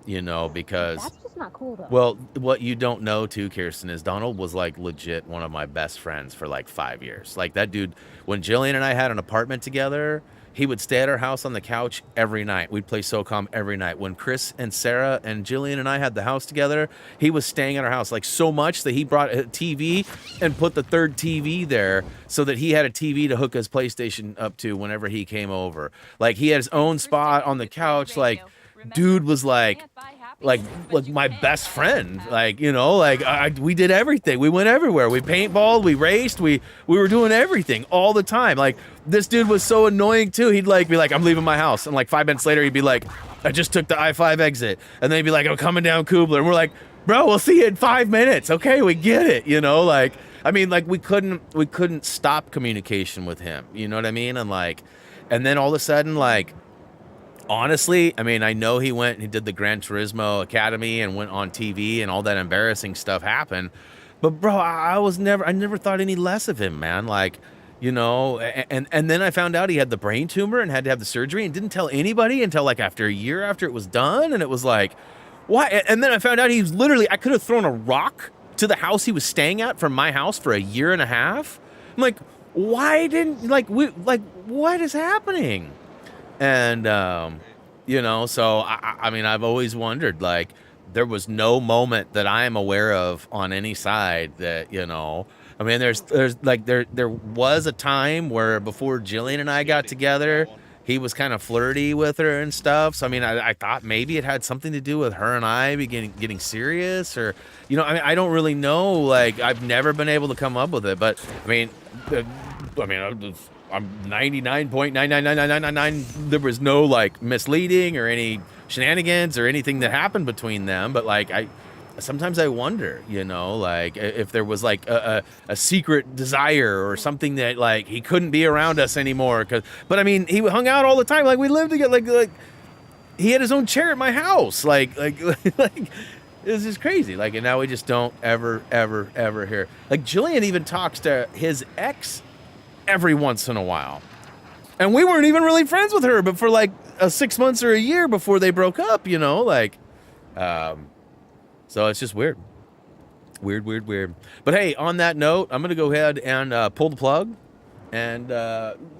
You know, because That's just That's not cool though. Well, what you don't know too, Kirsten, is Donald was like legit one of my best friends for like 5 years. Like that dude, when Jillian and I had an apartment together, he would stay at our house on the couch every night. We'd play SOCOM every night. When Chris and Sarah and Jillian and I had the house together, he was staying at our house like so much that he brought a TV and put the third TV there so that he had a TV to hook his PlayStation up to whenever he came over. Like he had his own spot on the couch. Like dude was like my best friend. Like, you know, like we did everything. We went everywhere. We paintballed, we raced, we were doing everything all the time. Like this dude was so annoying too. He'd like be like, I'm leaving my house. And like 5 minutes later, he'd be like, I just took the I-5 exit. And then he'd be like, I'm coming down Kubler. And we're like, bro, we'll see you in 5 minutes. Okay, we get it. You know, like, I mean, like we couldn't stop communication with him. You know what I mean? And like, and then all of a sudden, like, honestly, I mean, I know he went and he did the Gran Turismo Academy and went on TV and all that embarrassing stuff happened. But bro, I never thought any less of him, man. Like, you know, and then I found out he had the brain tumor and had to have the surgery and didn't tell anybody until like after a year after it was done. And it was like, why? And then I found out he was literally, I could have thrown a rock to the house he was staying at from my house for a year and a half. I'm like, why didn't, like, what is happening? And, you know, so, I mean, I've always wondered, like, there was no moment that I am aware of on any side that, you know, I mean, there's like, there was a time where before Jillian and I got together, he was kind of flirty with her and stuff. So, I mean, I thought maybe it had something to do with her and I getting serious or, you know, I mean, I don't really know. Like, I've never been able to come up with it, but I mean, I'm 99.99999. There was no like misleading or any shenanigans or anything that happened between them. But like, sometimes I wonder, you know, like if there was like a secret desire or something that like he couldn't be around us anymore. But I mean, he hung out all the time. Like we lived together. Like he had his own chair at my house. Like it was just crazy. Like, and now we just don't ever hear. Like Jillian even talks to his ex every once in a while, and we weren't even really friends with her, but for like 6 months or a year before they broke up, you know, like, so it's just weird. But hey, on that note, I'm gonna go ahead and pull the plug and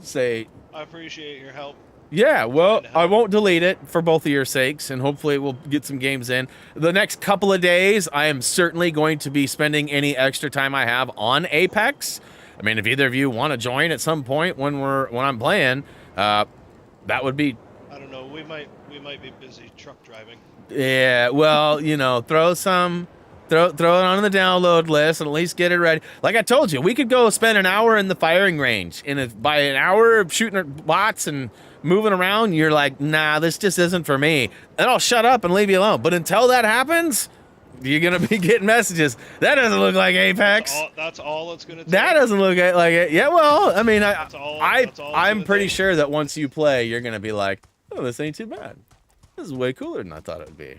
say I appreciate your help. yeah, well, I won't delete it for both of your sakes, and hopefully we'll get some games in. The next couple of days, I am certainly going to be spending any extra time I have on Apex. I mean, if either of you want to join at some point when I'm playing, that would be. I don't know. We might be busy truck driving. Yeah, well, you know, throw it on the download list and at least get it ready. Like I told you, we could go spend an hour in the firing range, and by an hour of shooting at bots and moving around, you're like, nah, this just isn't for me. Then I'll shut up and leave you alone. But until that happens, you're gonna be getting messages. That doesn't look like Apex. That's all it's gonna take. That doesn't look like it. Yeah, well, I mean, That's all I'm it's pretty gonna take. sure that once you play, you're gonna be like, oh, this ain't too bad. This is way cooler than I thought it would be.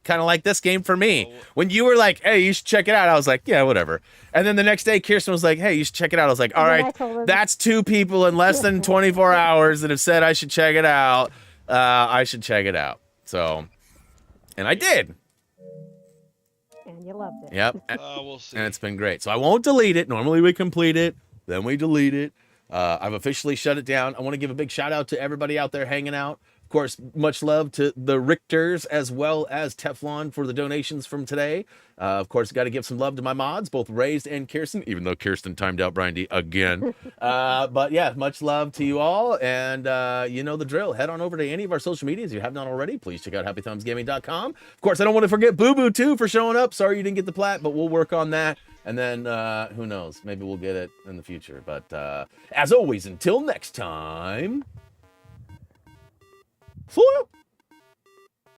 Kind of like this game for me. When you were like, hey, you should check it out, I was like, yeah, whatever. And then the next day, Kirsten was like, hey, you should check it out. I was like, all right, that's 2 people in less than 24 hours that have said I should check it out. I should check it out. So, and I did. And you loved it. Yep. We'll see. And it's been great. So I won't delete it. Normally we complete it, then we delete it. I've officially shut it down. I want to give a big shout out to everybody out there hanging out. Of course, much love to the Richters as well as Teflon for the donations from today. Of course, got to give some love to my mods, both Raised and Kirsten, even though Kirsten timed out Brian D again. But yeah, much love to you all. And you know the drill. Head on over to any of our social medias if you have not already. Please check out HappyThumbsGaming.com. Of course, I don't want to forget Boo Boo too for showing up. Sorry you didn't get the plat, but we'll work on that. And then who knows? Maybe we'll get it in the future. But as always, until next time. Flip.